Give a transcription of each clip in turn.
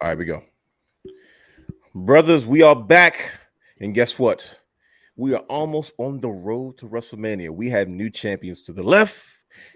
All right, we go. Brothers, we are back. And guess what? We are almost on the road to WrestleMania. We have new champions to the left,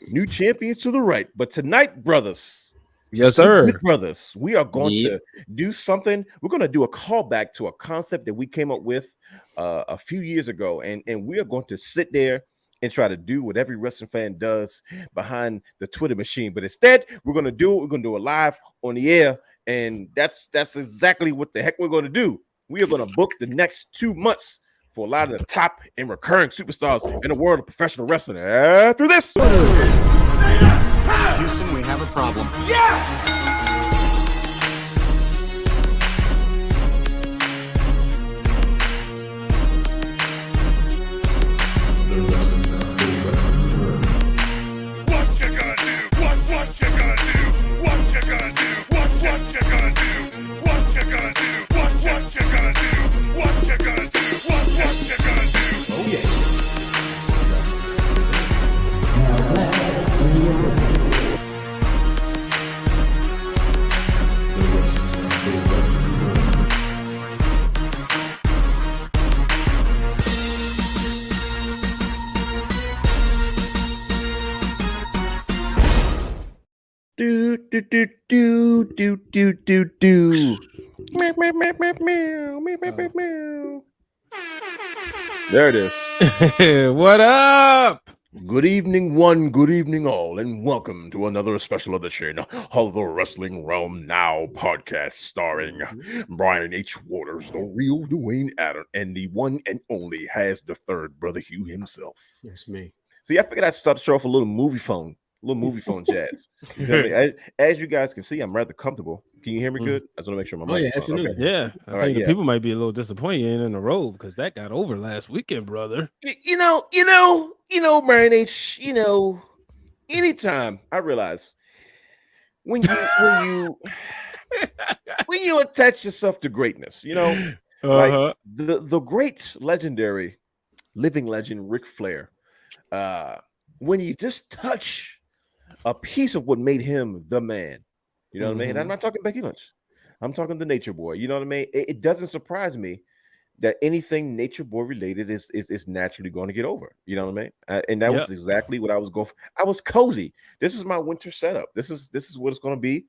new champions to the right. But tonight, brothers, yes, sir. good brothers, we are going Yep. to do something. We're going to do a callback to a concept that we came up with a few years ago. And we are going to sit there and try to do what every wrestling fan does behind the Twitter machine. But instead, we're going to do it live on the air. And that's exactly what the heck we're going to do. We are going to book the next 2 months for a lot of the top and recurring superstars in the world of professional wrestling. After this, Houston, we have a problem. Yes! What you gonna do? What you gonna do? What you gonna do? What you gonna do? What you gonna do? What you gonna do? What you gonna do? What you gonna do? Oh yeah. do do do do do do do do. Meow, meow, meow, meow, meow, meow, meow, meow, meow. There it is. What up? Good evening, one. Good evening, all, and welcome to another special edition of the Wrestling Realm Now podcast, starring Brian H. Waters, the real Dwayne Adam, and the one and only has the third brother Hugh himself. That's me. See, I figured I'd start the show off a little movie phone jazz. You feel me? As you guys can see, I'm rather comfortable. Can you hear me good? I just want to make sure my mic. Yeah, absolutely. Okay. Yeah, I think the people might be a little disappointed in the road because that got over last weekend, brother. You know, Brian H. Anytime I realize when you attach yourself to greatness, like the great legendary living legend Ric Flair, when you just touch a piece of what made him the man, you know what I mean? And I'm not talking Becky Lynch. I'm talking the Nature Boy. You know what I mean? It doesn't surprise me that anything Nature Boy related is naturally going to get over. You know what I mean? And that was exactly what I was going for. I was cozy. This is my winter setup. This is what it's going to be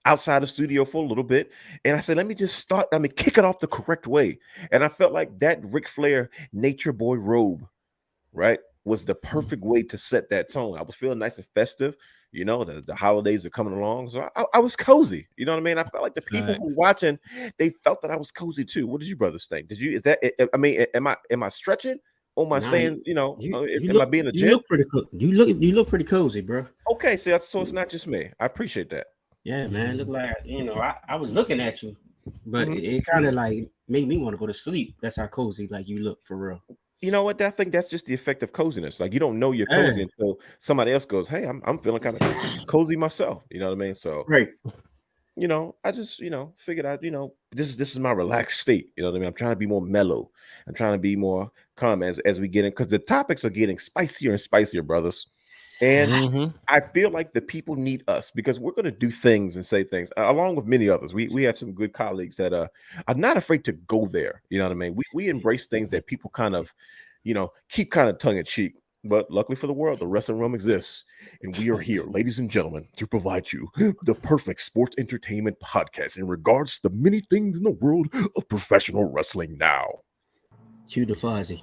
outside the studio for a little bit. And I said, let me just kick it off the correct way. And I felt like that Ric Flair Nature Boy robe, right, was the perfect way to set that tone. I was feeling nice and festive. The holidays are coming along. So I was cozy. You know what I mean? I felt like the people who were watching, they felt that I was cozy too. What did you brothers think? Am I stretching? Or am I saying, am I being a gent? You look pretty cozy, bro. Okay, so it's not just me. I appreciate that. Yeah, man. Look like, I was looking at you, but it kind of like made me want to go to sleep. That's how cozy like you look for real. You know what? I think that's just the effect of coziness. Like you don't know you're cozy until somebody else goes, "Hey, I'm feeling kind of cozy myself." You know what I mean? So, right. I just figured out, this is my relaxed state. You know what I mean? I'm trying to be more mellow. I'm trying to be more calm as we get in, because the topics are getting spicier and spicier, brothers. And I feel like the people need us, because we're going to do things and say things along with many others. We have some good colleagues that are not afraid to go there. You know what I mean? We embrace things that people kind of, keep kind of tongue in cheek. But luckily for the world, the Wrestling Realm exists. And we are here, ladies and gentlemen, to provide you the perfect sports entertainment podcast in regards to the many things in the world of professional wrestling now. Cue the Fozzie.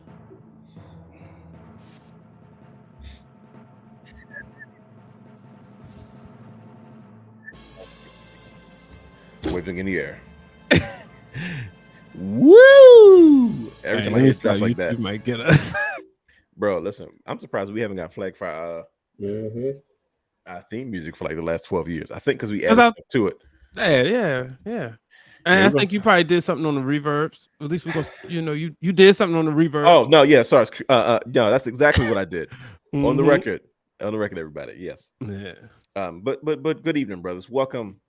Waving in the air. Woo! Every time I hear stuff like that, might get us. Bro, listen, I'm surprised we haven't got flagged for our theme music for like the last 12 years. I think because we added stuff to it. Yeah. And I think you probably did something on the reverbs. At least you did something on the reverb. Oh no, yeah, sorry. No, that's exactly what I did. On the record, everybody. Yes. Yeah. But good evening, brothers. Welcome,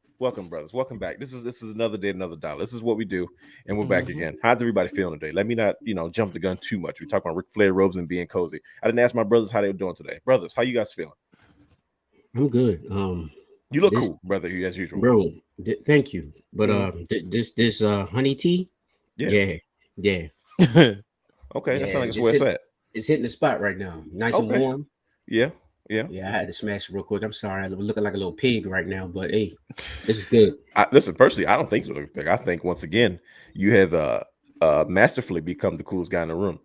brothers. Welcome back. This is another day, another dollar. This is what we do, and we're back again. How's everybody feeling today? Let me not, jump the gun too much. We talk about Ric Flair robes and being cozy. I didn't ask my brothers how they were doing today. Brothers, how you guys feeling? I'm good. You look cool, brother. You as usual, bro. Thank you, but this honey tea, yeah. Okay, that sounds like it's where it's at. It's hitting the spot right now, nice and warm. Yeah. I had to smash it real quick. I'm sorry, I'm looking like a little pig right now, but hey, this is good. Listen, personally, I don't think you're looking pig. I think once again you have masterfully become the coolest guy in the room.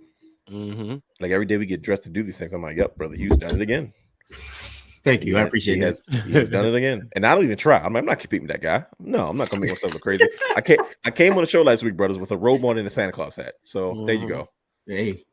Like every day we get dressed to do these things, I'm like, yep, brother, you've done it again. Thank you. I appreciate that. He has done it again. And I don't even try. I'm not competing with that guy. No, I'm not gonna make myself look crazy. I came on the show last week, brothers, with a robe on and a Santa Claus hat. So there you go. Hey.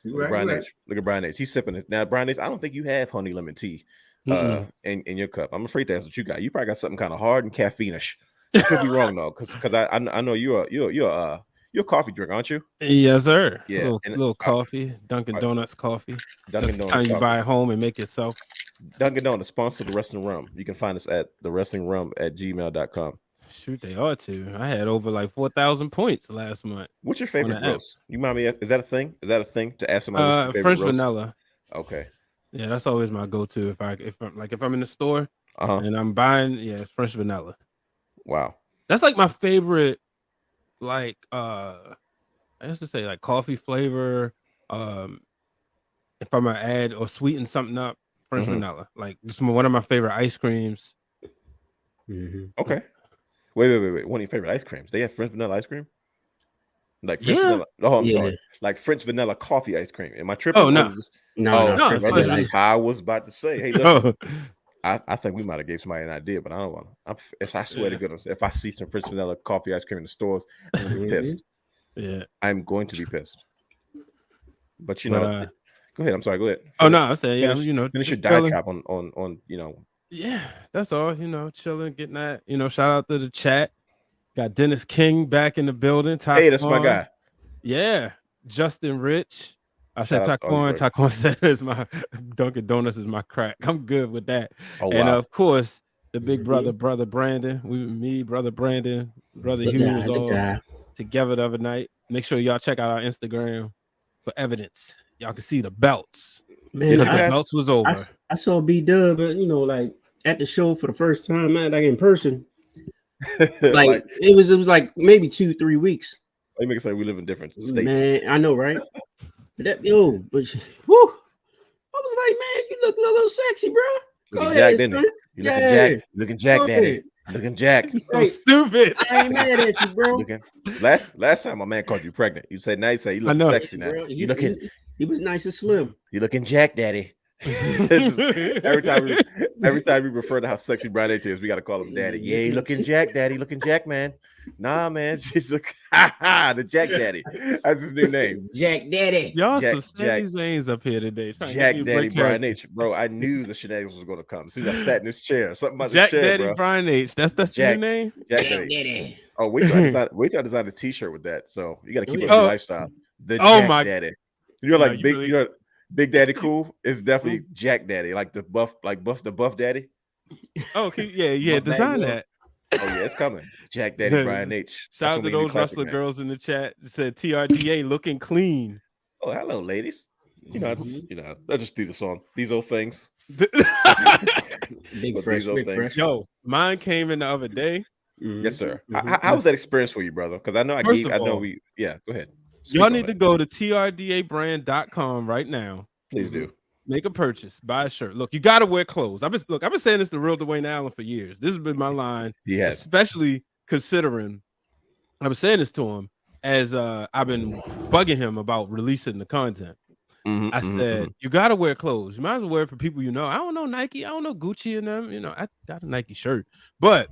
Look at Brian H. Look at Brian H. He's sipping it. Now, Brian H., I don't think you have honey lemon tea in your cup. I'm afraid that's what you got. You probably got something kind of hard and caffeine-ish. I could be wrong though, because I know you're a coffee drinker, aren't you? Yes, sir. Yeah, little coffee, Dunkin' Donuts coffee. Dunkin' Donuts. Time you buy it home and make it yourself. Dunkin' Donuts sponsor the Wrestling Rum. You can find us at thewrestlingrum@gmail.com. Shoot, they are too. I had over like 4,000 points last month. What's your favorite roast? You mind me? Is that a thing? Is that a thing to ask somebody? French vanilla. Okay. Yeah, that's always my go-to if I'm in the store and I'm buying French vanilla. Wow. That's like my favorite. Like I used to say like coffee flavor. If I'm gonna add or sweeten something up, French vanilla. Like this is one of my favorite ice creams. Okay. Wait. One of your favorite ice creams? They have French vanilla ice cream? Like French vanilla. Oh, I'm sorry. Like French vanilla coffee ice cream. Am I tripping? Oh, no. I was about to say, hey, listen, I think we might have gave somebody an idea, but I don't want to. I swear to goodness, if I see some French vanilla coffee ice cream in the stores, I'm going to be pissed. Yeah. I'm going to be pissed. But go ahead. I'm sorry. Go ahead. I'm saying, finish your diatribe on. Yeah, that's all. Chilling, getting that. Shout out to the chat. Got Dennis King back in the building. Hey, that's my guy. Yeah, Justin Rich. I said Taquan. Taquan said it's my Dunkin' Donuts is my crack. I'm good with that. Oh, and wow. of course, the big brother Brandon. Brother Brandon, brother Hugh was all together the other night. Make sure y'all check out our Instagram for evidence. Y'all can see the belts. Man, the belts was over. I saw B-Dub, like at the show for the first time, man, like in person. like it was like maybe 2-3 weeks. They make it say we live in different states. Man, I know, right? But whew, I was like, man, you look a little sexy, bro. Go ahead, son. You looking Jack, Daddy. Looking Jack. So stupid. I ain't mad at you, bro. Last time my man called you pregnant, you said now you say you look sexy now. Bro, he was nice and slim. You looking Jack, Daddy. every time we refer to how sexy Brian H is, we got to call him Daddy. Yeah, he looking Jack, Daddy. Looking Jack, man. Nah, man. She's like, the Jack Daddy. That's his new name. Jack Daddy. Y'all some steady zanes up here today. Jack Daddy Brian H. Bro, I knew the shenanigans was going to come. As soon as I sat in this chair, something about Jack this chair, Daddy bro. Brian H. That's your name? Jack Daddy. Oh, wait till I design a t-shirt with that. So you got to keep up your lifestyle. The Jack Daddy. You're like big, Big Daddy Cool is definitely Jack Daddy, like the buff daddy. Oh, yeah, design that. Oh yeah, it's coming. Jack Daddy Brian H. Shout out to those wrestler girls in the chat. It said TRDA looking clean. Oh, hello, ladies. I just do the song. These old things. Big fresh. Yo, mine came in the other day. Yes, sir. How was that experience for you, brother? Because I know go ahead. Y'all need to go to trdabrand.com right now. Please do. Make a purchase, buy a shirt. Look, you gotta wear clothes. I've been saying this to real Dwayne Allen for years. This has been my line. Yes. Especially considering I was saying this to him as I've been bugging him about releasing the content. I said, you gotta wear clothes. You might as well wear it for people you know. I don't know Nike, I don't know Gucci and them. I got a Nike shirt, but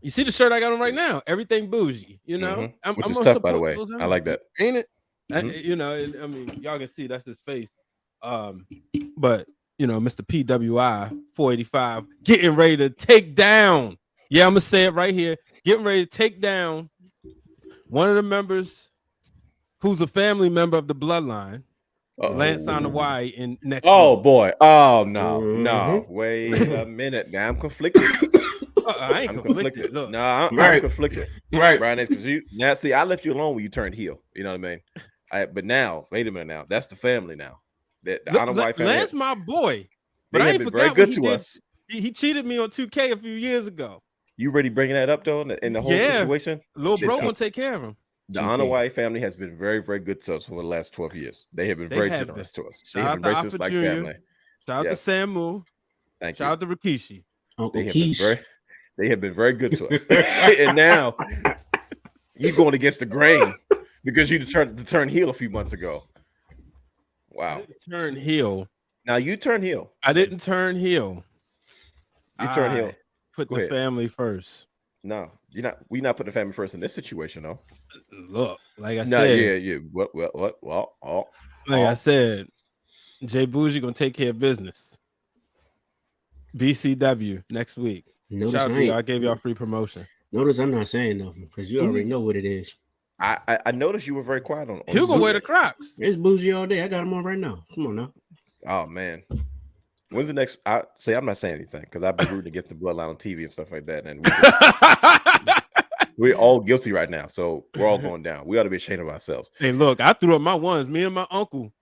you see the shirt I got on right now. Everything bougie, Which is tough, by the way. I like that. Ain't it? I mean, y'all can see that's his face. But Mr. PWI 485 getting ready to take down. Yeah, I'm gonna say it right here. Getting ready to take down one of the members who's a family member of the Bloodline, Lance on the Y in next. Oh week. Boy! Oh no! Wait a minute. Now I'm conflicted. I ain't conflicted. Look. No, I'm conflicted. Right, Brian, because see, I left you alone when you turned heel. You know what I mean? But now, wait a minute. Now that's the family. Now that Lance, my boy. But they have been very good to us. He cheated me on 2K a few years ago. You really bringing that up though in the whole situation? Little bro gonna take care of him. The Anawai family has been very, very good to us for the last 12 years. They have been very generous to us. They have been racist like family. Shout out to Samu. Thank you. Shout out to Rikishi. They have been very good to us. And now you going against the grain because you decided to turn heel a few months ago. Wow. Turn heel. Now you turn heel. I didn't turn heel. You turn heel. Put the family first. No, we're not putting the family first in this situation, though. Look, like I said. Yeah. What? I said, Jay Bougie gonna take care of business. BCW next week. Shout out to you. I gave y'all free promotion. Notice I'm not saying nothing because you already know what it is. I noticed you were very quiet on He'll go wear the Crocs. It's Bougie all day. I got them on right now. Come on now. Oh man. When's the next? I'm not saying anything because I've been rooting against the Bloodline on TV and stuff like that, and we're all guilty right now. So we're all going down. We ought to be ashamed of ourselves. Hey, look, I threw up my ones. Me and my uncle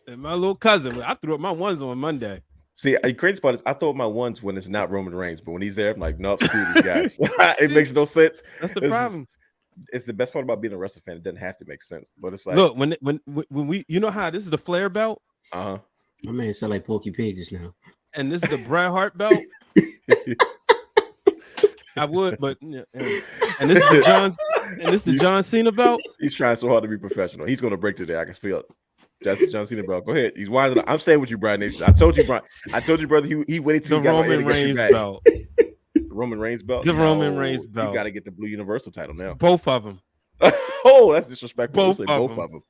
and my little cousin. I threw up my ones on Monday. See, the crazy part is I throw up my ones when it's not Roman Reigns, but when he's there, I'm like, no, screw these guys. It makes no sense. That's the problem. It's the best part about being a wrestling fan. It doesn't have to make sense, but it's like, look, when we, you know how this is the Flair belt. My man sound like Porky Pig just now. And this is the Bret Hart belt. I would, but and this is the John Cena belt. He's trying so hard to be professional. He's gonna break today. I can feel it. That's John Cena belt. Go ahead. He's winding up. I'm staying with you, Brian Nation. I told you, Brian. I told you, brother. He waited till the Roman Reigns belt. The Roman Reigns belt. The Roman Reigns belt. You got to get the Blue Universal title now. Both of them. Oh, that's disrespectful. Both of them.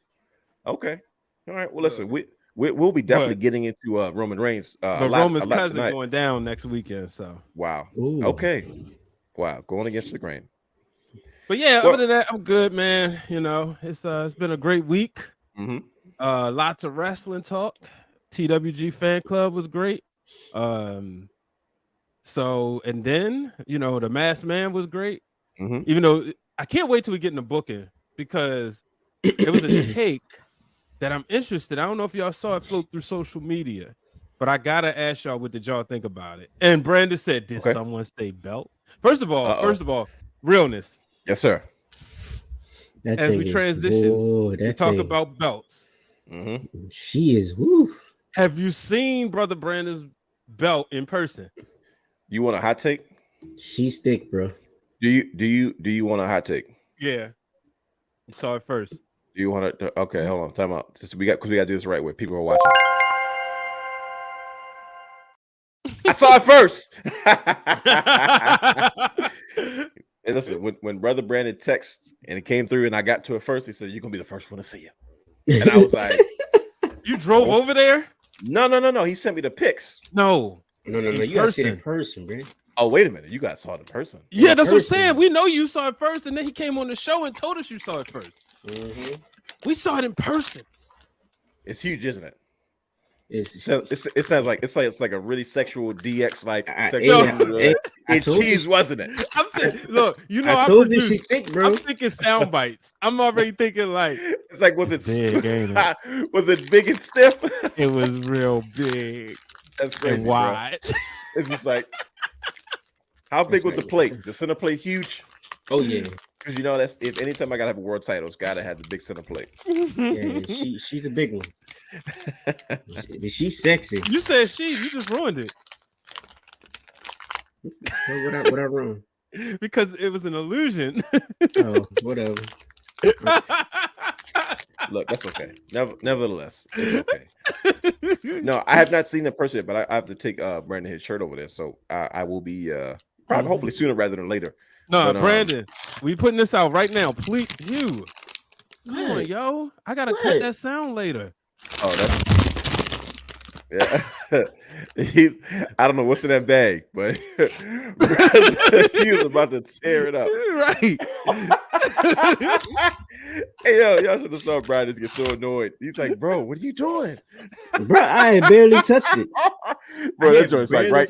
Okay. All right. Well, listen. We'll be definitely getting into Roman Reigns. But Roman's cousin tonight. Going down next weekend. So wow. Ooh. Okay. Wow. Going against the grain. But yeah, other than that, I'm good, man. You know, it's been a great week. Mm-hmm. Lots of wrestling talk. TWG fan club was great. So and then the Masked Man was great. Mm-hmm. Even though I can't wait till we get in the booking because it was a take that I'm interested. I don't know if y'all saw it float through social media, but I gotta ask y'all, what did y'all think about it? And Brandon said, "Did someone say belt?" First of all, realness. Yes, sir. As we transition, we talk about belts. Mm-hmm. She is. Woo. Have you seen Brother Brandon's belt in person? You want a hot take? She's thick, bro. Do you want a hot take? Yeah, you saw it first. Do you want to? Okay, hold on. Time out. We got to do this the right way. People are watching. I saw it first. And listen, when Brother Brandon texted and it came through and I got to it first, he said, "You're gonna be the first one to see it." And I was like, "You drove over there?" No. He sent me the pics. No. You gotta see it in person, man. Oh, wait a minute. You guys saw it in person. Yeah, that's what I'm saying. We know you saw it first, and then he came on the show and told us you saw it first. Mm-hmm. We saw it in person. It's huge, isn't it? It sounds like it's like a really sexual DX cheese, wasn't it? I'm saying, look, I told you she thick, bro. I'm thinking sound bites. I'm already thinking like it's like was it big? Was it big and stiff? It was real big. That's crazy. And wide. Bro. It's just like how big was the plate? The center plate huge? Oh yeah. Because that's if anytime I gotta have a world title, it's gotta have the big center plate. Yeah, she's a big one. She's sexy. You said she. You just ruined it. What I ruined? Because it was an illusion. Oh, whatever. Look, that's okay. Nevertheless, it's okay. No, I have not seen the person, but I have to take Brandon his shirt over there, so I will be probably hopefully sooner rather than later. No, but, Brandon, we putting this out right now. Please, you. Come on, yo. I gotta cut that sound later. Oh, yeah. I don't know what's in that bag, but he was about to tear it up. Right. Hey, y'all should have saw Brian just get so annoyed. He's like, "Bro, what are you doing?" Bro, I barely touched it. Bro, that joint's like right.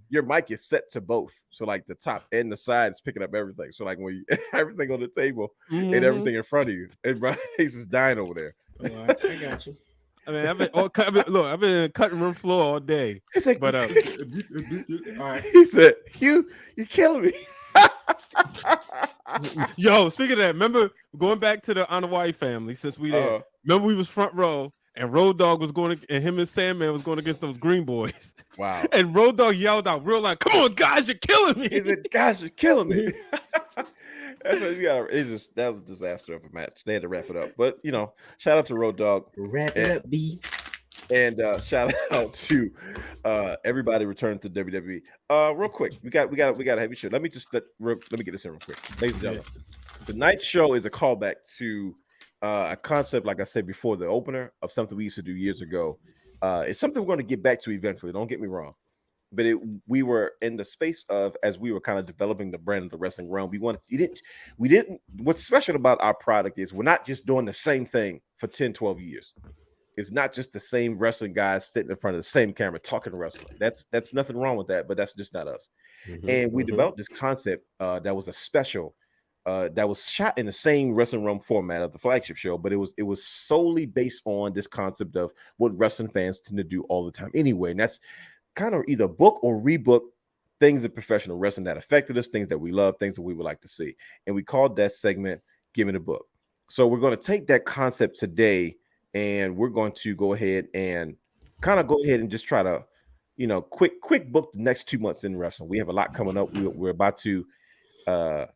Your mic is set to both, so like the top and the side is picking up everything. So like when everything on the table and everything in front of you, and Brian's is dying over there. All right, I got you. I mean, I've been in the cutting room floor all day. It's like, But All right. he said, "You're killing me." yo, speaking of that, remember going back to the Anawai family since we there. Remember we was front row and Road Dogg was going and him and Sandman was going against those Green Boys. Wow. And Road Dogg yelled out real like, "Come on, guys, you're killing me!" He said, "Guys, you're killing me." That's what you got. That was a disaster of a match. They had to wrap it up. But shout out to Road Dogg. Wrap it up, B. And shout out to everybody returning to WWE. Real quick, we got a heavy show. Let me get this in real quick, ladies and gentlemen. Tonight's show is a callback to a concept, like I said before, the opener of something we used to do years ago. It's something we're going to get back to eventually. Don't get me wrong, but we were in the space of, as we were kind of developing the brand of the wrestling realm. We didn't. What's special about our product is we're not just doing the same thing for 10, 12 years. It's not just the same wrestling guys sitting in front of the same camera talking wrestling. That's nothing wrong with that, but that's just not us. And we developed this concept that was a special that was shot in the same wrestling realm format of the flagship show, but it was solely based on this concept of what wrestling fans tend to do all the time anyway. And that's kind of either book or rebook things in professional wrestling that affected us, things that we love, things that we would like to see. And we called that segment "Give Me the Book." So we're going to take that concept today, and we're going to go ahead and just try to, quick book the next 2 months in wrestling. We have a lot coming up. We're about to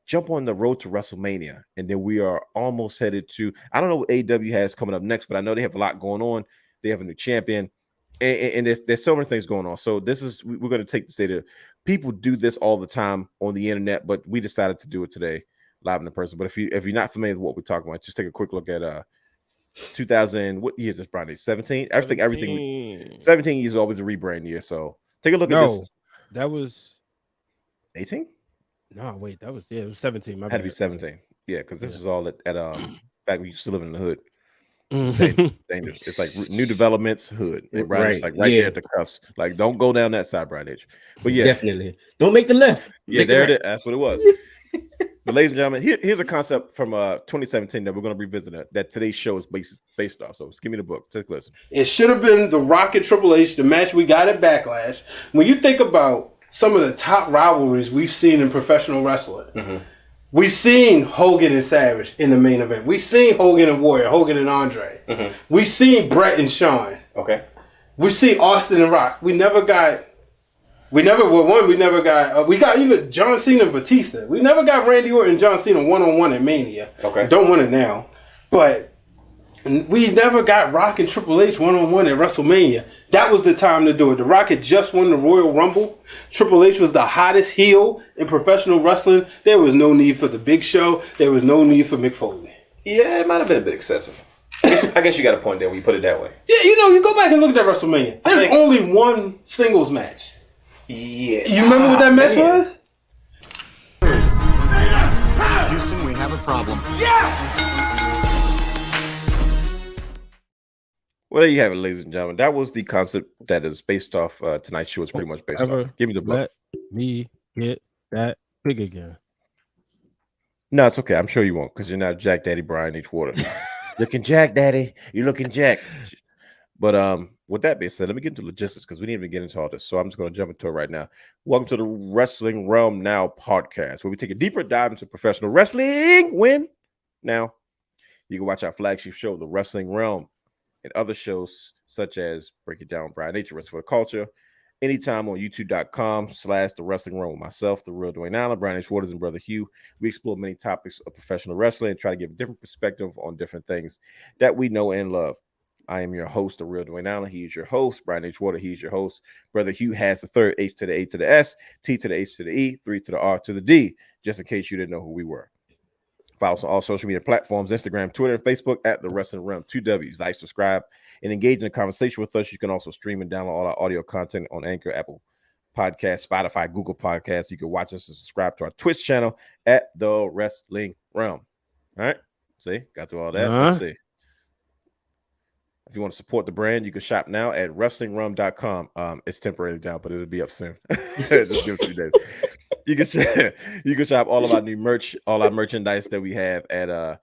jump on the road to WrestleMania, and then we are almost headed to, I don't know what AEW has coming up next, but I know they have a lot going on. They have a new champion, and there's so many things going on. So we're going to take this data. People do this all the time on the internet, but we decided to do it today live in person. But if you're not familiar with what we're talking about, just take a quick look at 2000. What year is this, Brian? 17. Everything. 17 years is always a rebrand year. So take a look at this. That was 18. No, wait, it was 17. Had to be 17. Yeah, because this was all at back when you used to live in the hood. It's dangerous. It's like new developments, hood. And Brian is like right there at the cusp. Like, don't go down that side, Brian H. But yeah, definitely don't make the left. Yeah, there it is. That's what it was. But ladies and gentlemen, here's a concept from 2017 that we're going to revisit that today's show is based off. So just give me the book. Take a listen. It should have been The Rock and Triple H, the match we got at Backlash. When you think about some of the top rivalries we've seen in professional wrestling, we've seen Hogan and Savage in the main event. We've seen Hogan and Warrior, Hogan and Andre. We've seen Brett and Shawn. Okay. We've seen Austin and Rock. We got even John Cena and Batista. We never got Randy Orton and John Cena one-on-one at Mania. Okay. Don't want it now. But we never got Rock and Triple H one-on-one at WrestleMania. That was the time to do it. The Rock had just won the Royal Rumble. Triple H was the hottest heel in professional wrestling. There was no need for the Big Show. There was no need for Mick Foley. Yeah, it might have been a bit excessive. I guess you got a point there when you put it that way. Yeah, you go back and look at that WrestleMania. There's only one singles match. Yeah. You remember what that match was? Houston, we have a problem. Yes! Well, there you have it, ladies and gentlemen. That was the concept that is based off tonight's show. It's pretty much based off. Give me the book. Let me get that big again. No, it's okay. I'm sure you won't, because you're not Jack Daddy Brian H. Water. Looking Jack Daddy. You're looking Jack. But with that being said, let me get into logistics because we didn't even get into all this. So I'm just going to jump into it right now. Welcome to the Wrestling Realm Now podcast, where we take a deeper dive into professional wrestling. When? Now. You can watch our flagship show, The Wrestling Realm, and other shows such as Break It Down, Brian Nature, Wrestling for the Culture, anytime on youtube.com/The Wrestling Realm with myself, The Real Dwayne Allen, Brian H. Waters, and Brother Hugh. We explore many topics of professional wrestling and try to give a different perspective on different things that we know and love. I am your host, The Real Dwayne Allen. He is your host. Brian H. Water, he's your host. Brother Hugh has the third H to the A to the S, T to the H to the E, 3 to the R to the D, just in case you didn't know who we were. Follow us on all social media platforms, Instagram, Twitter, and Facebook at The Wrestling Realm. 2 W's. Like, subscribe, and engage in a conversation with us. You can also stream and download all our audio content on Anchor, Apple Podcasts, Spotify, Google Podcasts. You can watch us and subscribe to our Twitch channel at The Wrestling Realm. All right? See? Got through all that. Let's see. If you want to support the brand, you can shop now at WrestlingRealm.com. It's temporarily down, but it'll be up soon. Just give it 2 days. You can shop all of our new merch, all our merchandise that we have at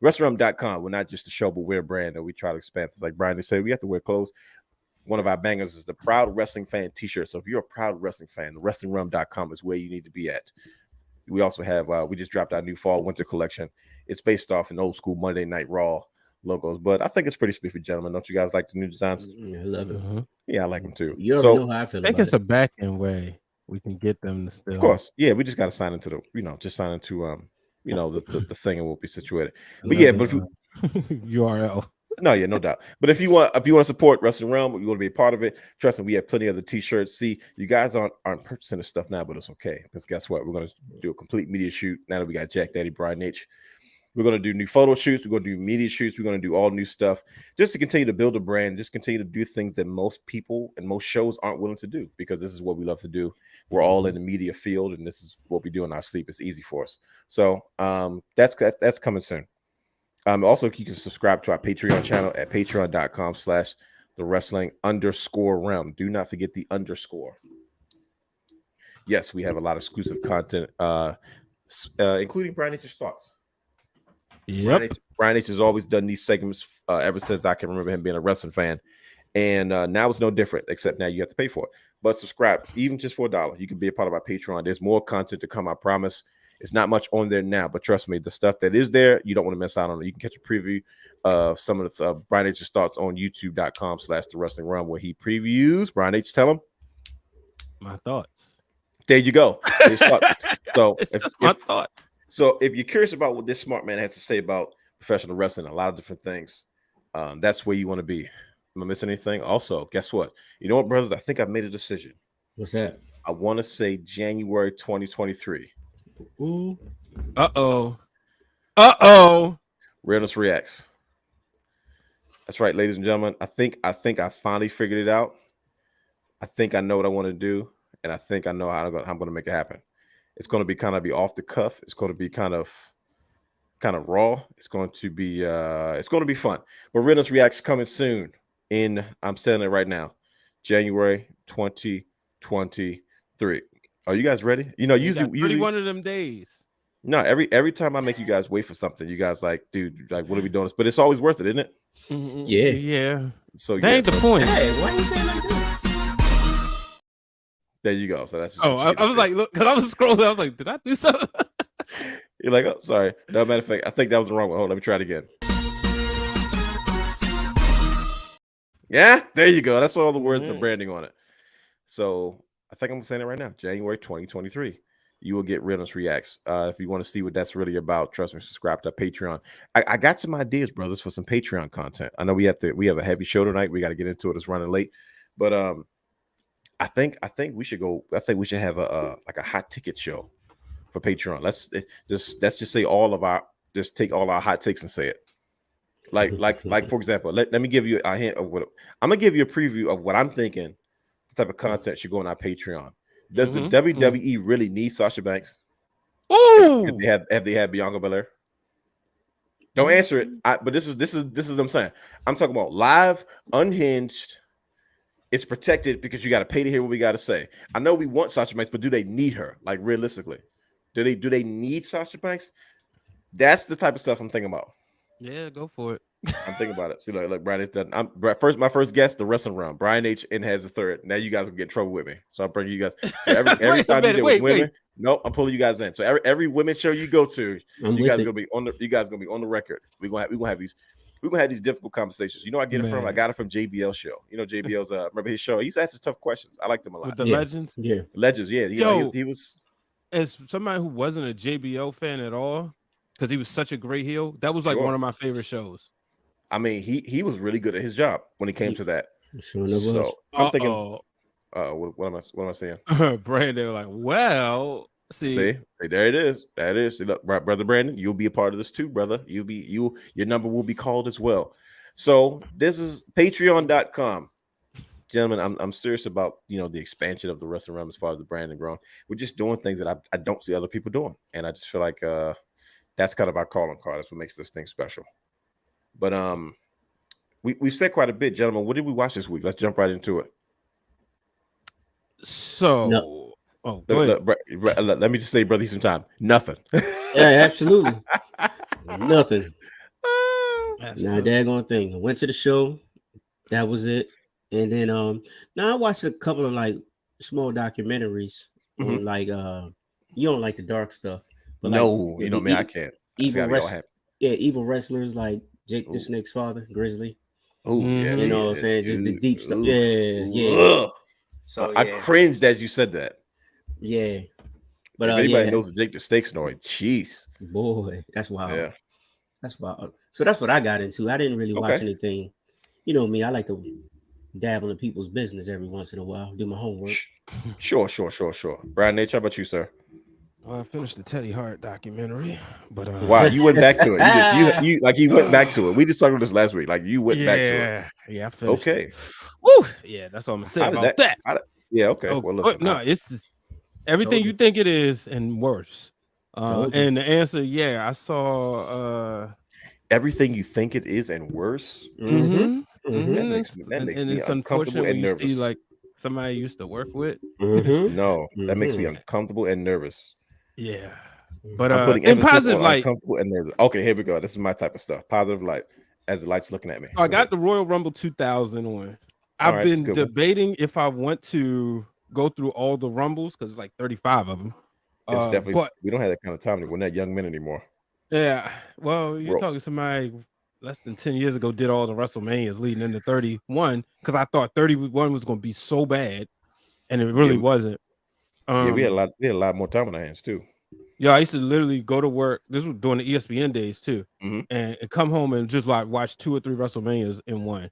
Wrestlemania.com. We're not just a show, but we're a brand that we try to expand. It's like Brian, they say we have to wear clothes. One of our bangers is the Proud Wrestling Fan t-shirt. So if you're a proud wrestling fan, the Wrestlemania.com is where you need to be at. We also have, we just dropped our new fall winter collection. It's based off an old school Monday Night Raw logos, but I think it's pretty spiffy, gentlemen. Don't you guys like the new designs? Yeah, I love it. Yeah, I like them too. You already know how I feel. I think it's a back end way we can get them to still. Of course, yeah. We just got to sign into the, just sign into the thing, and we'll be situated. But yeah, but if you URL. No, yeah, no doubt. But if you want to support Wrestling Realm, you want to be a part of it. Trust me, we have plenty of the t-shirts. See, you guys aren't purchasing the stuff now, but it's okay because guess what? We're going to do a complete media shoot now that we got Jack Daddy Brian H. We're going to do new photo shoots. We're going to do media shoots. We're going to do all new stuff just to continue to build a brand, just continue to do things that most people and most shows aren't willing to do because this is what we love to do. We're all in the media field, and this is what we do in our sleep. It's easy for us. So that's coming soon. Also, you can subscribe to our Patreon channel at patreon.com/thewrestling_realm. Do not forget the underscore. Yes, we have a lot of exclusive content, including Brian H's thoughts. Yep. Brian H has always done these segments ever since I can remember him being a wrestling fan. And now it's no different, except now you have to pay for it. But subscribe, even just for $1. You can be a part of our Patreon. There's more content to come, I promise. It's not much on there now, but trust me, the stuff that is there, you don't want to miss out on it. You can catch a preview of some of the Brian H's thoughts on youtube.com/thewrestling realm where he previews. Brian H, tell him. My thoughts. There you go. So my thoughts. So if you're curious about what this smart man has to say about professional wrestling, a lot of different things, that's where you want to be. Am I missing anything? Also, guess what? You know what, brothers? I think I've made a decision. What's that? I want to say January 2023. Ooh. Uh-oh. Realness Reacts. That's right, ladies and gentlemen. I think I finally figured it out. I think I know what I want to do, and I think I know how I'm going to make it happen. It's going to be kind of off the cuff. It's going to be kind of raw. It's going to be fun. But Realness Reacts coming soon. I'm saying it right now, January 2023. Are you guys ready? Usually one of them days. No, every time I make you guys wait for something, you guys like, dude, like, what are we doing? But it's always worth it, isn't it? Yeah. So that ain't the point. Hey, why you saying like that? There you go. So that's. I was like, look, because I was scrolling. I was like, did I do something? You're like, oh, sorry. No, matter of fact, I think that was the wrong one. Hold on, let me try it again. Yeah, there you go. That's all the words and the branding on it. So I think I'm saying it right now. January 2023. You will get Realness Reacts. If you want to see what that's really about, trust me, subscribe to Patreon. I got some ideas, brothers, for some Patreon content. I know we have a heavy show tonight. We got to get into it. It's running late. But I think we should go. I think we should have a hot ticket show for Patreon. Let's just say take all our hot takes and say it. Like for example, let me give you a hint of what I'm gonna give you a preview of what I'm thinking. The type of content should go on our Patreon. Does the WWE really need Sasha Banks? Ooh, have they had Bianca Belair? Don't answer it. But this is what I'm saying. I'm talking about live, unhinged. It's protected because you got to pay to hear what we got to say. I know we want Sasha Banks, but do they need her? Like realistically, do they need Sasha Banks? That's the type of stuff I'm thinking about. Yeah, go for it. I'm thinking about it. See, look, Brian H done. My first guest, the wrestling round. Brian H and has a third. Now you guys will get in trouble with me. So I'm bringing you guys. So every time you deal with women, no, I'm pulling you guys in. So every women show you go to, you guys gonna be on the record. We're gonna have these difficult conversations. You know, I got it from JBL show. You know, JBL's remember his show. He's asking tough questions. I like them a lot. With the legends, legends, yeah. He was. As somebody who wasn't a JBL fan at all, because he was such a great heel, that was like one of my favorite shows. I mean, he was really good at his job when it came to that. Sure so I'm thinking, what am I saying? Brandon, like, well, see, there it is. That is. See, look, brother Brandon, you'll be a part of this too, brother. Your number will be called as well. So this is Patreon.com. Gentlemen, I'm serious about the expansion of the wrestling realm as far as the brand and growing. We're just doing things that I don't see other people doing, and I just feel like that's kind of our calling card. That's what makes this thing special. But we've said quite a bit, gentlemen. What did we watch this week? Let's jump right into it. So, let me just say, brother, some time. Nothing. Yeah, absolutely. Nothing. Nah, daggone thing. I went to the show. That was it. And then now I watched a couple of like small documentaries on like you don't like the dark stuff, but like No, you know me, I can't. Evil evil wrestlers like Jake the Snake's father, Grizzly. Oh yeah, you know what I'm saying? Just the deep stuff. Ooh. Yeah. So I cringed as you said that. Yeah. But if anybody knows the Jake the Snake story, jeez. Boy, that's wild. Yeah. That's wild. So that's what I got into. I didn't really watch anything. You know me, I like to dabble in people's business every once in a while, do my homework. Sure. Brian Nature, how about you, sir? I finished the Teddy Hart documentary, but wow, you went back to it. You went back to it. We just talked about this last week. Like you went back to it. Yeah, I finished. Okay. Woo! Yeah, that's all I'm gonna say about that. Yeah, okay. Oh, well, listen, no, it's just everything you think it is and worse. And the answer, I saw everything you think it is and worse. That makes me it's uncomfortable and nervous. You see like somebody I used to work with. No, that makes me uncomfortable and nervous. Yeah, but I'm putting in emphasis positive on light. Uncomfortable and nervous. Okay, here we go. This is my type of stuff. Positive light. As the light's looking at me. I got the Royal Rumble 2000 on. I've been debating if I want to go through all the Rumbles because it's like 35 of them. It's definitely, but we don't have that kind of time. We're not young men anymore. Yeah, well, you're talking to somebody less than 10 years ago did all the WrestleManias leading into 31 because I thought 31 was going to be so bad, and it really wasn't. We had a lot more time on our hands too. Yeah, I used to literally go to work. This was during the ESPN days too, and come home and just like watch 2 or 3 WrestleManias in one.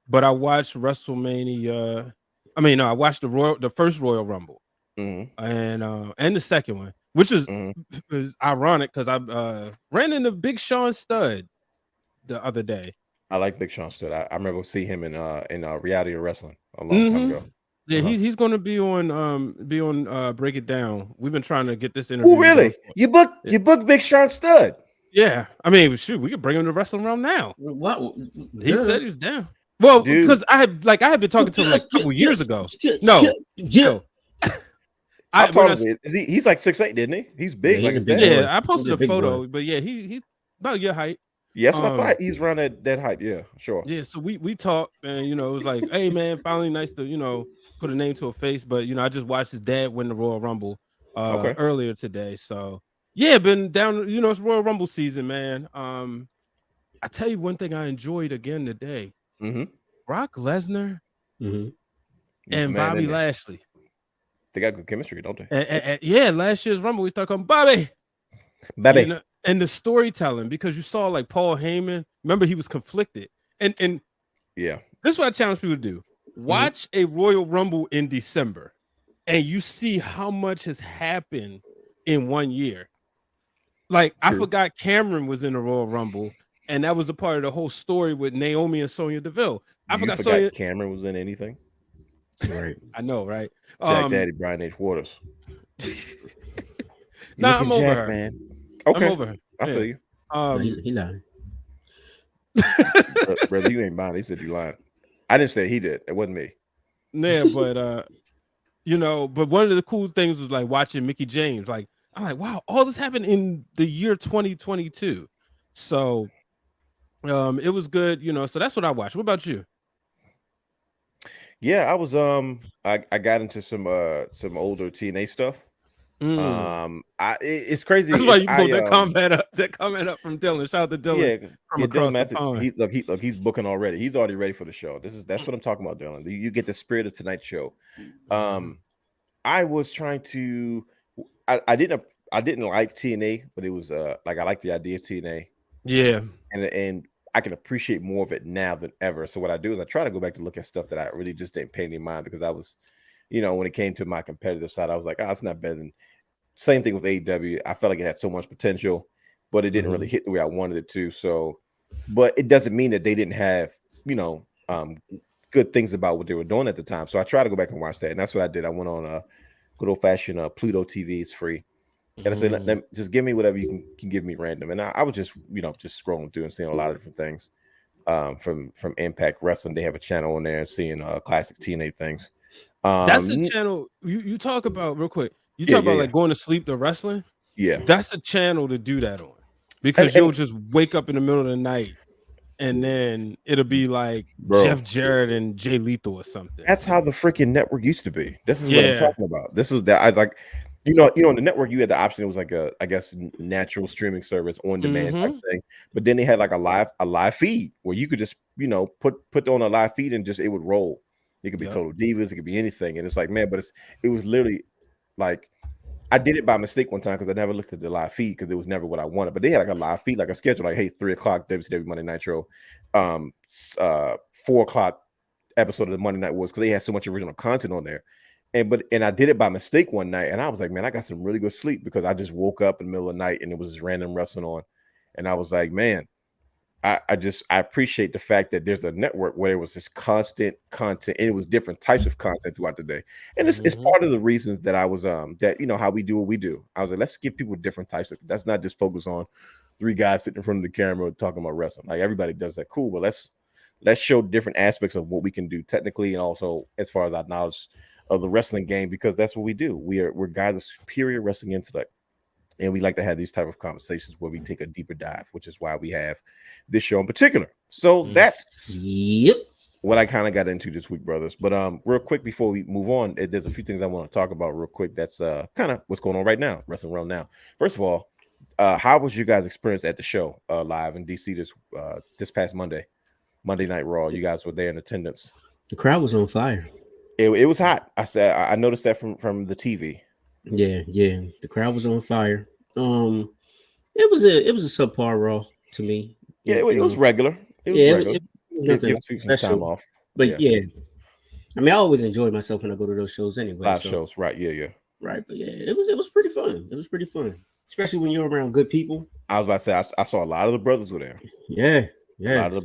But I watched WrestleMania. I watched the first Royal Rumble, and the second one, which is ironic because I ran into Big Sean Studd the other day. I like Big Sean Studd. I remember seeing him in Reality of Wrestling a long time ago. Yeah, he's going to be on Break It Down. We've been trying to get this interview. Oh, really? You booked Big Sean Studd? Yeah, shoot, we could bring him to Wrestling Realm now. What? He said he was down. Well, because I had been talking to him like a couple years ago. No, I told him he's like 6'8", didn't he? He's big. Yeah, I posted a photo, but yeah, he's about your height. Yes, I thought he's around that height. Yeah, sure. Yeah, so we talked, and it was like, hey man, finally nice to put a name to a face. But I just watched his dad win the Royal Rumble earlier today. So yeah, been down. It's Royal Rumble season, man. I tell you one thing I enjoyed again today. Brock Lesnar and Bobby Lashley. They got good chemistry, don't they? And last year's Rumble we started calling Bobby. And the storytelling, because you saw like Paul Heyman, remember he was conflicted. And yeah, this is what I challenge people to do. Watch a Royal Rumble in December, and you see how much has happened in 1 year. Like, I forgot Cameron was in the Royal Rumble, and that was a part of the whole story with Naomi and Sonya Deville. I forgot Cameron was in anything. Right. I know, right? Jack Daddy, Brian H. Waters. I'm over her, man. Okay, I'm over her. I feel you. He lied. Brother, you ain't lying. He said you lied. I didn't say he did. It wasn't me. Yeah, but but one of the cool things was like watching Mickey James. Like, I'm like, wow, all this happened in the year 2022. So it was good, so that's what I watched. What about you? Yeah, I was I got into some older TNA stuff. It's crazy. That's why you pulled that comment up from Dylan. Shout out to Dylan. Yeah, from across the pond. He's booking already. He's already ready for the show. That's what I'm talking about, Dylan. You get the spirit of tonight's show. I was trying to. I didn't like TNA, but it was like I like the idea of TNA. Yeah, and I can appreciate more of it now than ever. So what I do is I try to go back to look at stuff that I really just didn't pay any mind because I was, when it came to my competitive side, I was like, it's not better than. Same thing with AEW. I felt like it had so much potential, but it didn't really hit the way I wanted it to. So, but it doesn't mean that they didn't have, good things about what they were doing at the time. So I tried to go back and watch that, and that's what I did. I went on a good old fashioned Pluto TV. It's free, and I said, just give me whatever you can give me random. And I was just, just scrolling through and seeing a lot of different things from Impact Wrestling. They have a channel on there and seeing classic TNA things. That's the channel you talk about real quick. You talk about like going to sleep to wrestling. Yeah, that's a channel to do that on. because you'll just wake up in the middle of the night and then it'll be like Jeff Jarrett and Jay Lethal or something. That's how the freaking network used to be. This is what I'm talking about. This is that I like, on the network you had the option. It was like I guess natural streaming service on demand type thing. But then they had like a live feed where you could just put on a live feed and just it would roll. It could be Total Divas, it could be anything, and it's like, man, but it was literally like I did it by mistake one time because I never looked at the live feed because it was never what I wanted. But they had like a live feed, like a schedule, like, hey, 3:00 WCW Monday Nitro, 4:00 episode of the Monday Night Wars, because they had so much original content on there. And I did it by mistake one night, and I was like, man, I got some really good sleep because I just woke up in the middle of the night and it was just random wrestling on, and I was like, man, I appreciate the fact that there's a network where there was this constant content, and it was different types of content throughout the day. And it's part of the reasons that I was that how we do what we do. I was like, let's give people different types of. That's not just focus on 3 guys sitting in front of the camera talking about wrestling. Like everybody does that, cool, but let's show different aspects of what we can do technically and also as far as our knowledge of the wrestling game, because that's what we do. We're guys of superior wrestling intellect. And we like to have these type of conversations where we take a deeper dive, which is why we have this show in particular. So that's what I kind of got into this week, brothers. But real quick before we move on, there's a few things I want to talk about real quick. That's kind of what's going on right now, Wrestling Realm now. First of all, how was your guys' experience at the show live in DC this past Monday Night Raw? You guys were there in attendance. The crowd was on fire. It was hot. I noticed that from the TV. Yeah. The crowd was on fire. It was a subpar Raw to me. Yeah, it was regular. It was regular. It was nothing special. Time off. But yeah, I mean, I always enjoy myself when I go to those shows anyway. Live shows, right? Yeah. Right, but yeah, it was pretty fun. It was pretty fun, especially when you're around good people. I was about to say I saw a lot of the brothers were there. Yeah. A lot of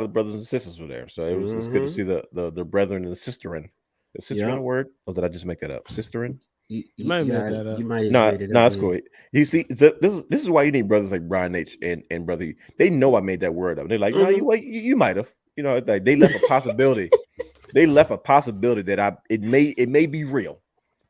the brothers and sisters were there. So it's good to see the brethren and the sisterin. The sisterin word? Or did I just make that up? Sisterin? You might have made that up. You might No, it's cool. You see, this is why you need brothers like Brian H and Brother. They know I made that word up. They're like, no, you might have. Like they left a possibility. They left a possibility that it may be real.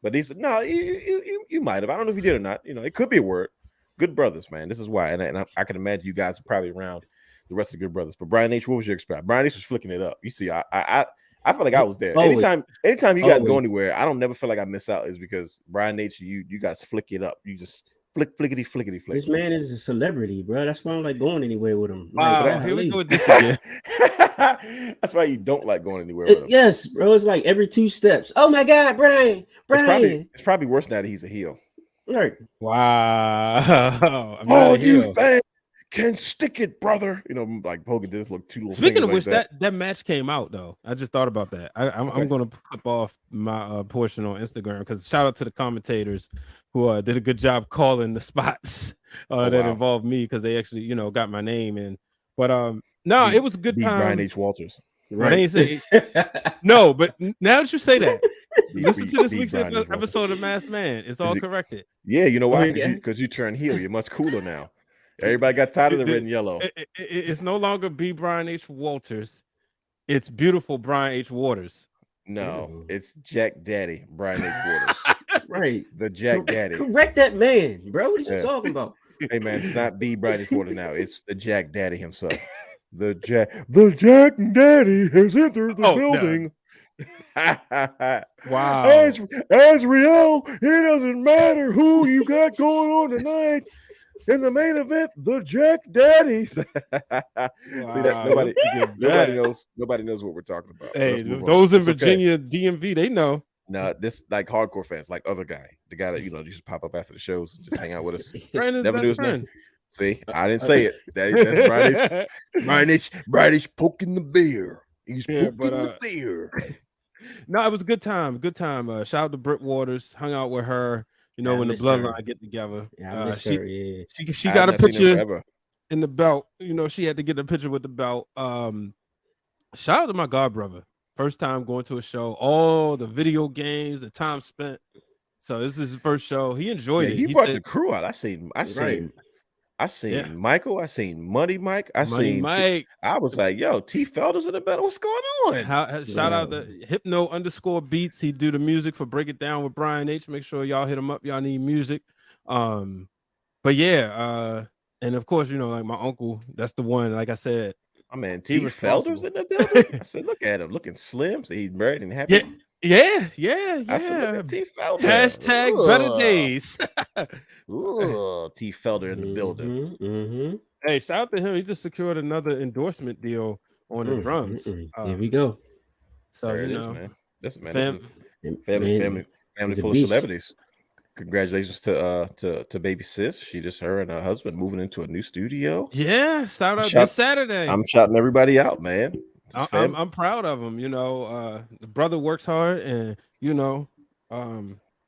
But they said, no, you might have. I don't know if you did or not. It could be a word. Good brothers, man. This is why. And I can imagine you guys are probably around the rest of the good brothers. But Brian H, what was your experience? Brian H was flicking it up. You see, I feel like I was there. Anytime you guys go anywhere, I don't never feel like I miss out. Is because Brian H, you guys flick it up. You just flickety flick. This man is a celebrity, bro. That's why I don't like going anywhere with him. Wow, here we go with this again. That's why you don't like going anywhere with him. Yes, bro. It's like every 2 steps. Oh my God, Brian. It's probably worse now that he's a heel. Right. Wow. All you fans can stick it, brother. Like Hogan did this look 2 little. Speaking of which, like that match came out though. I just thought about that. I'm going to clip off my portion on Instagram because shout out to the commentators who did a good job calling the spots that involved me because they actually got my name in. But it was a good time. Brian H. Walters. Right. I ain't say no, but now that you say that, listen to this week's episode of Masked Man. It's all corrected. Yeah, you know why? Because you turn heel. You're much cooler now. Everybody got tired of the red and yellow. It's no longer B. Brian H. Walters. It's beautiful Brian H. Waters. No, it's Jack Daddy Brian H. Waters. Right. The Jack Daddy. Correct that man, bro. What are you talking about? Hey man, it's not B. Brian H. Waters now. It's the Jack Daddy himself. The Jack Daddy has entered the building. No. Wow. As real, it doesn't matter who you got going on tonight. In the main event, the Jack Daddies. Wow. See that nobody knows what we're talking about. Hey, those in Virginia, DMV, they know. No, this like hardcore fans, like other guy, the guy that used to pop up after the shows and just hang out with us. Brandon's Never knew his friend. name. See, I didn't say it. That's Brian H. poking the beer. He's poking the beer. No, it was a good time. Good time. Shout out to Britt Waters. Hung out with her. When the Bloodline get together. Yeah, she got a picture in the belt. She had to get a picture with the belt. Shout out to my god brother. First time going to a show. All the video games, the time spent. So this is his first show. He enjoyed it. He brought the crew out. I seen Michael. I seen Muddy Mike. I seen Mike. I was like, yo, T Felder's in the battle. What's going on? Shout out to Hypno_Beats. He do the music for Break It Down with Brian H. Make sure y'all hit him up. Y'all need music. But yeah, And of course, you know, like my uncle, that's the one. Like I said, My man he T. responsible. Felder's in the building. I said, look at him, looking slim. So he's married and happy. Yeah. I said, look at T. Felder. Hashtag better days. Ooh, T. Felder in the building. Hey, shout out to him. He just secured another endorsement deal on the drums. There we go. So There you it is, know, man. This is Man, family he's a full of beast. celebrities. Congratulations to baby sis. She just her and her husband moving into a new studio. yeah. Shout out Shout- this Saturday. I'm shouting everybody out, man. I'm proud of him. You know, the brother works hard, and you know,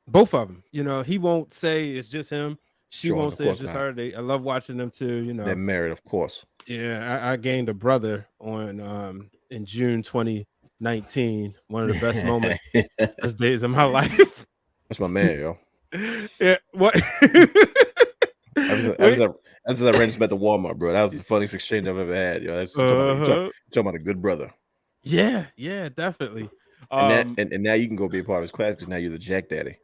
both of them. You know, he won't say it's just him. She Sure, won't of say it's course just not. her. I love watching them too. You know, They're married, of course. yeah. I gained a brother on in June 2019. One of the best moments, best days of my life. That's my man, yo. Yeah. What? As I ran into him at the Walmart, bro. That was the funniest exchange I've ever had. Yo, that's talking about a good brother. Yeah, definitely. And now you can go be a part of his class because now you're the Jack Daddy.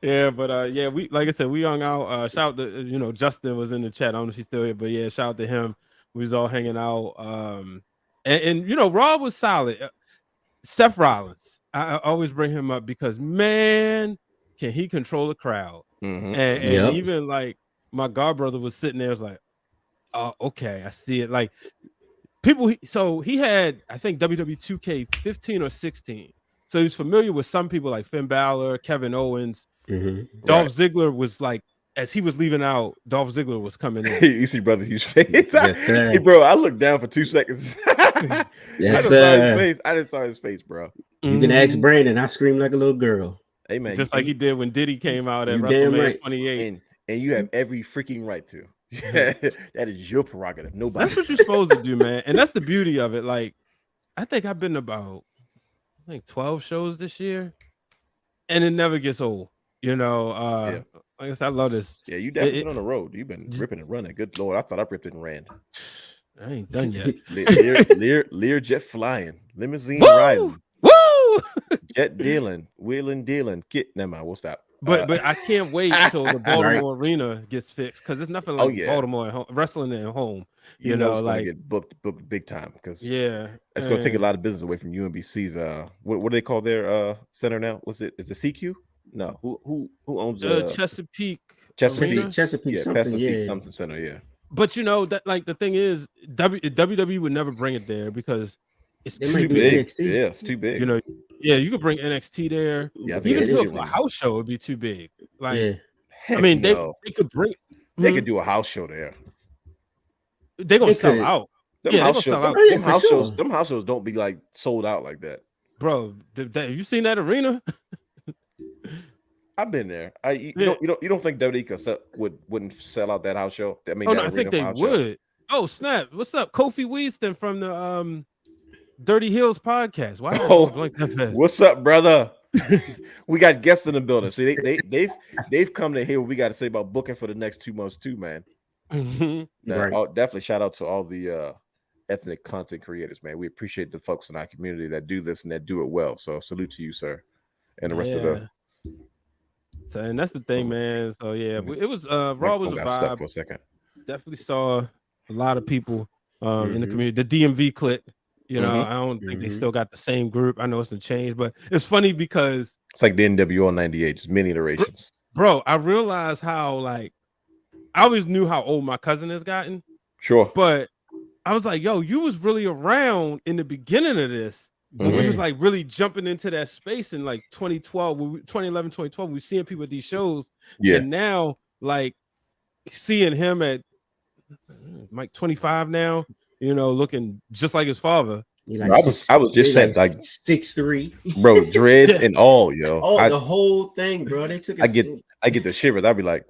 Yeah, but we like I said, we hung out. Shout out to you know, Justin was in the chat. I don't know if he's still here, but yeah, shout out to him. We was all hanging out. And you know, Raw was solid. Seth Rollins, I always bring him up because man, can he control a crowd? Mhm. And even like my godbrother was sitting there, was like, oh, okay, I see it. Like people, so he had, I think WWE 2K 15 or 16. So he was familiar with some people like Finn Balor, Kevin Owens. Dolph Ziggler was like, as he was leaving out, Dolph Ziggler was coming in. You see Brother Hugh's face. Yes, sir. Hey, bro, I looked down for 2 seconds. Yes, I just saw his face, bro. You can ask Brandon. I screamed like a little girl. Hey, man. Just like he did when Diddy came out at You damn WrestleMania right. 28. And you have every freaking right to. That is your prerogative. Nobody. That's what you're supposed to do, man. And that's the beauty of it. Like, I think I've been about 12 shows this year, and it never gets old. You know, like I said, I love this. Yeah, you definitely been on the road. You've been ripping and running. Good Lord, I thought I ripped and ran. I ain't done yet. Lear jet flying, limousine Woo! riding, Woo! jet dealing, wheeling dealing. Never mind, we'll stop. But I can't wait till the Baltimore arena gets fixed because it's nothing like Baltimore at home, wrestling at home. You know, it's like gonna get booked big time because it's gonna take a lot of business away from UMBC's. What do they call their center now? Is it CQ? No, who owns Chesapeake? Chesapeake yeah, something. Chesapeake something center. Yeah, but you know that like the thing is, WWE would never bring it there because it's too big. NXT. Yeah, it's too big. You know, you could bring NXT there. Yeah, even to a house show would be too big. Like, I mean, they could bring. They could do a house show there. They're gonna sell out. Them house shows don't be like sold out like that, bro. Have you seen that arena? I've been there. You don't think WWE wouldn't sell out that house show? I mean, I think they would. Oh snap! What's up, Kofi Weaston from the Dirty Hills podcast? Why? What's up, brother? We got guests in the building. See, they've come to hear what we got to say about booking for the next 2 months too, man. Definitely shout out to all the ethnic content creators, man. We appreciate the folks in our community that do this and that do it well. So salute to you, sir, and the rest of the. So, and that's the thing, man. So it was Raw was a vibe. For a second. Definitely saw a lot of people in the community. The DMV clip, you know, I don't think they still got the same group. I know it's a change, but it's funny because it's like the NWO 98, just many iterations. Bro, I realized how like I always knew how old my cousin has gotten. Sure. But I was like, yo, you was really around in the beginning of this. When we was like really jumping into that space in like 2012, 2011, 2012, we were seeing people at these shows. Yeah. And now, like seeing him at like 25 now, you know, looking just like his father. Like I was just saying, like 6'3", bro, dreads and all, yo. The whole thing, bro. They took. I get the shivers. I'd be like,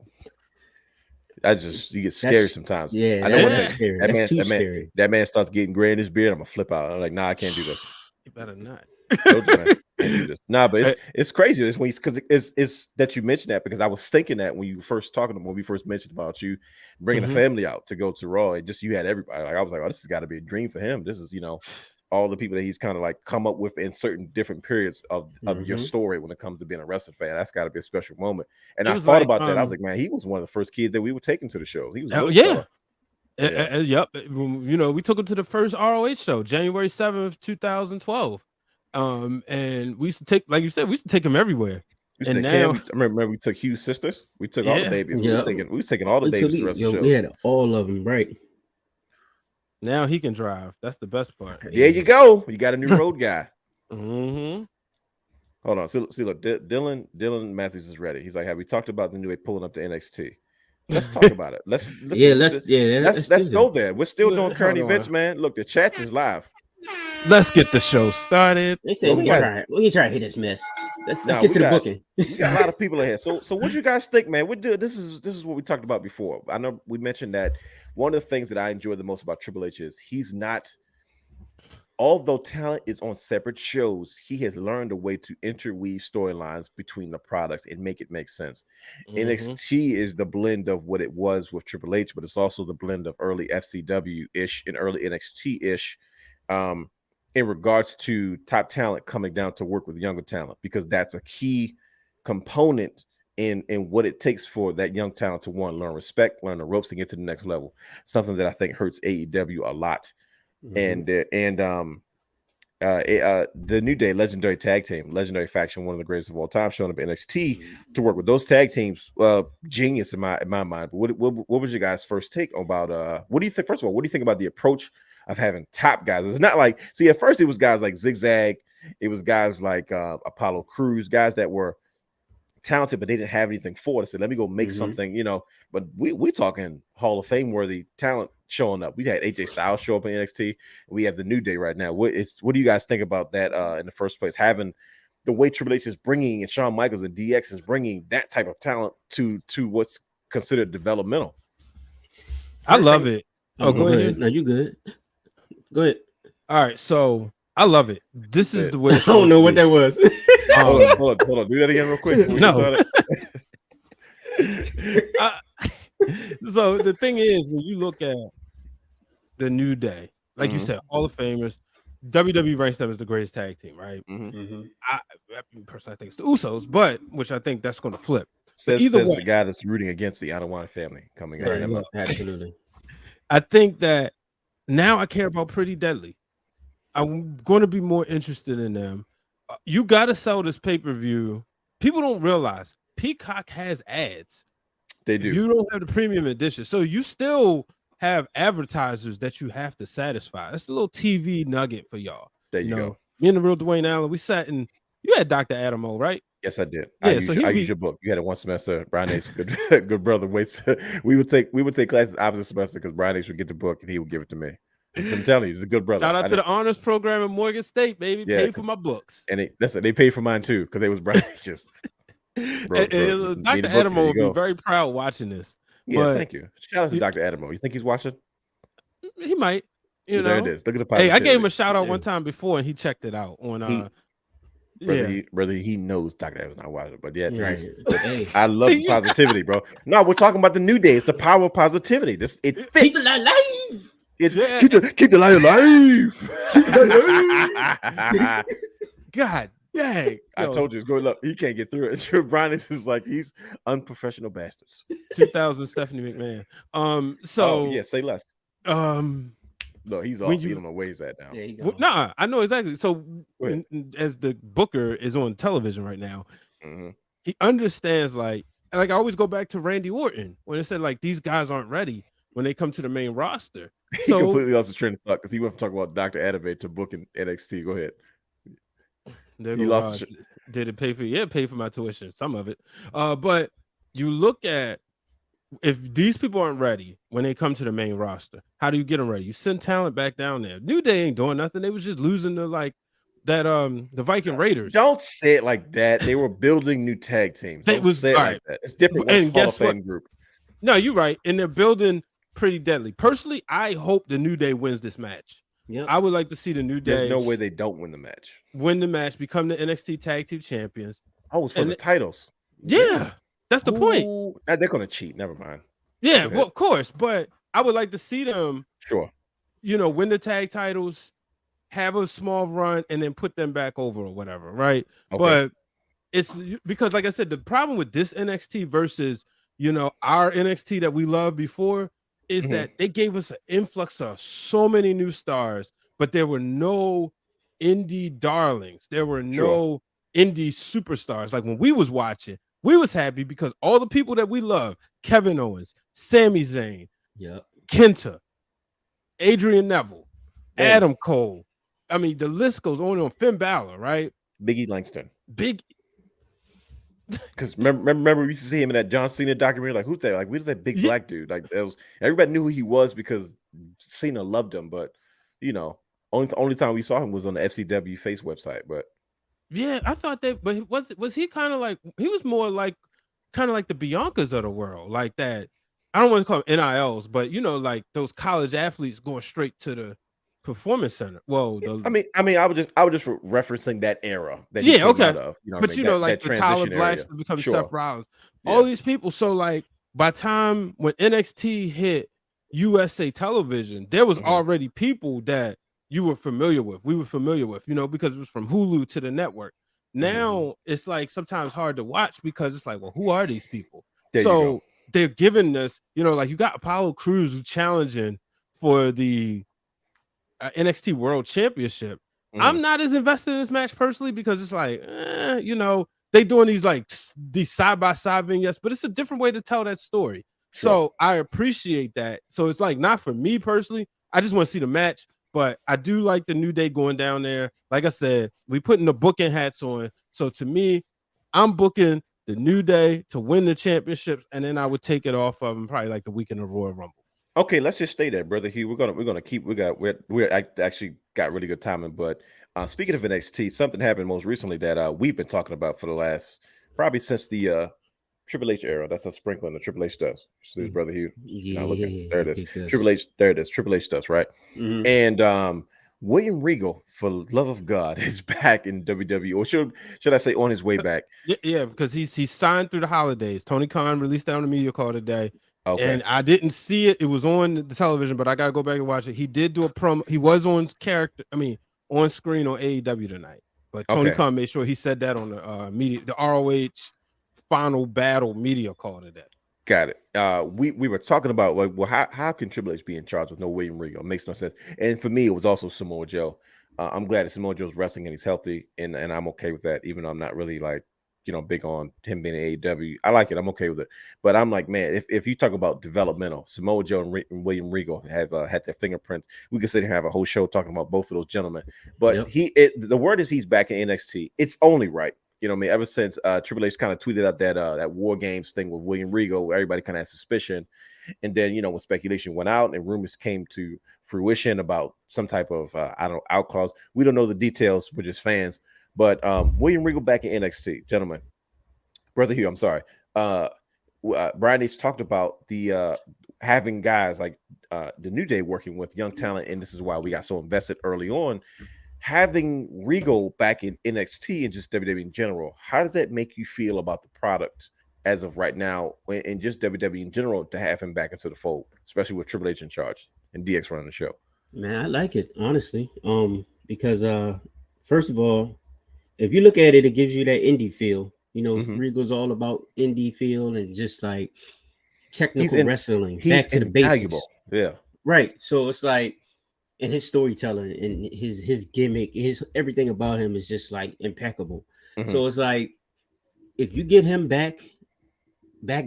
you get scary sometimes. Yeah, I know that's scary. That man starts getting gray in his beard. I'm gonna flip out. I'm like, nah, I can't do this. You better not. Nah, but it's crazy. It's when because it's that you mentioned that because I was thinking that when you first when we first mentioned about you bringing the family out to go to Raw, and just you had everybody. Like I was like, oh, this has got to be a dream for him. This is all the people that he's kind of like come up with in certain different periods of your story when it comes to being a wrestling fan. That's got to be a special moment. And I thought about that. I was like, man, he was one of the first kids that we were taking to the shows. He was a little fella. Yep. You know, we took him to the first ROH show, January 7th, 2012. And we used to take, like you said, we used to take him everywhere. And now, I remember we took Hugh's sisters. We took all the babies. Yeah. We was taking all the babies to the rest of the show. We had all of them, right? Now he can drive. That's the best part. There you go. You got a new road guy. Mm-hmm. Hold on. See, look, Dylan Matthews is ready. He's like, have we talked about the new way pulling up to NXT? Let's talk about it. Let's go there. We're still doing current events, man. Look, the chat is live. Let's get the show started. They say we can try to hit this mess. Let's get to the booking. We got a lot of people ahead. So what you guys think, man? This is what we talked about before. I know we mentioned that one of the things that I enjoy the most about Triple H is he's not, although talent is on separate shows, he has learned a way to interweave storylines between the products and make it make sense. NXT is the blend of what it was with Triple H, but it's also the blend of early FCW-ish and early NXT-ish in regards to top talent coming down to work with younger talent, because that's a key component in what it takes for that young talent to learn respect, learn the ropes to get to the next level. Something that I think hurts AEW a lot. And the New Day legendary tag team, legendary faction, one of the greatest of all time, showing up at NXT to work with those tag teams. Genius in my mind. But what was your guys' first take about what do you think? First of all, what do you think about the approach of having top guys? It's not like, see, at first it was guys like Zigzag, it was guys like Apollo Crews, guys that were talented, but they didn't have anything for it. So let me go make something, you know. But we talking Hall of Fame worthy talent showing up. We had AJ Styles show up in NXT. We have the New Day right now. What do you guys think about that in the first place? Having the way Triple H is bringing, and Shawn Michaels and DX is bringing that type of talent to what's considered developmental. I love it. Oh, go ahead. No, you good. Go ahead. All right, so I love it. This is the way. I don't know what that was. Hold on. Do that again real quick. No. So the thing is, when you look at the New Day, like you said, Hall of Famers, WWE ranks them as the greatest tag team, right? I personally think it's the Usos, but which I think that's going to flip. Says the guy that's rooting against the Adewale family coming out. Absolutely. I think that now I care about Pretty Deadly. I'm going to be more interested in them. You got to sell this pay-per-view. People don't realize Peacock has ads. They do. You don't have the premium edition. So you still have advertisers that you have to satisfy. That's a little TV nugget for y'all. There you go. Me and the real Dwayne Allen, we sat in, you had Dr. Adamo, right? Yes, I did. Yeah, I use your book. You had it one semester. Brian H. good brother. Waits. We would take classes opposite semester because Brian H. would get the book and he would give it to me. I'm telling you, he's a good brother. Shout out to the honors program at Morgan State, baby. Yeah, paid for my books. And they paid for mine too because they was Brian H.'s. Dr. Adamo will be very proud watching this. Yeah, but thank you. Shout out to Dr. Adamo. You think he's watching? He might. You know, there it is. Look at the Hey, I gave him a shout out one time before, and he checked it out on. Whether he knows Dr. Adam's not watching it, but Hey. I love positivity, bro. No, we're talking about the New Day. It's the power of positivity. It fits. Keep the light alive. Keep the light alive. Keep the light alive. God dang. I told you, look, he can't get through it. Brian is like, he's unprofessional bastards. 2000 Stephanie McMahon. Say less. No, he's off. You don't know where he's at now. Yeah, I know exactly. So as the booker is on television right now, he understands like I always go back to Randy Orton when it said like these guys aren't ready when they come to the main roster. He completely lost his train of thought because he went from talking about Dr. Adame to booking NXT. Go ahead. He lost. Did it pay for? Yeah, pay for my tuition. Some of it. But you look at if these people aren't ready when they come to the main roster, how do you get them ready? You send talent back down there. New Day ain't doing nothing. They was just losing to like that the Viking Raiders. Don't say it like that. They were building new tag teams. Don't say it like that. It's different. And guess Hall of Fame group. No, you're right. And they're building Pretty Deadly. Personally, I hope the New Day wins this match. Yep. I would like to see the New Day. There's no way they don't win the match. Win the match, become the NXT Tag Team Champions. Oh, it's for the titles. Yeah, that's the point. They're gonna cheat. Never mind. Yeah, well, of course, but I would like to see them. Sure. Win the tag titles, have a small run, and then put them back over or whatever, right? Okay. But it's because, like I said, the problem with this NXT versus our NXT that we loved before is that they gave us an influx of so many new stars, but there were no indie darlings. There were no indie superstars. Like when we was watching, we was happy because all the people that we love, Kevin Owens, Sami Zayn, Kenta, Adrian Neville, Adam Cole. I mean, the list goes on. Finn Balor, right? Biggie Langston. Because remember we used to see him in that John Cena documentary. Like, who's that? Like, who's that big black dude? Like, that was everybody knew who he was because Cena loved him. But only time we saw him was on the FCW Face website. But yeah, I thought that. But was he kind of like, he was more like kind of like the Biancas of the world, like that. I don't want to call them NILs, but like those college athletes going straight to the performance center. Well, I mean, I was just referencing that era. That okay. Out of, but like the Tyler Blacks to become Seth Rollins, all these people. So like by time when NXT hit USA Television, there was already people that you were familiar with. We were familiar with, because it was from Hulu to the network. Now it's like sometimes hard to watch because it's like, well, who are these people? So they're giving us, like you got Apollo Crews who's challenging for the NXT World Championship. I'm not as invested in this match personally because it's like, they doing these side by side vignettes, but it's a different way to tell that story. So I appreciate that. So it's like not for me personally. I just want to see the match, but I do like the New Day going down there. Like I said, we putting the booking hats on. So to me, I'm booking the New Day to win the championships, and then I would take it off of them probably like the weekend of Royal Rumble. Okay, let's just stay there, brother Hugh. We're gonna keep. We're actually got really good timing. But speaking of NXT, something happened most recently that we've been talking about for the last probably since the Triple H era. That's a sprinkling the Triple H does. See his brother Hugh. There it is. Triple H. There it is. Triple H does right. And William Regal, for the love of God, is back in WWE, or should I say on his way back? Yeah, because he's signed through the holidays. Tony Khan released that on the media call today. Okay. And I didn't see it. It was on the television, but I gotta go back and watch it. He did do a promo. He was on screen on AEW tonight. But Tony Khan made sure he said that on the media, the ROH Final Battle media call today. Got it. We were talking about like, well, how can Triple H be in charge with no William Regal? It makes no sense. And for me, it was also Samoa Joe. I'm glad that Samoa Joe's wrestling and he's healthy, and I'm okay with that. Even though I'm not really like big on him being in AEW. I like it. I'm okay with it. But I'm like, man, if you talk about developmental, Samoa Joe and William Regal have had their fingerprints. We could sit here and have a whole show talking about both of those gentlemen. But the word is he's back in NXT. It's only right. Ever since Triple H kind of tweeted out that War Games thing with William Regal, where everybody kind of had suspicion. And then, when speculation went out and rumors came to fruition about some type of, out clause. We don't know the details. We're just fans. But William Regal back in NXT, gentlemen. Brother Hugh, I'm sorry. Brian H. talked about the having guys like the New Day working with young talent, and this is why we got so invested early on. Having Regal back in NXT and just WWE in general, how does that make you feel about the product as of right now, and just WWE in general, to have him back into the fold, especially with Triple H in charge and DX running the show? Man, I like it, honestly. Because first of all, if you look at it, it gives you that indie feel. Regal's all about indie feel and just like technical wrestling. Back to the basics. Yeah. Right. So it's like, and his storytelling and his gimmick, everything about him is just like impeccable. So it's like, if you get him back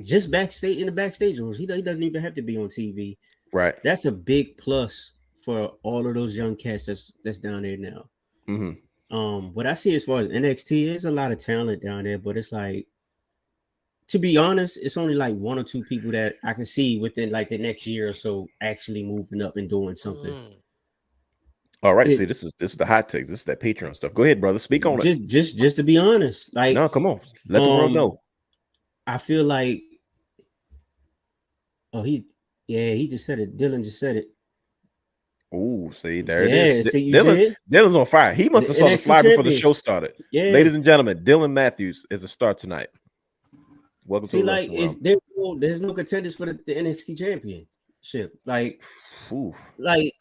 just backstage in the backstage rooms, he doesn't even have to be on TV. Right. That's a big plus for all of those young cats that's down there now. What I see as far as NXT, there's a lot of talent down there, but it's like, to be honest, it's only like one or two people that I can see within like the next year or so actually moving up and doing something. All right, see, this is the hot take. This is that Patreon stuff. Go ahead, brother. Speak on it. Just to be honest, like, no, come on, let the world know. I feel like, he just said it. Dylan just said it. Oh, see, there it is. See, Dylan's on fire. He must have saw the flyer before the show started. Yeah. Ladies and gentlemen, Dylan Matthews is a star tonight. Welcome to the like, there's no contenders for the NXT championship. Like, oof. Like,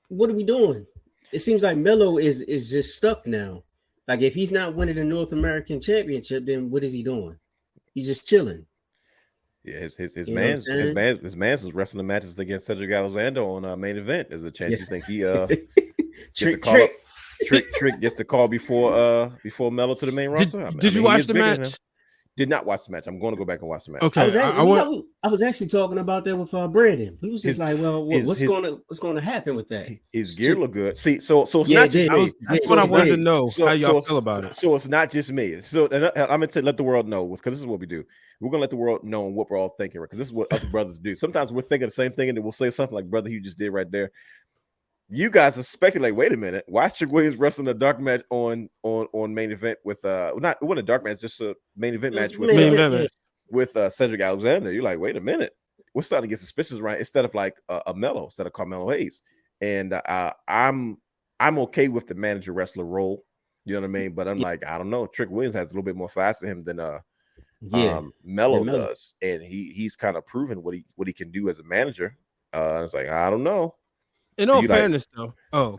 what are we doing? it seems like Melo is just stuck now. Like if he's not winning the North American Championship, then what is he doing? He's just chilling. Yeah, his You know what I'm saying? man's was wrestling the matches against Cedric Alexander on main event. There's a chance you think he Trick. Trick gets the call before Melo to the main roster. Did you watch the match? Did not watch the match. I'm going to go back and watch the match. Okay, I was actually talking about that with Brandon. He was just like, "Well, what's going to happen with that?" His gear look good. See, so it's not just me. That's what I wanted to know. How y'all feel about it? So it's not just me. So I'm going to let the world know, because this is what we do. We're going to let the world know what we're all thinking, because this is what other brothers do. Sometimes we're thinking the same thing, and then we'll say something like, "Brother, you just did right there." You guys are speculating. Wait a minute. Why is Trick Williams wrestling a dark match on main event with it wasn't a dark match, just a main event match with Cedric Alexander? You're like, wait a minute. We're starting to get suspicious, right? Instead of like a Melo, instead of Carmelo Hayes. And I'm okay with the manager wrestler role. You know what I mean? But I'm like, I don't know. Trick Williams has a little bit more size to him than Melo does, and he's kind of proven what he can do as a manager. It's like, I don't know. In all fairness, though. Oh,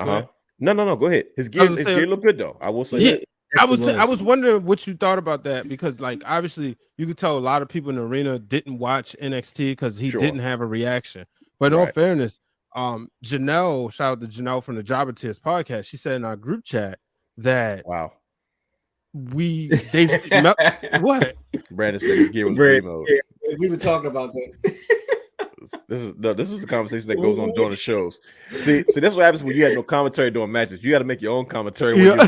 no, go ahead. His gear look good though. I will say. Yeah, that. I was wondering what you thought about that, because like obviously you could tell a lot of people in the arena didn't watch NXT because he didn't have a reaction. But in all fairness, Janelle, shout out to Janelle from the Jobber Tears podcast. She said in our group chat that what Brandon said his gear was green mode. Yeah, we were talking about that. This is the conversation that goes on during the shows. See, that's what happens when you have no commentary during matches. You got to make your own commentary when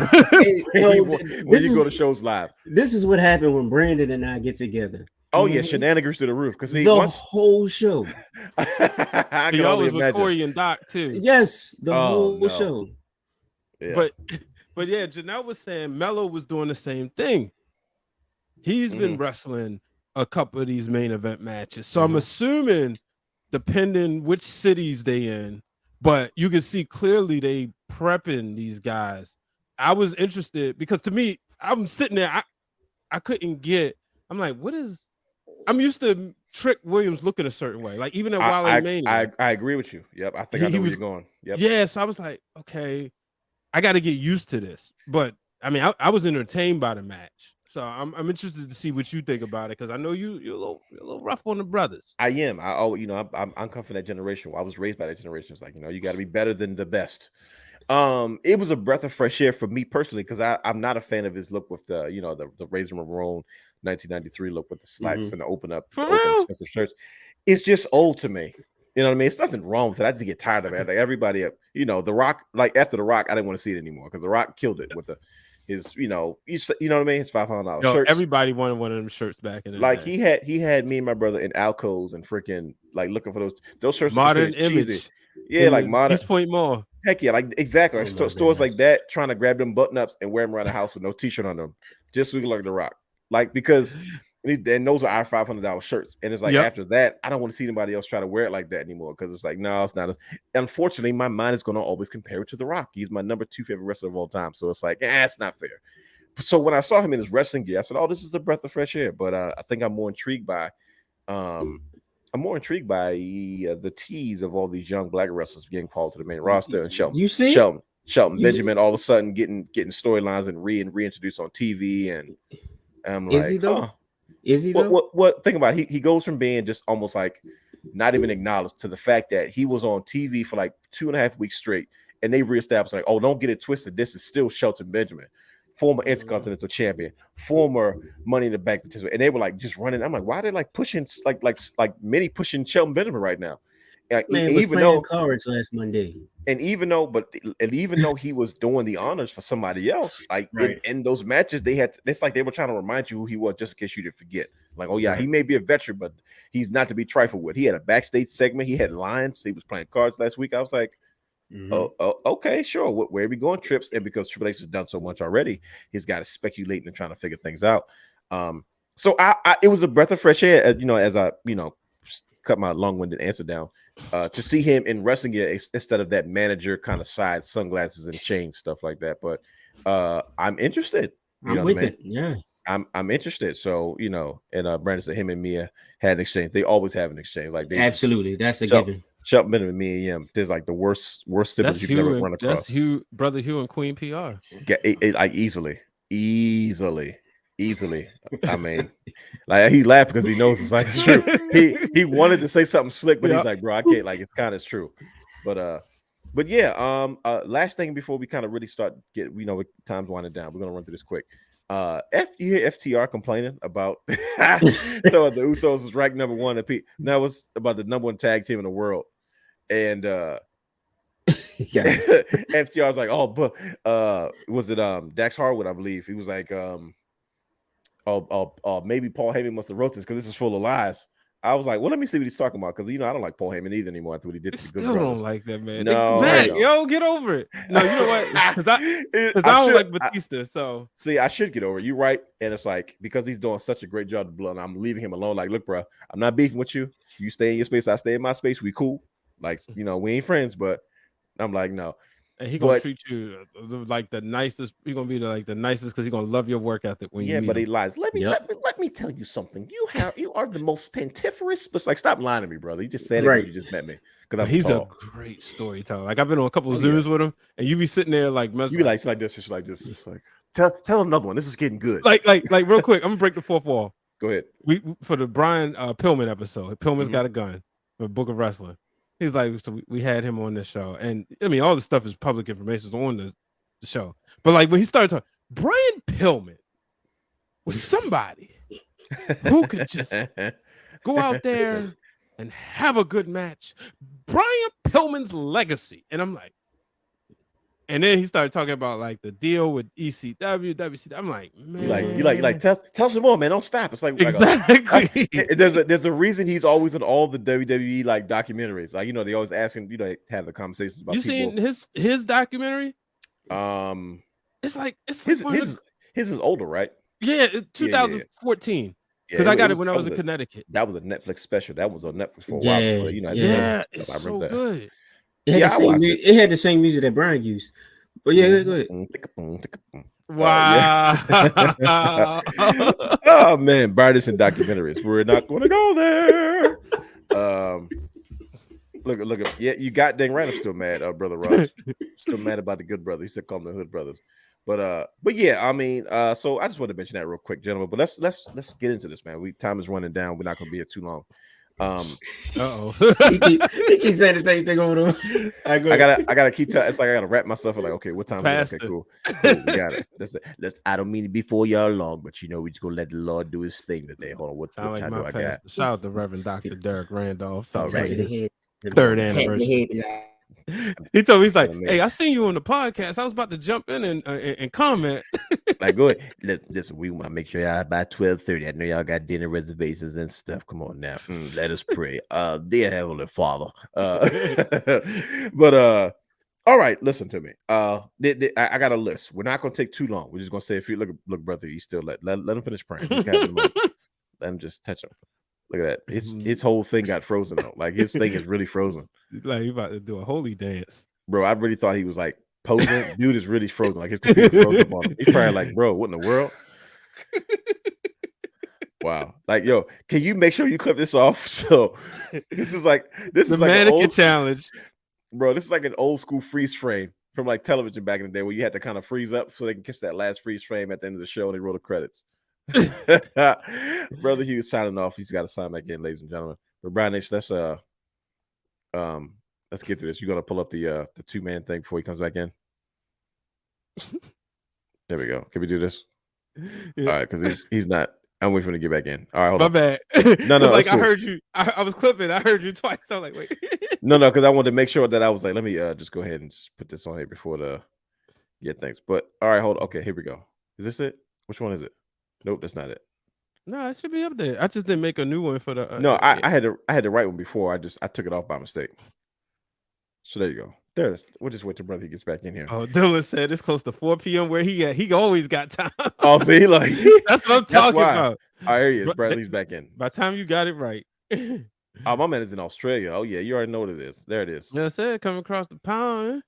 you go to shows live. This is what happened when Brandon and I get together. Oh yeah, shenanigans to the roof, because whole show. Y'all was with Corey and Doc too. Yes, the whole show. Yeah. But yeah, Janelle was saying Melo was doing the same thing. He's been wrestling a couple of these main event matches, so I'm assuming, depending which cities they in, but you can see clearly they prepping these guys. I was interested because to me, I'm sitting there, I couldn't get. I'm like, I'm used to Trick Williams looking a certain way, like even at Wally Mania. I agree with you. Yep, I think I know where you're going. Yep. Yeah, so I was like, okay, I got to get used to this. But I mean, I was entertained by the match. So I'm interested to see what you think about it, because I know you're a little rough on the brothers. I am. I'm come from that generation. I was raised by that generation. It's like, you got to be better than the best. It was a breath of fresh air for me personally, because I'm not a fan of his look with the Razor Ramon 1993 look with the slacks and the open expensive shirts. It's just old to me. You know what I mean? It's nothing wrong with it. I just get tired of it. Like everybody, The Rock. Like after The Rock, I didn't want to see it anymore, because The Rock killed it with his, you know what I mean? His $500 shirts. Everybody wanted one of them shirts back in the day. He had me and my brother in alcoves and freaking like looking for those shirts. Modern Image. Cheesy. Yeah, like modern. East Point Mall. Heck yeah, like exactly. Stores like that, trying to grab them button ups and wear them around the house with no t-shirt on them, just so we can look like The Rock. Like, because and those are our $500 shirts. And it's like, after that, I don't want to see anybody else try to wear it like that anymore, because it's like, no, it's not. Unfortunately, my mind is going to always compare it to The Rock. He's my number 2 favorite wrestler of all time. So it's like, it's not fair. So when I saw him in his wrestling gear, I said, oh, this is the breath of fresh air. But I think I'm more intrigued by the tease of all these young black wrestlers getting called to the main roster, and Shelton Benjamin all of a sudden getting storylines and reintroduced on TV, and I'm like, is he though? What think about it. He goes from being just almost like not even acknowledged to the fact that he was on TV for like 2.5 weeks straight, and they reestablished like, oh, don't get it twisted, this is still Shelton Benjamin, former Intercontinental Champion, former Money in the Bank participant, and they were like just running. I'm like, why are they like pushing like many pushing Shelton Benjamin right now? Man, even though cards last Monday, and even though he was doing the honors for somebody else, like in those matches, it's like they were trying to remind you who he was, just in case you didn't forget. Like, oh yeah, he may be a veteran, but he's not to be trifled with. He had a backstage segment. He had lines. He was playing cards last week. I was like, oh, okay, sure. Where are we going, Trips? And because Triple H has done so much already, he's got to speculate and trying to figure things out. So it was a breath of fresh air, as I cut my long-winded answer down, to see him in wrestling gear instead of that manager kind of side sunglasses and chain stuff like that. But I'm interested. I'm with it. Yeah. I'm interested. So, and Brandon said him and Mia had an exchange. They always have an exchange. Like, absolutely. That's a given. Shelton Benjamin, me and him, there's like the worst siblings That's you can ever Hugh. run across. That's Hugh, brother Hugh and Queen PR. Like easily. I mean, like he laughed because he knows it's like it's true. He wanted to say something slick, but he's like, bro, I can't. Like it's kind of true. But yeah. Last thing before we kind of really start time's winding down. We're gonna run through this quick. You hear FTR complaining about so the Usos is ranked number 1 at that was about the number 1 tag team in the world, and FTR was like, oh, but was it Dax Harwood, I believe. He was like, maybe Paul Heyman must have wrote this because this is full of lies. I was like, well, let me see what he's talking about, because I don't like Paul Heyman either anymore after what he did to the Good Still Brothers. don't like that, man. No, Get over it. No, you know what? Because I don't like Batista. So see, I should get over it. You're right, and it's like because he's doing such a great job of Blood, I'm leaving him alone. Like, look, bro, I'm not beefing with you. You stay in your space, I stay in my space. We cool. Like, we ain't friends, but I'm like, no. And he gonna treat you like the nicest. He's gonna be the nicest because he's gonna love your work ethic when you meet but him. he lies. Let me tell you something. You are the most pentiferous. But like, stop lying to me, brother. You just said it when you just met me. Because he's a great storyteller. Like, I've been on a couple of Zooms with him, and you be sitting there like, you be like, it's like this, just like this. It's like tell another one. This is getting good. Like real quick. I'm gonna break the fourth wall. Go ahead. We for the Brian Pillman episode. Pillman's got a gun for Book of Wrestling. He's like, so we had him on this show, and I mean, all the stuff is public information on the show. But like when he started talking, Brian Pillman was somebody who could just go out there and have a good match. Brian Pillman's legacy, and I'm like, and then he started talking about like the deal with ECW, WCW. I'm like, man, you like tell some more, man. Don't stop. It's like exactly. There's a reason he's always in all the WWE like documentaries. Like they always ask him, have the conversations about. You people. seen his documentary? It's like his is older, right? Yeah, 2014. Because I got it when I was in Connecticut. That was a Netflix special. That was on Netflix for a while. It's so good. It had the same music that Brian used. But yeah, go ahead. Wow. Oh man, Bartis and documentaries. We're not going to go there. Look. Yeah, you got dang right. I'm still mad, brother Raj. Still mad about the Good Brothers. He said call them the Hood Brothers. But yeah, I mean, so I just want to mention that real quick, gentlemen. But let's get into this, man. Time is running down. We're not going to be here too long. He keeps saying the same thing over there. I gotta keep telling. It's like I gotta wrap myself. Like, okay, what time is it? Okay, cool. We got it. Let's. I don't mean to be for y'all long, but we just gonna let the Lord do his thing today. Hold on, what time do I got? Shout out to Reverend Dr. Derek Randolph. Right. Third anniversary. He told me, he's like, hey, I seen you on the podcast. I was about to jump in and comment. Like, go ahead. Listen, we want to make sure y'all by 12:30. I know y'all got dinner reservations and stuff. Come on now. Let us pray. Dear Heavenly Father. But all right, listen to me. I got a list. We're not gonna take too long. We're just gonna say if you look, brother, you still let him finish praying. Let him just touch him. Look at that. His whole thing got frozen out. Like his thing is really frozen. Like you about to do a holy dance. Bro, I really thought he was like posing. Dude is really frozen. Like his computer frozen on him. He's probably like, bro, what in the world? Wow. Like, yo, can you make sure you clip this off? So this is like the mannequin challenge. Bro, this is like an old school freeze frame from like television back in the day where you had to kind of freeze up so they can catch that last freeze frame at the end of the show and they roll the credits. Brother Hughes signing off. He's got to sign back in, ladies and gentlemen. But Brian H, let's get to this. You gonna pull up the 2-man thing before he comes back in? There we go. Can we do this? Yeah. All right, because he's not. I'm waiting for him to get back in. All right, hold on. My bad. No, like cool. I heard you. I was clipping. I heard you twice. I was like, wait. No, because I wanted to make sure that I was like, let me just go ahead and just put this on here before things. But all right, hold on. Okay, here we go. Is this it? Which one is it? Nope, that's not it. No, it should be up there. I just didn't make a new one for the. No, I had the right one before. I took it off by mistake. So there you go. There it is. We'll just wait till brother gets back in here. Oh, Dylan said it's close to 4 p.m. where he at. He always got time. Oh, see, like that's what I'm talking about. All right, here he is. Bradley's back in. By the time you got it right. Oh, my man is in Australia. Oh yeah, you already know what it is. There it is. Yeah, I said coming across the pond.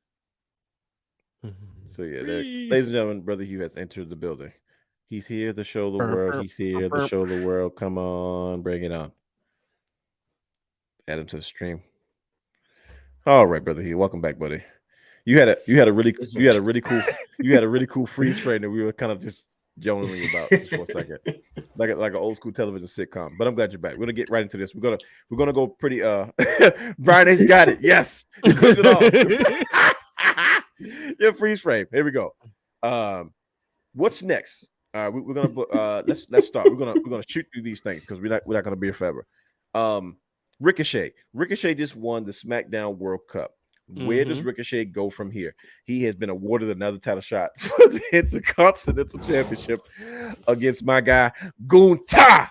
So yeah, ladies and gentlemen, brother Hugh has entered the building. He's here to show the world. He's here to show the world. Come on, bring it on. Add him to the stream. All right, brother. Here, welcome back, buddy. You had a really cool freeze frame that we were kind of just joning about just for a second, like an old school television sitcom. But I'm glad you're back. We're gonna get right into this. We're gonna go pretty. Brian has got it. Yes, you clicked it off. Your freeze frame. Here we go. What's next? We're gonna let's start. We're gonna shoot through these things because we're not gonna be here forever. Ricochet just won the SmackDown World Cup. Where does Ricochet go from here? He has been awarded another title shot for the Intercontinental Championship against my guy Gunter.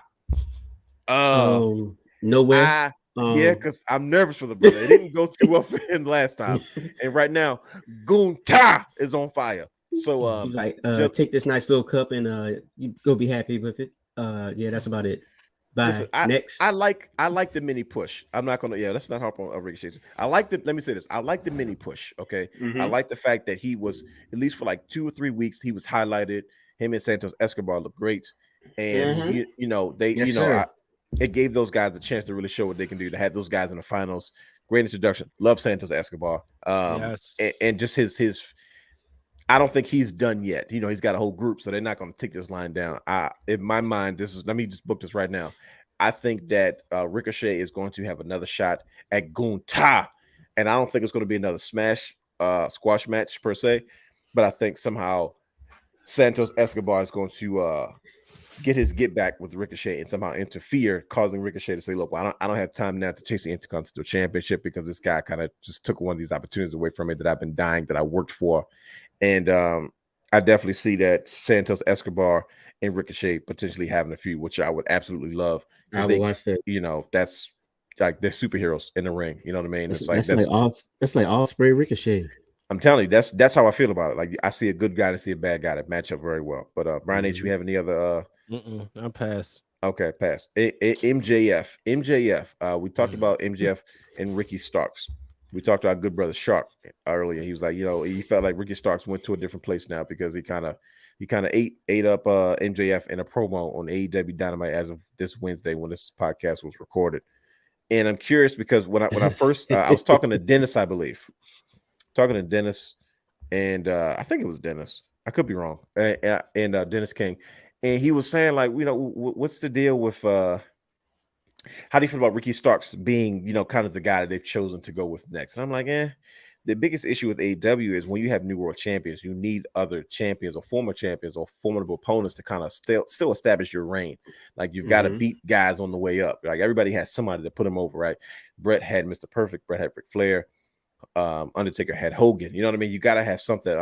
Nowhere. Yeah, because I'm nervous for the brother. It didn't go too well for him last time, and right now Gunter is on fire. So take this nice little cup and you go be happy with it. Yeah, that's about it. Bye. Listen, Next. I like the mini push. I'm not gonna. Yeah, let's not harp on Ricochet. Let me say this. I like the mini push. Okay, I like the fact that he was at least for like 2 or 3 weeks. He was highlighted. Him and Santos Escobar looked great, and it gave those guys a chance to really show what they can do. To have those guys in the finals. Great introduction. Love Santos Escobar. And just his. I don't think he's done yet. He's got a whole group, so they're not going to take this line down. In my mind, let me just book this right now. I think that Ricochet is going to have another shot at Gunter, and I don't think it's going to be another squash match per se, but I think somehow Santos Escobar is going to get back with Ricochet and somehow interfere, causing Ricochet to say, look, well, I don't have time now to chase the Intercontinental Championship because this guy kind of just took one of these opportunities away from me that I've been dying, that I worked for. And I definitely see that Santos Escobar and Ricochet potentially having a feud, which I would absolutely love. I would watch that. That's like they're superheroes in the ring. You know what I mean? That's like Ospreay Ricochet. I'm telling you, that's how I feel about it. Like I see a good guy and see a bad guy that match up very well. But Brian H, you have any other? I'll pass. Okay, pass. MJF. We talked about MJF and Ricky Starks. We talked to our good brother Shark earlier. He was like, he felt like Ricky Starks went to a different place now because he kind of ate up MJF in a promo on AEW Dynamite as of this Wednesday when this podcast was recorded. And I'm curious because when I first I was talking to Dennis, I believe, and I think it was Dennis. I could be wrong. And Dennis King, and he was saying like, what's the deal with how do you feel about Ricky Starks being, kind of the guy that they've chosen to go with next? And I'm like, the biggest issue with AEW is when you have new world champions, you need other champions or former champions or formidable opponents to kind of still establish your reign. Like you've got to beat guys on the way up. Like everybody has somebody to put them over, right? Brett had Mr. Perfect. Brett had Ric Flair. Undertaker had Hogan. You know what I mean? You got to have something.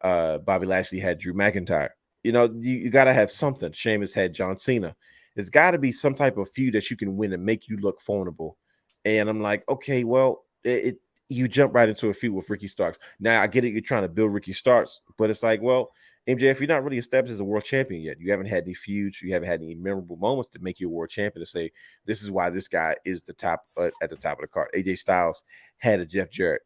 Bobby Lashley had Drew McIntyre. You got to have something. Sheamus had John Cena. There's got to be some type of feud that you can win and make you look vulnerable. And I'm like, okay, well, you jump right into a feud with Ricky Starks. Now I get it, you're trying to build Ricky Starks, but it's like, well, MJF, you're not really established as a world champion yet. You haven't had any feuds, you haven't had any memorable moments to make you a world champion to say this is why this guy is the top at the top of the card. AJ Styles had a Jeff Jarrett.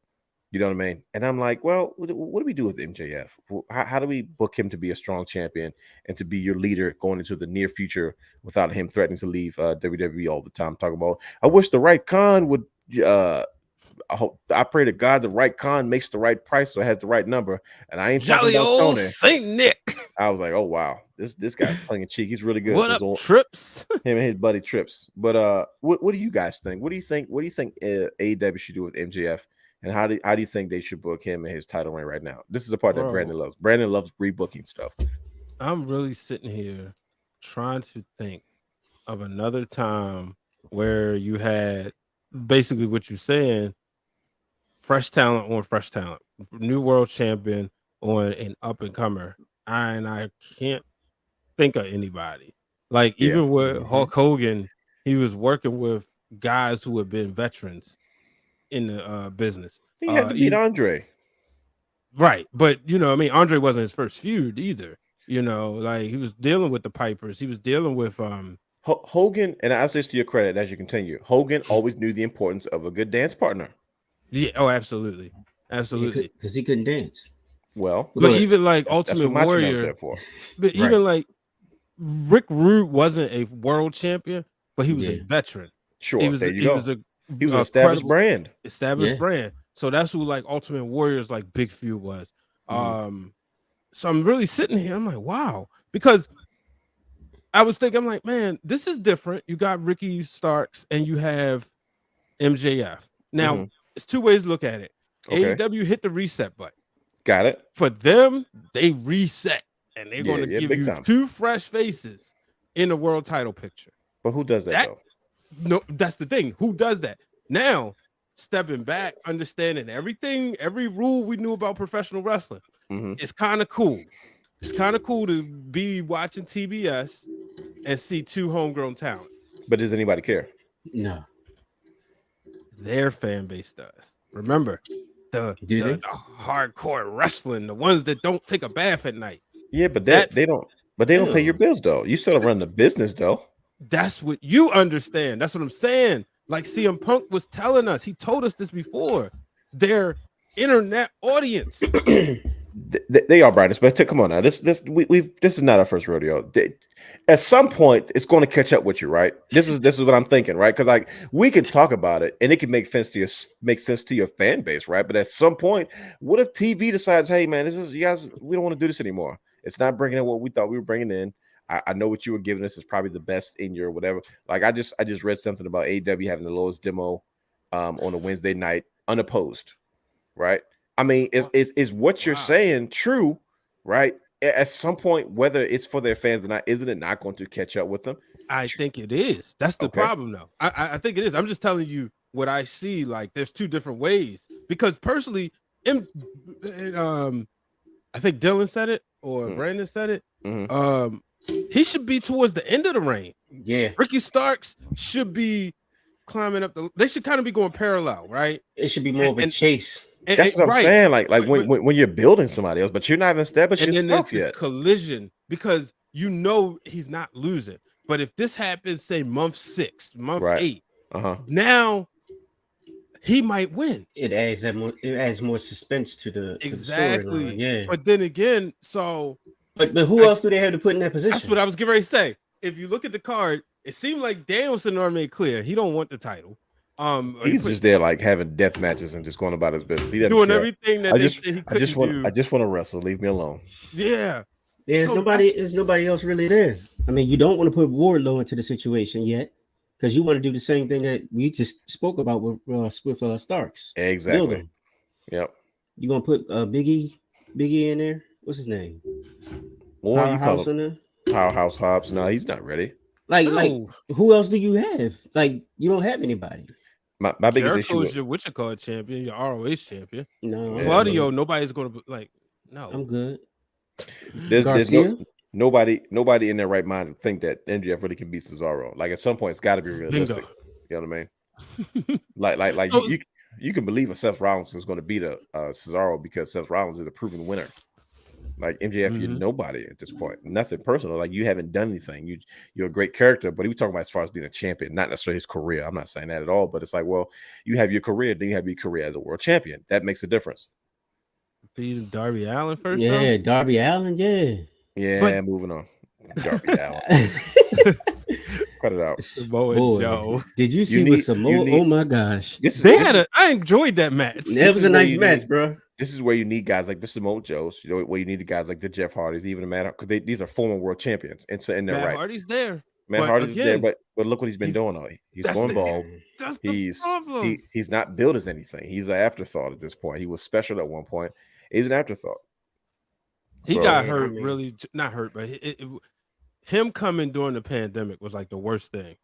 You know what I mean? And I'm like, well, what do we do with MJF? How do we book him to be a strong champion and to be your leader going into the near future without him threatening to leave WWE all the time? Talking about, I wish the right con would. I pray to God the right con makes the right price or has the right number. And I ain't Jolly old Saint Nick. I was like, oh wow, this guy's tongue in cheek. He's really good. What up, Trips? Him and his buddy Trips. But what do you guys think? What do you think AEW should do with MJF? And how do you think they should book him in his title reign right now? This is the part that Brandon loves. Brandon loves rebooking stuff. I'm really sitting here trying to think of another time where you had basically what you're saying, fresh talent on fresh talent, new world champion on an up and comer. And I can't think of anybody. Like even with Hulk Hogan, he was working with guys who have been veterans in the business. He had to beat Andre. Right. But Andre wasn't his first feud either. Like he was dealing with the Pipers. He was dealing with Hogan, and I'll say this to your credit as you continue. Hogan always knew the importance of a good dance partner. Yeah, oh, absolutely. Absolutely. Because he couldn't dance. Well, but even like Ultimate Warrior, but even like Rick Rude wasn't a world champion, but he was a veteran. Sure, he was He was an established brand. Established brand. So that's who like Ultimate Warrior's like big feud was. So I'm really sitting here. I'm like, wow, because I was thinking, I'm like, man, this is different. You got Ricky Starks and you have MJF. Now, it's two ways to look at it. Okay. AEW hit the reset button. Got it. For them, they reset and they're going to give you time. 2 fresh faces in the world title picture. But who does that though? No, that's the thing. Who does that? Now, stepping back, understanding everything, every rule we knew about professional wrestling, it's kind of cool. It's kind of cool to be watching TBS and see 2 homegrown talents. But does anybody care? No. Their fan base does. Remember, the hardcore wrestling, the ones that don't take a bath at night. Yeah, but they don't pay your bills though. You still run the business though. That's what you understand. That's what I'm saying. Like CM Punk was telling us, he told us this before. Their internet audience. They are brightest, but come on now. This is not our first rodeo. At some point, it's going to catch up with you, right? This is what I'm thinking, right? Because like we can talk about it and it can make sense to your fan base, right? But at some point, what if TV decides, hey man, you guys, we don't want to do this anymore. It's not bringing in what we thought we were bringing in. I know what you were giving us is probably the best in your whatever. Like I just read something about AEW having the lowest demo on a Wednesday night unopposed, right? I mean, is what you're saying true, right? At some point, whether it's for their fans or not, isn't it not going to catch up with them? I think it is. That's the problem, though. I think it is. I'm just telling you what I see. Like, there's 2 different ways. Because personally, I think Dylan said it or Brandon said it. He should be towards the end of the reign. Yeah. Ricky Starks should be climbing up they should kind of be going parallel, right? It should be more of a chase. That's what I'm saying. Like when you're building somebody else, but you're not even established yourself yet. Collision, because you know he's not losing. But if this happens, say month 6, month 8, now he might win. It adds more suspense to the exactly. To the storyline. Yeah. But then again, but who else do they have to put in that position? That's what I was getting ready to say. If you look at the card, it seemed like Danielson already made clear he don't want the title. He's just there like having death matches and just going about his business. He doing everything that I just want to wrestle. Leave me alone. Yeah. There's nobody else really there. I mean, you don't want to put Wardlow into the situation yet because you want to do the same thing that we just spoke about with Starks. Exactly. Yep. You gonna put Biggie in there? What's his name? Powerhouse in there? Powerhouse Hobbs. No, he's not ready. Like who else do you have? Like you don't have anybody. My biggest issue is your Wichita champion, your ROH champion. No, Claudio, nobody's going to like. No, I'm good. There's nobody in their right mind to think that MJF really can beat Cesaro. Like at some point, it's got to be realistic. Bingo. You know what I mean? like so, you can believe a Seth Rollins is going to beat a Cesaro because Seth Rollins is a proven winner. Like MJF, you're nobody at this point. Nothing personal. Like you haven't done anything. You're a great character, but he was talking about as far as being a champion, not necessarily his career. I'm not saying that at all. But it's like, well, you have your career, then you have your career as a world champion. That makes a difference. Beating Darby Allin first. Yeah, Darby Allin. Yeah, moving on. Darby Allin. Cut it out. Samoa Joe. Did you see with Samoa? Oh my gosh, I enjoyed that match. It was a nice match, bro. This is where you need guys like the Samoa Joes. You know, where you need the guys like the Jeff Hardys, even the Matt, because these are former world champions, and so they're right. Hardy's there. Matt Hardy's there, but look what he's been doing. Though he's going bald. He's not billed as anything. He's an afterthought at this point. He was special at one point. He's an afterthought. He got hurt, really not hurt, but him coming during the pandemic was like the worst thing.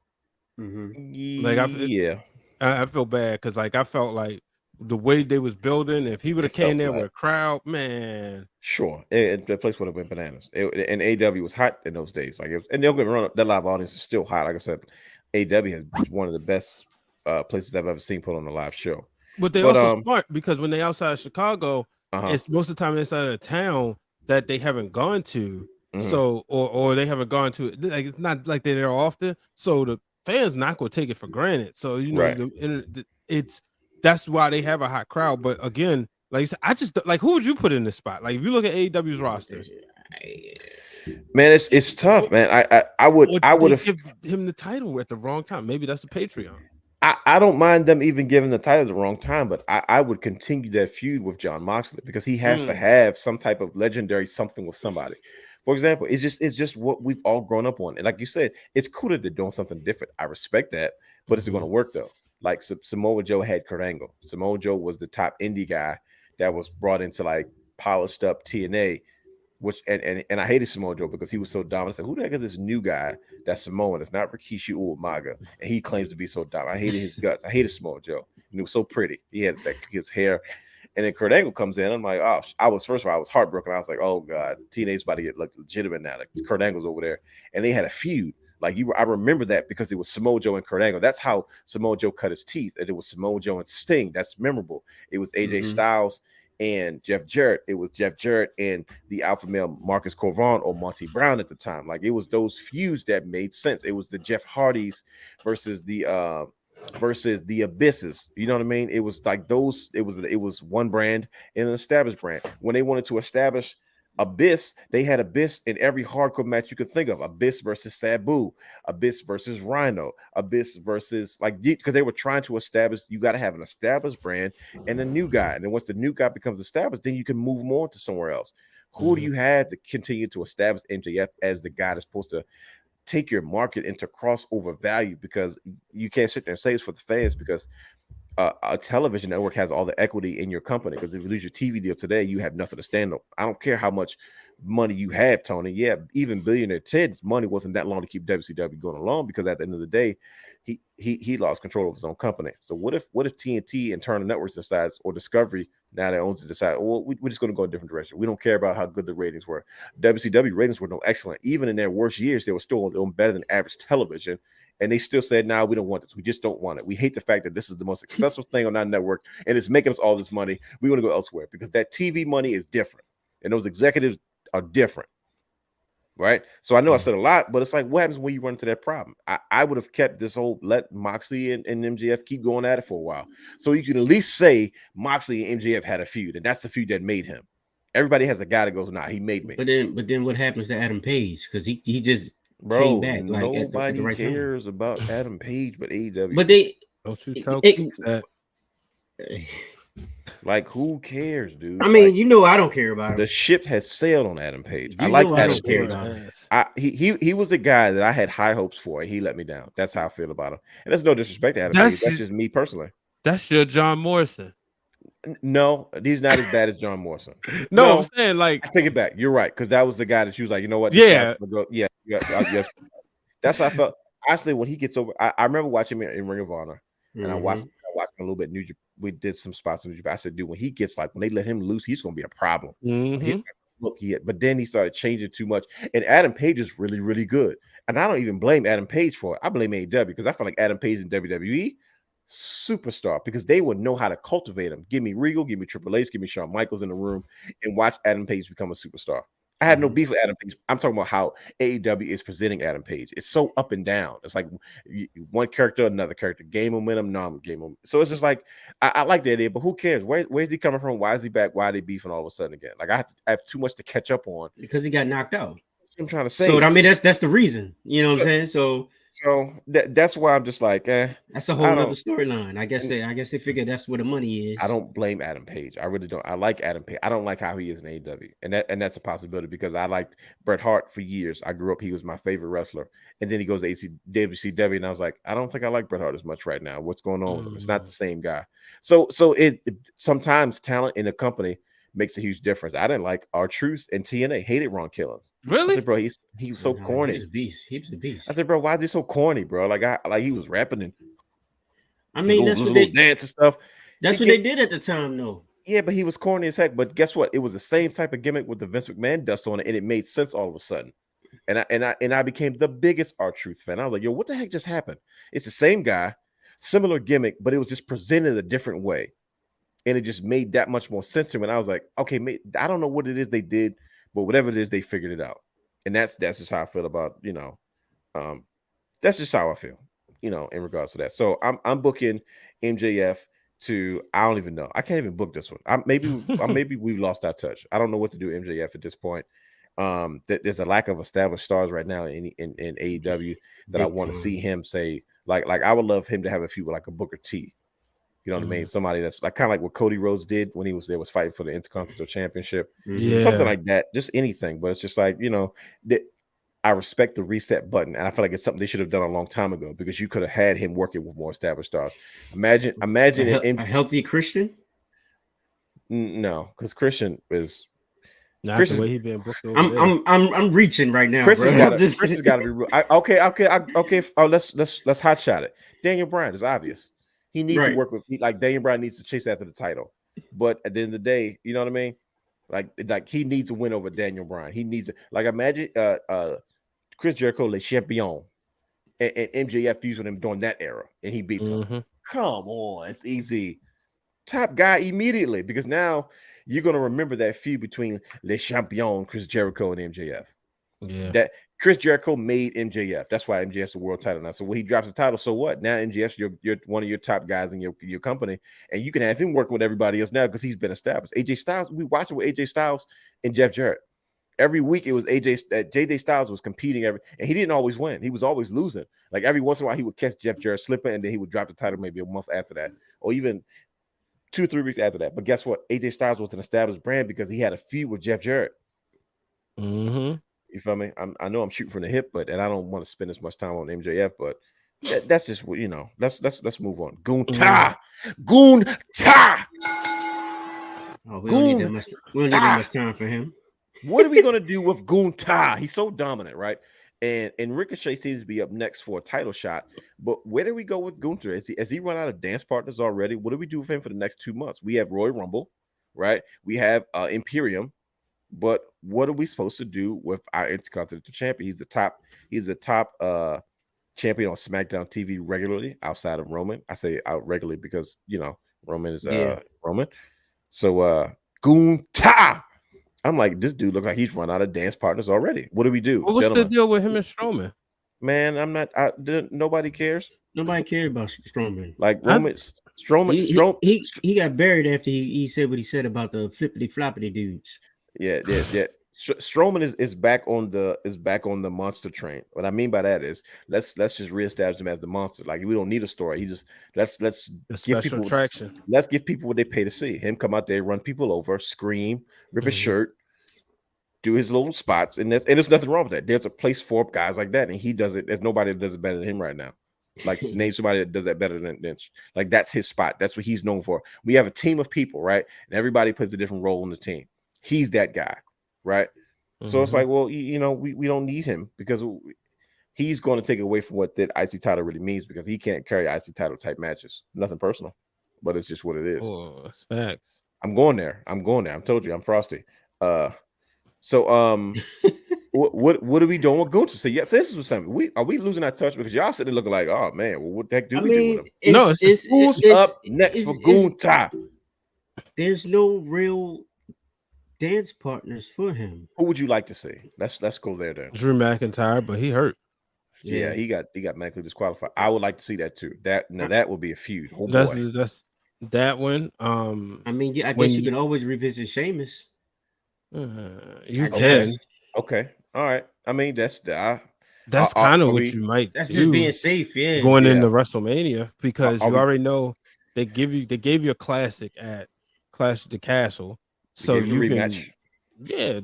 Like I feel bad because like I felt like the way they was building, if he would have came there with a crowd, man. Sure, the place would have been bananas. And AW was hot in those days. Like, and don't get me wrong, that live audience is still hot. Like I said, AW has one of the best places I've ever seen put on a live show. But they're also smart because when they outside of Chicago, it's most of the time inside of a town that they haven't gone to. So or they haven't gone to it. Like it's not like they're there often. So the fans not gonna take it for granted. So you know, that's why they have a hot crowd. But again, like you said, I just like who would you put in this spot? Like if you look at AEW's roster, man, it's tough, man. I would have give him the title at the wrong time. Maybe that's a Patreon. I don't mind them even giving the title at the wrong time, but I would continue that feud with John Moxley because he has to have some type of legendary something with somebody. For example, it's just what we've all grown up on. And like you said, it's cool that they're doing something different. I respect that, but is it going to work though? Like Samoa Joe had Kurt Angle. Samoa Joe was the top indie guy that was brought into like polished up TNA. Which and I hated Samoa Joe because he was so dominant. I said, who the heck is this new guy that's Samoan? It's not Rikishi Uemaga, and he claims to be so dominant. I hated his guts. I hated Samoa Joe, and he was so pretty. He had that his hair, and then Kurt Angle comes in. I'm like, oh, I was heartbroken. I was like, oh god, TNA's about to get like legitimate now. Like Kurt Angle's over there, and they had a feud. Like I remember that because it was Samoa Joe and Kurt Angle. That's how Samoa Joe cut his teeth, and it was Samoa Joe and Sting. That's memorable. It was AJ Styles and Jeff Jarrett. It was Jeff Jarrett and the alpha male Marcus Corvon or Monty Brown at the time. Like it was those feuds that made sense. It was the Jeff Hardys versus the Abysses. You know what I mean? It was like those. It was one brand and an established brand. When they wanted to establish Abyss, they had Abyss in every hardcore match you could think of. Abyss versus Sabu, Abyss versus Rhino, Abyss versus because they were trying to establish. You got to have an established brand and a new guy, and then once the new guy becomes established, then you can move them on to somewhere else. Who do you have to continue to establish MJF as the guy that's supposed to take your market into crossover value? Because you can't sit there and say it's for the fans because a television network has all the equity in your company. Because if you lose your TV deal today, you have nothing to stand on. I don't care how much money you have, Tony. Yeah, even billionaire Ted's money wasn't that long to keep WCW going along because at the end of the day, he lost control of his own company. So what if TNT and Turner Networks decides, or Discovery now that owns it, decide, well, we're just going to go a different direction. We don't care about how good the ratings were. WCW ratings were no excellent. Even in their worst years, they were still doing better than average television. And they still said, "No, we don't want this. We just don't want it. We hate the fact that this is the most successful thing on our network, and it's making us all this money. We want to go elsewhere because that TV money is different, and those executives are different, right?" So I know I said a lot, but it's like, what happens when you run into that problem? I would have kept this whole let Moxley and MJF keep going at it for a while, so you can at least say Moxley and MJF had a feud, and that's the feud that made him. Everybody has a guy that goes, "Nah, he made me." But then what happens to Adam Page? Because he just Bro, came back. nobody at the right cares time. about Adam Page but AEW. But they don't you tell Keeks that. Like, who cares, dude? I mean, like, I don't care about him. The ship has sailed on Adam Page. I like Adam Page. He was a guy that I had high hopes for, and he let me down. That's how I feel about him. And there's no disrespect to Adam Page. That's just me personally. That's your John Morrison. No, he's not as bad as John Morrison. No, I'm saying like I take it back. You're right, because that was the guy that she was like, you know what? Yeah. That's how I felt. Actually, when he gets over, I remember watching him in Ring of Honor, and I watched him a little bit. We did some spots in New Japan. I said, dude, when he gets when they let him loose, he's gonna be a problem. But then he started changing too much. And Adam Page is really, really good. And I don't even blame Adam Page for it. I blame AEW because I feel like Adam Page in WWE, superstar, because they would know how to cultivate him. Give me Regal, give me Triple H, give me Shawn Michaels in the room, and watch Adam Page become a superstar. I have no beef with Adam Page. I'm talking about how AEW is presenting Adam Page. It's so up and down. It's like one character, another character, game momentum, non-game momentum. So it's just like I like the idea, but who cares? Where's he coming from? Why is he back? Why are they beefing all of a sudden again? Like I have too much to catch up on because he got knocked out. That's what I'm trying to say. So I mean, that's the reason. You know what I'm saying? So that's why I'm just like, that's a whole other storyline. I guess they figure that's where the money is. I don't blame Adam Page. I really don't. I like Adam Page. I don't like how he is in AEW, and that's a possibility because I liked Bret Hart for years. I grew up; he was my favorite wrestler, and then he goes to WCW, and I was like, I don't think I like Bret Hart as much right now. What's going on with him? It's not the same guy. So it sometimes talent in a company makes a huge difference. I didn't like R-Truth and TNA. Hated Ron Killings. Really? I said, bro, he was so corny. He was a beast. I said, bro, why is he so corny, bro? Like he was rapping and I mean, that's what they dance and stuff. That's what they did at the time, though. Yeah, but he was corny as heck. But guess what? It was the same type of gimmick with the Vince McMahon dust on it, and it made sense all of a sudden. And I became the biggest R-Truth fan. I was like, yo, what the heck just happened? It's the same guy, similar gimmick, but it was just presented a different way. And it just made that much more sense to me. And I was like, okay, I don't know what it is they did, but whatever it is, they figured it out. And that's just how I feel about, that's just how I feel, in regards to that. So I'm booking MJF to, I don't even know. I can't even book this one. Maybe we've lost our touch. I don't know what to do MJF at this point. There's a lack of established stars right now in AEW that I want to see him say, Like I would love him to have a feud with like a Booker T. You know what I mean? Somebody that's like kind of like what Cody Rhodes did when he was there, was fighting for the Intercontinental Championship. Yeah. Something like that. Just anything. But it's just like, you know, that I respect the reset button, and I feel like it's something they should have done a long time ago, because you could have had him working with more established stars. Imagine a healthy Christian. No, because Christian is Not the way he been booked over there. I'm reaching right now. Chris bro. has got to be real. Okay. Oh, let's hot shot it. Daniel Bryan is obvious. He needs to work with, like, Daniel Bryan needs to chase after the title, but at the end of the day, you know what I mean? Like he needs a win over Daniel Bryan. He needs like, imagine Chris Jericho, Le Champion, and MJF fused with him during that era, and he beats him. Come on, it's easy. Top guy immediately, because now you're gonna remember that feud between Le Champion, Chris Jericho, and MJF. Yeah, that Chris Jericho made MJF. That's why MJF's the world title now. So when he drops the title, so what? Now MJF's you're one of your top guys in your company, and you can have him working with everybody else now because he's been established. AJ Styles, we watched it with AJ Styles and Jeff Jarrett. Every week it was JJ Styles was competing and he didn't always win. He was always losing. Like every once in a while he would catch Jeff Jarrett slipping, and then he would drop the title maybe a month after that, or even 2-3 weeks after that. But guess what? AJ Styles was an established brand because he had a feud with Jeff Jarrett. You feel me? I know I'm shooting from the hip, and I don't want to spend as much time on MJF, but that's just what, you know. Let's move on. Gunter. Oh, we don't need that much time for him. What are we gonna do with Gunter? He's so dominant, right? And Ricochet seems to be up next for a title shot. But where do we go with Gunter? Has he run out of dance partners already? What do we do with him for the next 2 months? We have Royal Rumble, right? We have Imperium. But what are we supposed to do with our Intercontinental Champion? He's the top champion on SmackDown TV regularly, outside of Roman. I say out regularly because, you know, Roman is Roman. So Gunter. I'm like, this dude looks like he's run out of dance partners already. What do we do? What's the deal with him and Strowman? Man, nobody cares. Nobody cares about Strowman. Like Strowman. He got buried after he said what he said about the flippity floppity dudes. Yeah. Strowman is back on the monster train. What I mean by that is let's just reestablish him as the monster. Like, we don't need a story. He just let's give people attraction. Let's give people what they pay to see. Him come out there, run people over, scream, rip his shirt, do his little spots, and there's nothing wrong with that. There's a place for guys like that, and he does it. There's nobody that does it better than him right now. Like, name somebody that does that better than like, that's his spot. That's what he's known for. We have a team of people, right? And everybody plays a different role in the team. He's that guy, right? So it's like, well, you know, we don't need him because he's going to take away from what that IC title really means, because he can't carry IC title type matches. Nothing personal, but it's just what it is. Oh, that's facts. I'm going there. I told you, I'm frosty. So what are we doing with Gunter? So yes, this is something. Are we losing our touch? Because y'all sitting there looking like, oh man, well, what the heck do we do with him? Who's up next for Gunter? There's no real dance partners for him. Who would you like to see? Let's go there then. Drew McIntyre, but he hurt. Yeah, he got medically disqualified. I would like to see that too. That would be a feud. Oh, that's that one. I mean, I guess you can always revisit Sheamus. You can. Okay. All right. I mean, that's kind of what you might. That's do just being safe. Yeah. Going into WrestleMania, because you already know they gave you a classic at Clash of the Castle. So you can, do it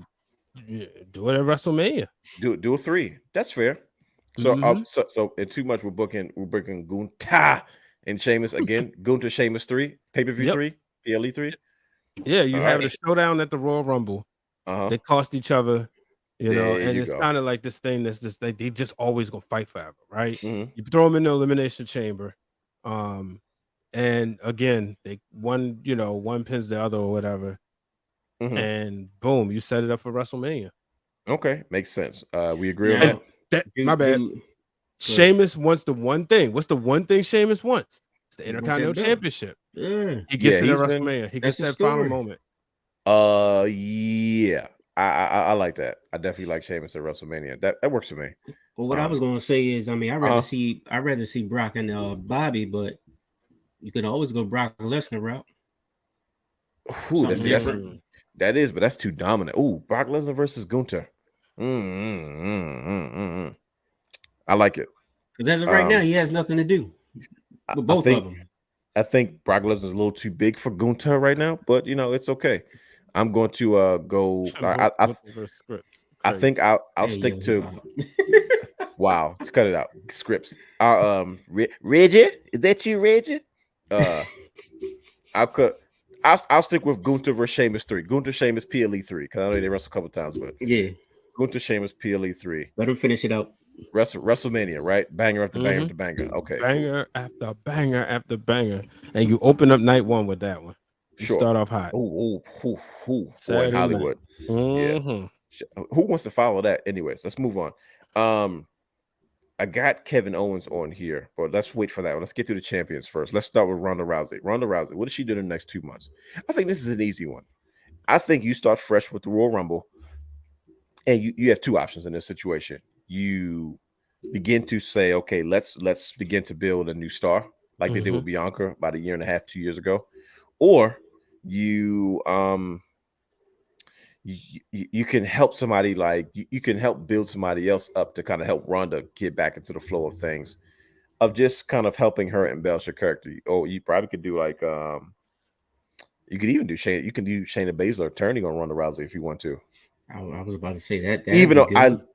at WrestleMania. Do a 3. That's fair. So so in 2 months we're booking Gunter and Sheamus again. Gunter Sheamus 3, pay-per-view 3, PLE 3. Yeah, you have the showdown at the Royal Rumble. They cost each other, you know, and it's kind of like this thing that's just they just always gonna fight forever, right? You throw them in the Elimination Chamber, and again one pins the other or whatever. And boom, you set it up for WrestleMania. Okay, makes sense. We agree on that. My bad. Sheamus wants the one thing. What's the one thing Sheamus wants? It's the Intercontinental Championship. Yeah. He gets it at WrestleMania. He gets that final moment. Yeah. I like that. I definitely like Sheamus at WrestleMania. That works for me. Well, what I was gonna say is, I mean, I'd rather see Brock and Bobby, but you could always go Brock Lesnar route. Ooh, that is, but that's too dominant. Ooh, Brock Lesnar versus Gunter. I like it. Because as of right now, he has nothing to do with both of them. I think Brock Lesnar's a little too big for Gunter right now, but it's okay. I'm going to go. I think I'll stick to. Wow, let's cut it out. Scripts. Reggie, is that you, Reggie? I'll stick with Gunter versus Sheamus 3. Gunter Sheamus PLE 3 because I know they wrestled a couple times, but yeah, Gunter Sheamus PLE 3. Let him finish it out. WrestleMania, right? Banger after banger after banger. Okay, banger after banger after banger, and you open up night one with that one. You start off hot. Boy, in Hollywood. Yeah. Who wants to follow that? Anyways, let's move on. I got Kevin Owens on here, but let's wait for that one. Let's get through the champions first. Let's start with Ronda Rousey. Ronda Rousey, what does she do in the next 2 months? I think this is an easy one. I think you start fresh with the Royal Rumble, and you have two options in this situation. You begin to say, okay, let's begin to build a new star like they did with Bianca about 1.5 years, 2 years ago, or you can help somebody, like you can help build somebody else up to kind of help Ronda get back into the flow of things, of just kind of helping her embellish her character. Oh, you probably could do like you could even do Shayna. You can do Shayna Baszler turning on Ronda Rousey if you want to. I was about to say that. Even though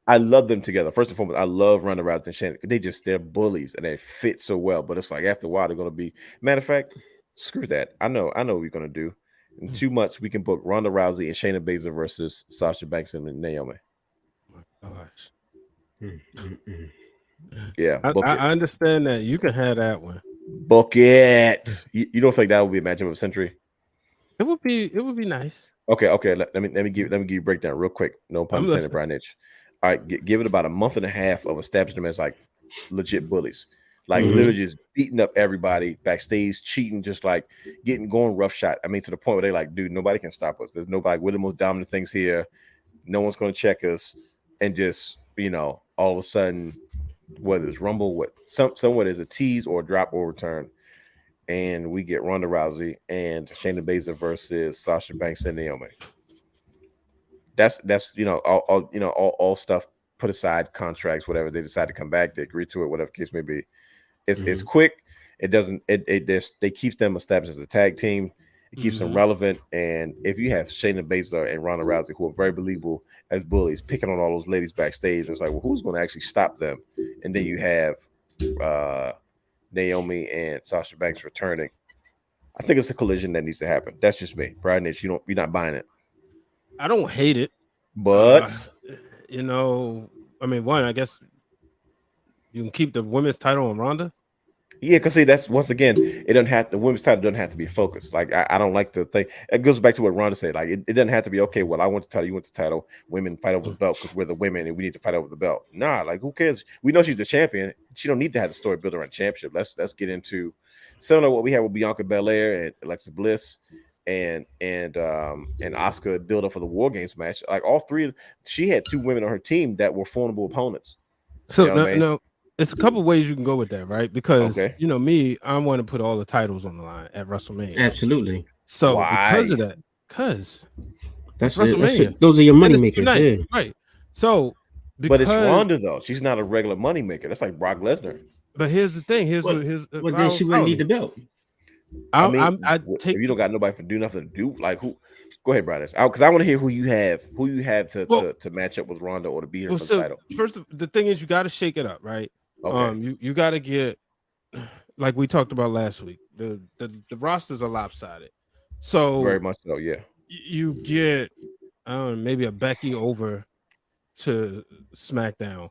I love them together. First and foremost, I love Ronda Rousey and Shayna. They're bullies and they fit so well. But it's like after a while they're gonna be. Matter of fact, screw that. I know what we're gonna do. In 2 months, we can book Ronda Rousey and Shayna Baszler versus Sasha Banks and Naomi. Oh my gosh. Yeah, I understand that. You can have that one. Book it. You don't think that would be a matchup of the century? It would be nice. Okay. Let me give you a breakdown real quick. No pun intended, Brian Itch. All right, give it about 1.5 months of establishing them as like legit bullies. Like literally just beating up everybody backstage, cheating, just like going roughshod. I mean, to the point where they're like, dude, nobody can stop us. There's nobody. We're the most dominant things here. No one's going to check us. And just, all of a sudden, whether it's Rumble, somewhere there's a tease or a drop or return. And we get Ronda Rousey and Shayna Baszler versus Sasha Banks and Naomi. That's all stuff put aside, contracts, whatever they decide to come back, they agree to it, whatever case may be. It's quick. It doesn't. They keeps them established as a tag team. It keeps them relevant. And if you have Shayna Baszler and Ronda Rousey, who are very believable as bullies, picking on all those ladies backstage, it's like, well, who's going to actually stop them? And then you have Naomi and Sasha Banks returning. I think it's a collision that needs to happen. That's just me, Brian. You're not buying it. I don't hate it, but I mean, one, I guess you can keep the women's title on Ronda. Yeah, because see, that's once again, the women's title doesn't have to be focused. Like I don't like to think it goes back to what Ronda said. Like it doesn't have to be okay. Well, I want the title, you want the title. Women fight over the belt because we're the women and we need to fight over the belt. Nah, like who cares? We know she's the champion. She don't need to have the story built around championship. Let's get into similar to what we had with Bianca Belair and Alexa Bliss and Asuka build up for the War Games match. Like all three, she had 2 women on her team that were formidable opponents. So no. It's a couple ways you can go with that, right? Because me, I want to put all the titles on the line at WrestleMania. Absolutely. So because of that, that's WrestleMania. Those are your money makers, nice, right? So, but it's Ronda though. She's not a regular money maker. That's like Brock Lesnar. But here's the thing. Well, then she wouldn't need the belt. If you don't got nobody for do nothing to do, like who? Go ahead, Brian. Because I want to hear who you have to match up with Ronda or to beat her for the title. First, the thing is you got to shake it up, right? Okay. You got to get, like we talked about last week, the rosters are lopsided. So very much so, yeah. You get maybe a Becky over to SmackDown.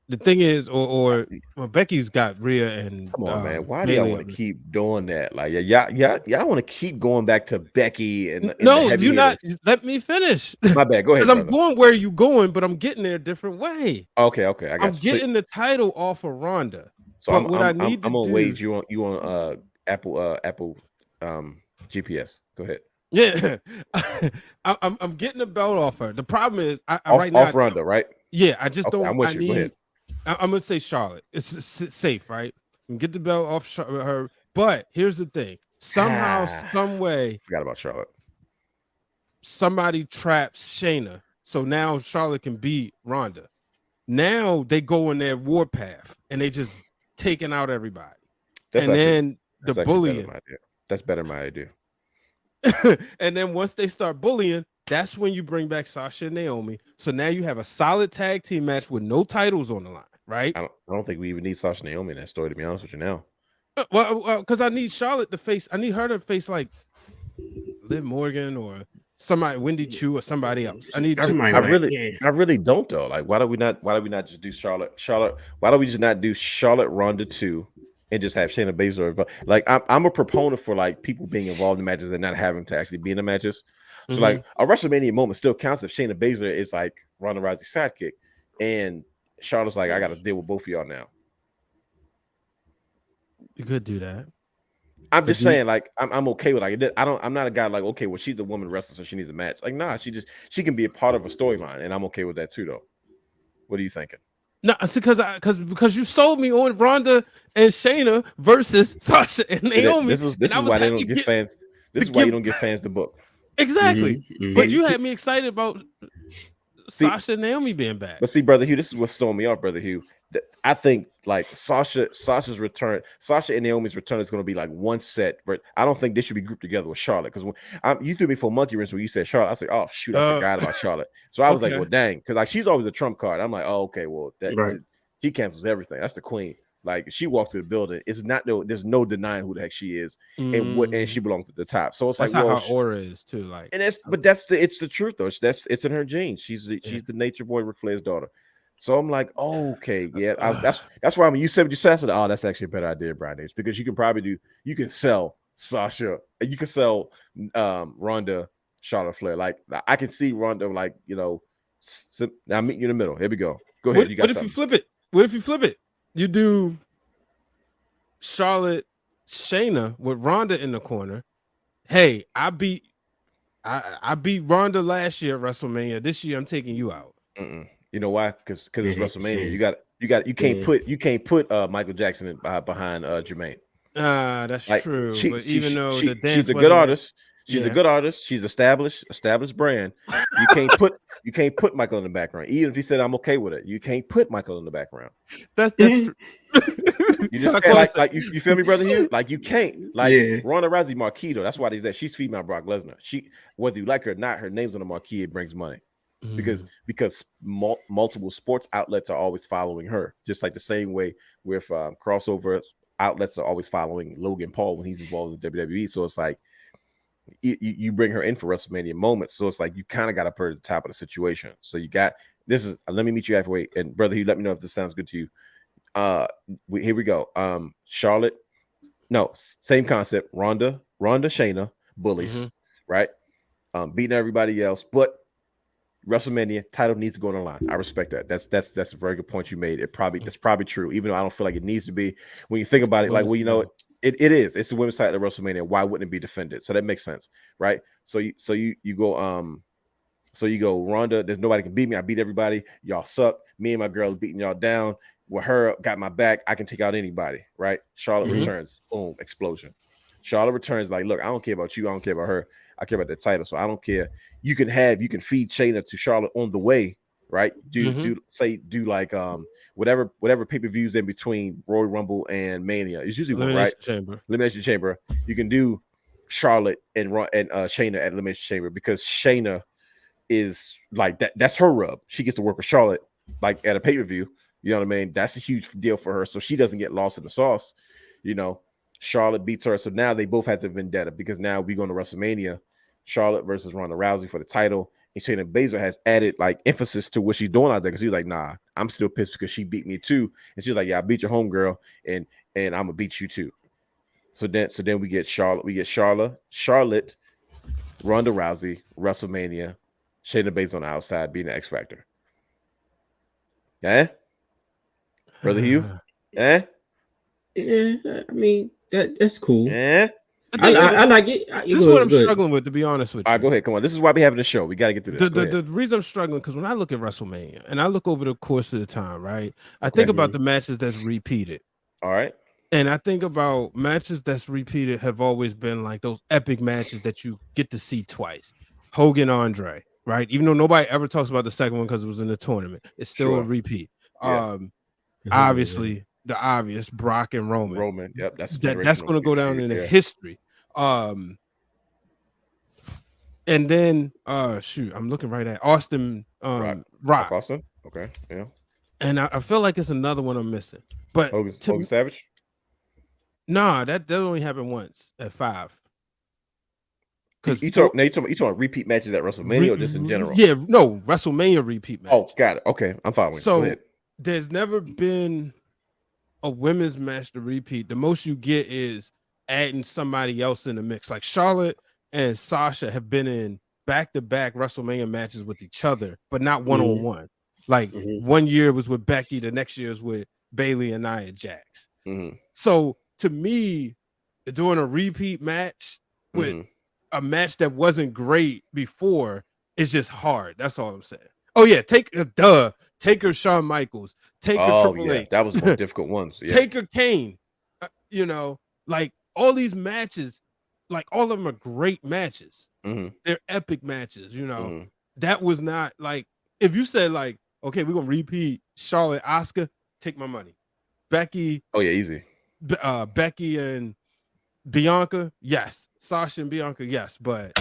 The thing is, or Becky's got Rhea and come on, man. Why do y'all want to keep doing that? Like, y'all want to keep going back to Becky and no, you're not. Let me finish. My bad. Go ahead. Because I'm going where you going, but I'm getting there a different way. Okay. I got I'm getting the title off of Ronda. So I'm on Wage. You on Apple GPS. Go ahead. Yeah, I'm getting the belt off her. The problem is, off Ronda, right? Yeah, I just don't. I'm with you. Go ahead. I'm gonna say Charlotte. It's safe, right? And get the belt off her. But here's the thing: somehow, some way, forgot about Charlotte. Somebody traps Shayna, so now Charlotte can beat Ronda. Now they go in their warpath and they just taking out everybody. That's and actually, then the bullying. That's better my idea. And then once they start bullying, that's when you bring back Sasha and Naomi. So now you have a solid tag team match with no titles on the line, right? I don't think we even need Sasha and Naomi in that story, to be honest with you now. Well, because I need Charlotte to face. I need her to face like Liv Morgan or somebody, Wendy Chu or somebody else. I need. I really don't though. Like, why do we not just do Charlotte? Why don't we just not do Charlotte Ronda 2 and just have Shayna Baszler involved? Like, I'm a proponent for like people being involved in matches and not having to actually be in the matches. So like a WrestleMania moment still counts if Shayna Baszler is like Ronda Rousey's sidekick, and Charlotte's like, I got to deal with both of y'all now. You could do that. I'm just saying, like, I'm okay with like I'm not a guy like, okay, well, she's a woman wrestler, so she needs a match. Like, nah, she can be a part of a storyline, and I'm okay with that too, though. What are you thinking? No, because you sold me on Ronda and Shayna versus Sasha and Naomi. This is why they don't get fans. This is why you don't get fans the book. Exactly. But you had me excited about Sasha and Naomi being back. But see, Brother Hugh, this is what's throwing me off, Brother Hugh. I think like Sasha's return, Sasha and Naomi's return is going to be like one set. But I don't think they should be grouped together with Charlotte, because you threw me for monkey wrench when you said Charlotte. I was like, oh shoot, I forgot about Charlotte. So I was like, well, dang, because like she's always a trump card. I'm like, oh okay, well she cancels everything. That's the queen. Like if she walks to the building, there's no denying who the heck she is and she belongs at the top. So it's that's like, how well, her aura is too. Like, and it's the truth though. It's in her genes. She's the nature boy, Ric Flair's daughter. So I'm like, oh, okay, yeah. That's why you said what you said. I said, oh, that's actually a better idea, Brian Davis, because you can sell Sasha, you can sell Ronda, Charlotte Flair. Like I can see Ronda, like I'll meet you in the middle. Here we go. Go ahead. What if you flip it? What if you flip it? You do Charlotte, Shayna with Ronda in the corner. Hey, I beat Ronda last year at WrestleMania. This year I'm taking you out. You know why? Because it's WrestleMania. You can't put Michael Jackson behind Jermaine. That's true. But even though she's a good artist, she's a good artist. She's established brand. You can't put Michael in the background. Even if he said I'm okay with it, you can't put Michael in the background. That's true. You just can't, like you feel me, Brother Hugh? Like you can't Ronda Rousey Marquito. That's why she's female Brock Lesnar. She, whether you like her or not, her name's on the marquee. It brings money. Because multiple sports outlets are always following her, just like the same way with crossover outlets are always following Logan Paul when he's involved in WWE. So it's like you bring her in for WrestleMania moments. So it's like you kind of got to put her at the top of the situation. So you got this is let me meet you halfway, and Brother Hugh, let me know if this sounds good to you. Here we go. Charlotte, no, same concept. Ronda, Shayna, bullies, right? Beating everybody else, but WrestleMania title needs to go on the line. I respect that. That's a very good point you made. That's probably true, even though I don't feel like it needs to be. When you think about it, like, well, you know, it is. It's the women's side of WrestleMania. Why wouldn't it be defended? So that makes sense, right? So you go Ronda. There's nobody can beat me. I beat everybody. Y'all suck. Me and my girl beating y'all down. With her, got my back. I can take out anybody, right? Charlotte returns. Boom, explosion. Charlotte returns. Like, look, I don't care about you. I don't care about her. I care about the title. So I don't care. You can feed Shayna to Charlotte on the way, right? Do like whatever pay-per-views in between Royal Rumble and Mania. It's usually one, right? Elimination Chamber. You can do Charlotte and Shayna at Elimination Chamber, because Shayna is like that. That's her rub. She gets to work with Charlotte like at a pay-per-view. You know what I mean? That's a huge deal for her. So she doesn't get lost in the sauce. You know, Charlotte beats her. So now they both have the vendetta, because now we go to WrestleMania, Charlotte versus Ronda Rousey for the title. And Shayna Baszler has added like emphasis to what she's doing out there, because she's like, nah, I'm still pissed because she beat me too. And she's like, yeah, I beat your homegirl, and I'm gonna beat you too. So then we get Charlotte, Ronda Rousey, WrestleMania, Shayna Baszler on the outside being the X Factor. Yeah. Brother Hugh? Yeah, I mean that's cool. Yeah. I like it. This is what I'm struggling with, to be honest with you. All right, go ahead. Come on. This is why we having the show. We got to get through this. The reason I'm struggling, because when I look at WrestleMania and I look over the course of the time, right? I think about the matches that's repeated. All right. And I think about matches that's repeated have always been like those epic matches that you get to see twice. Hogan, Andre, right? Even though nobody ever talks about the second one because it was in the tournament, it's still a repeat. Obviously, the obvious Brock and Roman. Roman, yep, that's That's going to go down in the history. And then shoot, I'm looking right at Austin Rock. Austin. Okay, yeah. And I feel like it's another one I'm missing. But Hogan Savage? Nah, that only happened once at 5. Because you talking repeat matches at WrestleMania or just in general? Yeah, no, WrestleMania repeat match. Oh, got it. Okay, I'm following. So go ahead. There's never been a women's match to repeat. The most you get is adding somebody else in the mix. Like Charlotte and Sasha have been in back-to-back WrestleMania matches with each other, but not one-on-one. Like 1 year was with Becky, the next year was with Bayley and Nia Jax. So to me, doing a repeat match with a match that wasn't great before is just hard. That's all I'm saying. Oh yeah, Taker Shawn Michaels, Taker Triple H. That was the most difficult ones. Yeah. Taker Kane. Like all these matches, like all of them are great matches. They're epic matches. That was not like if you said like, okay, we're gonna repeat Charlotte Asuka, take my money. Becky. Oh yeah, easy. Becky and Bianca, yes. Sasha and Bianca, yes. But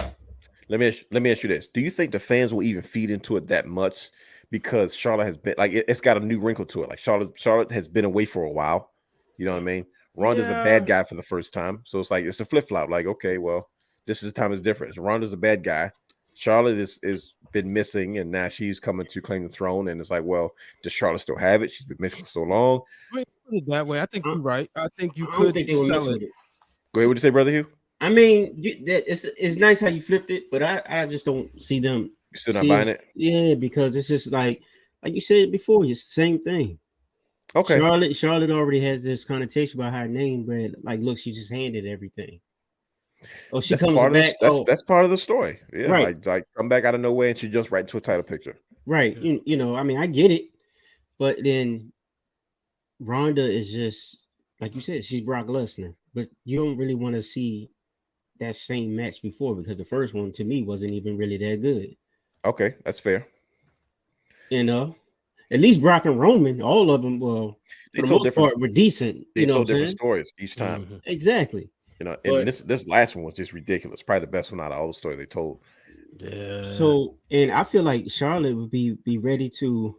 let me ask you this: do you think the fans will even feed into it that much? Because Charlotte has been like it's got a new wrinkle to it. Like Charlotte has been away for a while. You know what I mean? Ronda's a bad guy for the first time, so it's like it's a flip flop. Like, okay, well, this is time is different. Ronda's a bad guy. Charlotte is been missing, and now she's coming to claim the throne. And it's like, well, does Charlotte still have it? She's been missing for so long. I mean, put it that way. I think you're right. I think you could sell it. Go ahead. What you say, Brother Hugh? I mean, it's nice how you flipped it, but I just don't see them. You still not buying it? Yeah, because it's just like you said before, it's the same thing. Okay. Charlotte already has this connotation about her name, but like, look, she just handed everything. Oh, she comes back. That's part of the story. Yeah, right. Like come back out of nowhere and she jumps right into a title picture. Right. Yeah. I mean, I get it, but then Ronda is just like you said, she's Brock Lesnar, but you don't really want to see that same match before because the first one to me wasn't even really that good. Okay, that's fair. At least Brock and Roman, all of them, for the most part, were decent. They told different stories each time. Exactly. And this last one was just ridiculous. Probably the best one out of all the stories they told. Yeah. So, and I feel like Charlotte would be ready to.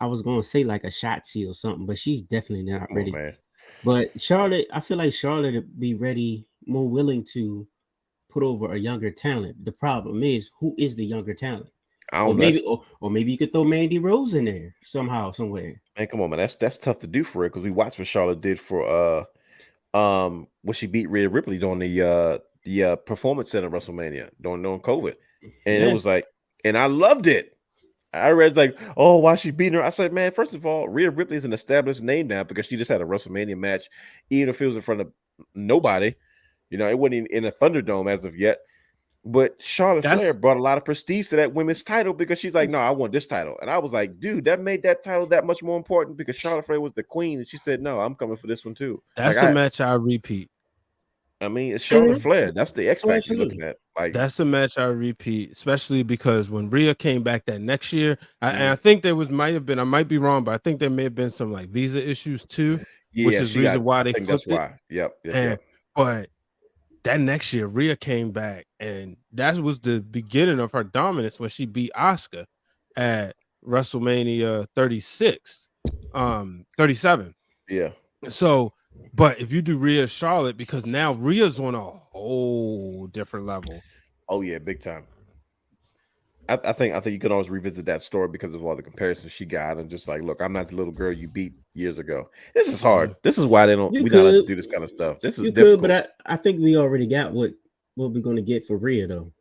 I was going to say like a Shotzi or something, but she's definitely not ready. Man. But Charlotte, I feel like Charlotte would be ready, more willing to put over a younger talent. The problem is, who is the younger talent? Or maybe you could throw Mandy Rose in there somehow, somewhere. Man, come on, man. That's tough to do for her because we watched what Charlotte did for when she beat Rhea Ripley during the Performance Center WrestleMania during COVID. And it was like, and I loved it. I read like, oh, why she beating her? I said, man, first of all, Rhea Ripley is an established name now because she just had a WrestleMania match, even if it was in front of nobody. It wasn't in a Thunderdome as of yet. But Charlotte Flair brought a lot of prestige to that women's title because she's like, no, I want this title. And I was like, dude, that made that title that much more important because Charlotte Flair was the queen. And she said, no, I'm coming for this one too. That's a match I repeat. I mean, it's Charlotte Flair. That's the X factor you're looking at. Like, that's a match I repeat, especially because when Rhea came back that next year, and I think there I might be wrong, but I think there may have been some like visa issues too, which is the reason why they flipped it. Yep. But that next year, Rhea came back, and that was the beginning of her dominance when she beat Asuka at WrestleMania 37. Yeah. So, but if you do Rhea Charlotte, because now Rhea's on a whole different level. Oh yeah, big time. I think you can always revisit that story because of all the comparisons she got, and just like, look, I'm not the little girl you beat years ago. This is hard. This is why we don't like to do this kind of stuff. This is difficult. But I think we already got what we're going to get for Rhea though.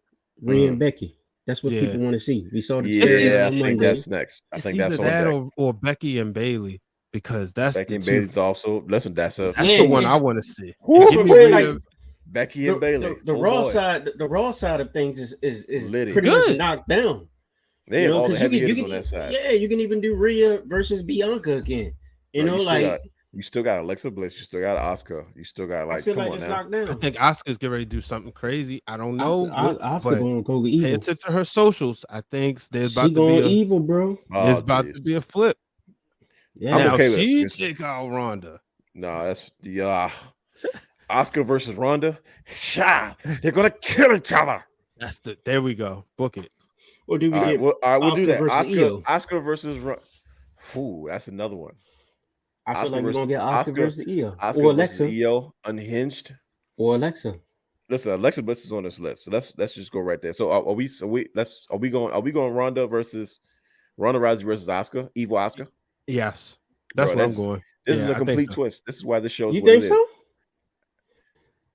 Rhea and Becky. That's what people want to see. We saw the I think that's next. I think that's on deck. Or Becky and Bayley, because that's Becky and Bayley's also. Listen, that's the one I want to see. Becky and Bayley. The Raw side of things is Litty. pretty much knocked down. They have all the heavy hitters on that side. Yeah, you can even do Rhea versus Bianca again. You still got Alexa Bliss. You still got Asuka. You still got I feel like it's knocked down. I think Asuka's getting ready to do something crazy. I don't know. Asuka going to go evil. Pay attention to her socials. I think there's about to be evil, bro. There's about to be a flip. Yeah. I'm Now okay with she it. take out Ronda. No, that's the Oscar versus Ronda. Sha, they're gonna kill each other. There we go. Book it. Or do we All right, get well, all right, we'll do Oscar that. versus Io? Oscar versus Ooh, that's another one. I feel Oscar like we're gonna versus get Oscar versus Io Oscar or versus Alexa Io, Unhinged. or Alexa. Listen, Alexa Bliss is on this list, so let's just go right there. So are we going Ronda Rousey versus Oscar, Evil Oscar? Yes, that's Bro, where I'm going. This is a I think complete so. twist. This is why this show is You what it think is. so?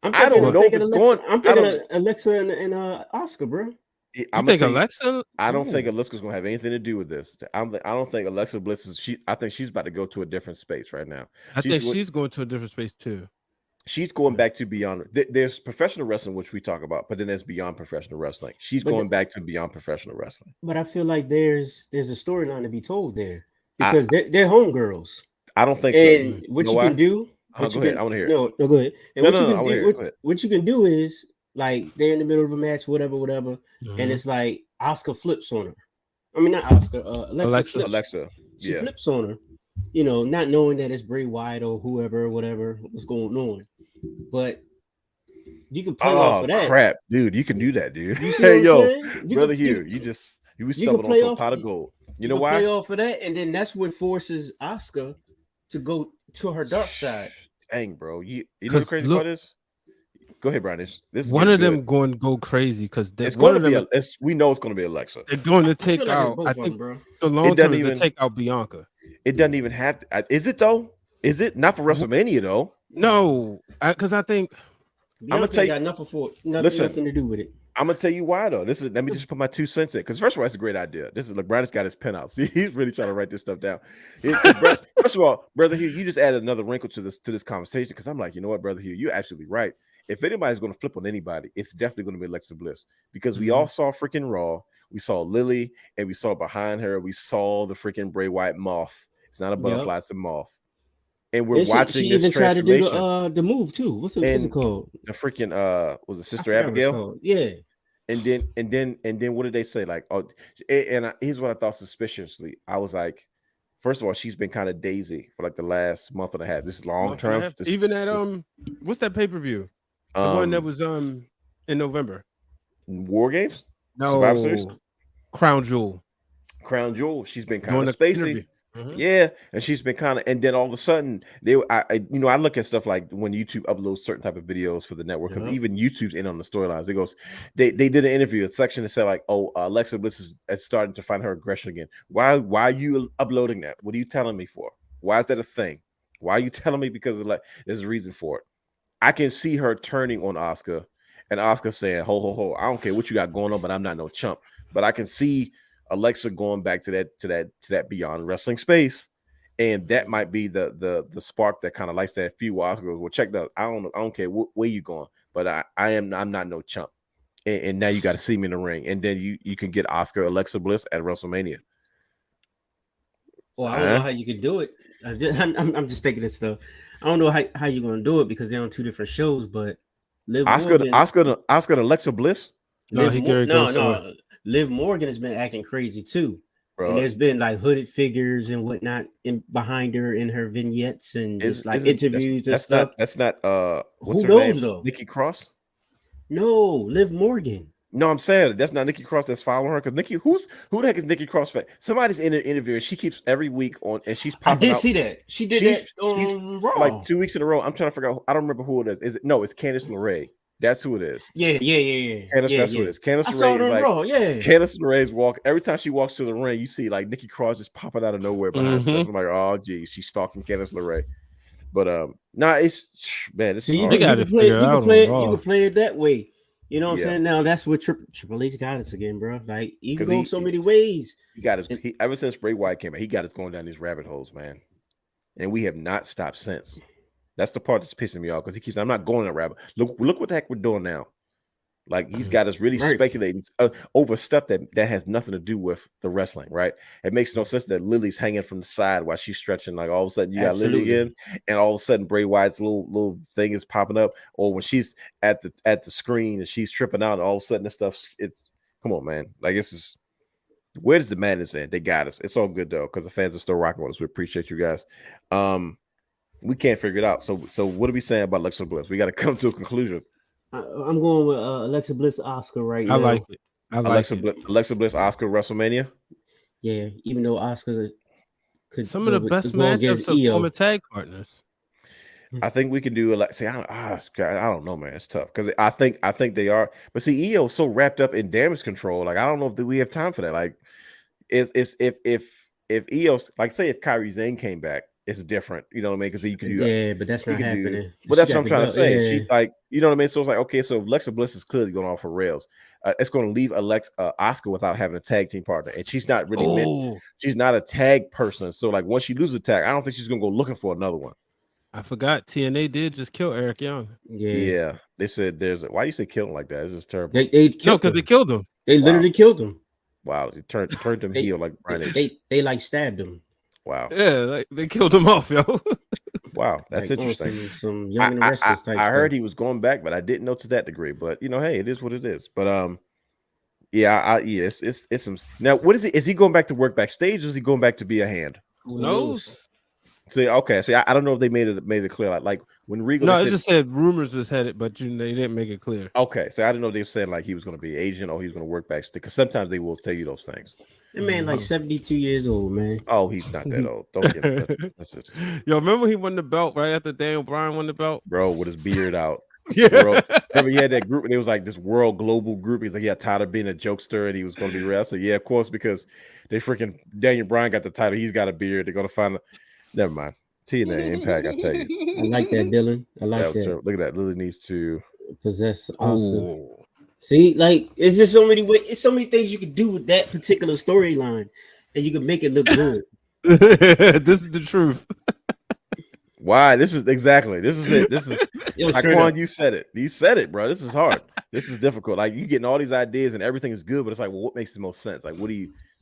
I don't know if it's Alexa, going. I'm thinking Alexa and Oscar, bro. You think Alexa? I don't think Ooh. Alexa's gonna have anything to do with this. I don't think Alexa Bliss is. I think she's about to go to a different space right now. I think she's going to a different space too. She's going back to beyond. There's professional wrestling, which we talk about, but then there's beyond professional wrestling. She's going back to beyond professional wrestling. But I feel like there's a storyline to be told there because they're homegirls. I don't think and so. what you can do. Go ahead. I want to hear. No, go ahead. And no, what you can do is like they're in the middle of a match, whatever, and it's like Oscar flips on her. I mean, not Oscar. Alexa. She flips on her. You know, not knowing that it's Bray Wyatt or whoever, whatever was going on. But you can play off of that. Oh crap, dude! You can do that, dude. You see what I'm saying? Brother Hugh, you stumbled onto a pot of gold. You know why? Play off of that, and then that's what forces Oscar to go to her dark side. Dang, bro! You know the crazy part is? Go ahead, Brian. This is one of them going to go crazy because it's going to be. We know it's going to be Alexa. They're going to take out. I think the long term is to take out Bianca. It doesn't even have to. Is it though? Is it not for WrestleMania though? No, because I think I'm gonna tell you, got nothing to do with it. I'm gonna tell you why though. Let me just put my 2 cents in because first of all, it's a great idea. This is like Brian's got his pen out. He's really trying to write this stuff down. First of all, brother Hugh, you just added another wrinkle to this conversation because I'm like, you know what, brother Hugh, you're absolutely right. If anybody's going to flip on anybody, it's definitely going to be Alexa Bliss because we all saw freaking Raw. We saw Lily, and we saw behind her, we saw the freaking Bray Wyatt moth. It's not a butterfly, it's a moth. And we're watching she this even tried to do transformation. the move too. What's it called? The freaking was it Sister Abigail? Yeah. And then what did they say? Like, here's what I thought suspiciously. I was like, first of all, she's been kind of daisy for like the last month and a half. This is long term. Even at what's that pay-per-view? The one that was in November. War Games? No. Crown Jewel. She's been kind of spacey. Yeah, and she's been kind of, and then all of a sudden I look at stuff like when YouTube uploads certain type of videos for the network because even YouTube's in on the storylines. It goes, they did an interview, a section that said like, oh, Alexa Bliss is starting to find her aggression again. Why are you uploading that? What are you telling me for? Why is that a thing? Why are you telling me? Because of there's a reason for it. I can see her turning on Oscar and Oscar saying, ho, I don't care what you got going on, but I'm not no chump. But I can see Alexa going back to that beyond wrestling space, and that might be the spark that kind of lights that few. Oscar goes, well, check that. I don't care where you going, but I'm not no chump. And now you got to see me in the ring, and then you can get Alexa Bliss at WrestleMania. Well, I don't know how you could do it. I'm just thinking this stuff. I don't know how you're gonna do it because they're on two different shows. But Oscar and Alexa Bliss. No. Liv Morgan has been acting crazy too. Bro. And there's been like hooded figures and whatnot behind her in her vignettes and just like interviews and stuff. That's not what's her name? Though? Nikki Cross? No, Liv Morgan. No, I'm saying that's not Nikki Cross that's following her because who the heck is Nikki Cross? Somebody's in an interview and she keeps every week on and she's popping. I did see that. She did that on Raw. Like 2 weeks in a row. I'm trying to figure out. I don't remember who it is. It's Candice LeRae. That's who it is. Yeah. Candice, that's who it is. Candice LeRae is like Raw, Candice LeRae's walk. Every time she walks to the ring, you see like Nikki Cross just popping out of nowhere behind stuff. I'm like, oh geez, she's stalking Candice LeRae. But it's man, it's you can play it that way. You know what I'm saying? Now that's what Triple H got us again, bro. Like you can go so many ways. He got us ever since Bray Wyatt came out. He got us going down these rabbit holes, man. And we have not stopped since. That's the part that's pissing me off because he keeps. I'm not going to rabbit. Look what the heck we're doing now. Like he's got us really speculating over stuff that has nothing to do with the wrestling, right? It makes no sense that Lily's hanging from the side while she's stretching. Like all of a sudden you got Lily again, and all of a sudden Bray Wyatt's little thing is popping up, or when she's at the screen and she's tripping out, and all of a sudden this stuff. Come on, man. Like this where does the madness end? They got us. It's all good though, because the fans are still rocking with us. We appreciate you guys. We can't figure it out. So what are we saying about Alexa Bliss? We got to come to a conclusion. I'm going with Alexa Bliss, Oscar right now. I like it. Alexa Bliss, Oscar, WrestleMania. Yeah, even though Oscar could Some of the best matchups of former tag partners. I think we can do it. Like, see, I don't know, man. It's tough because I think they are. But see, EO is so wrapped up in damage control. Like, I don't know if we have time for that. Like, if EO's like, say, if Kairi Sane came back, it's different. You know what I mean? Because you can do that. But that's not happening. But that's what I'm trying to say. Yeah. She's like, you know what I mean? So it's like, okay, so Alexa Bliss is clearly going off her rails. It's going to leave Oscar without having a tag team partner, and she's not really she's not a tag person. So like, once she loses a tag, I don't think she's going to go looking for another one. I forgot TNA did just kill Eric Young. Yeah. They said why do you say kill him like that? It's just terrible. They because they killed him. They literally killed him. Wow, they turned him heel like Brian. They like stabbed him. Wow. Yeah, like they killed him off, yo. Wow, that's like, interesting. Some Young and Restless type I heard he was going back, but I didn't know to that degree. But you know, hey, it is what it is. But it's some. Now, what is it? Is he going back to work backstage, or is he going back to be a hand? Who knows? See, okay. See, I don't know if they made it clear. Like when Regal. No, it just said rumors is headed, but they didn't make it clear. Okay, so I didn't know they said like he was going to be agent or he was going to work backstage, because sometimes they will tell you those things. That man like 72 years old, man. Oh, he's not that old. Don't get him. Yo, remember he won the belt right after Daniel Bryan won the belt, bro, with his beard out. Yeah. Bro, remember he had that group and it was like this world global group. He's like, yeah, tired of being a jokester and he was going to be wrestler. Yeah, of course, because they freaking Daniel Bryan got the title. He's got a beard. They're going to find. Never mind. TNA Impact, I tell you. I like that, Dylan. I like that. Terrible. Look at that. Lily needs to possess Oscar. See, like it's just so many ways. It's so many things you can do with that particular storyline, and you can make it look good. This is the truth. Why? This is it. This is Taquan, you said it. You said it, bro. This is hard. This is difficult. Like, you getting all these ideas and everything is good, but it's like, well, what makes the most sense? Like,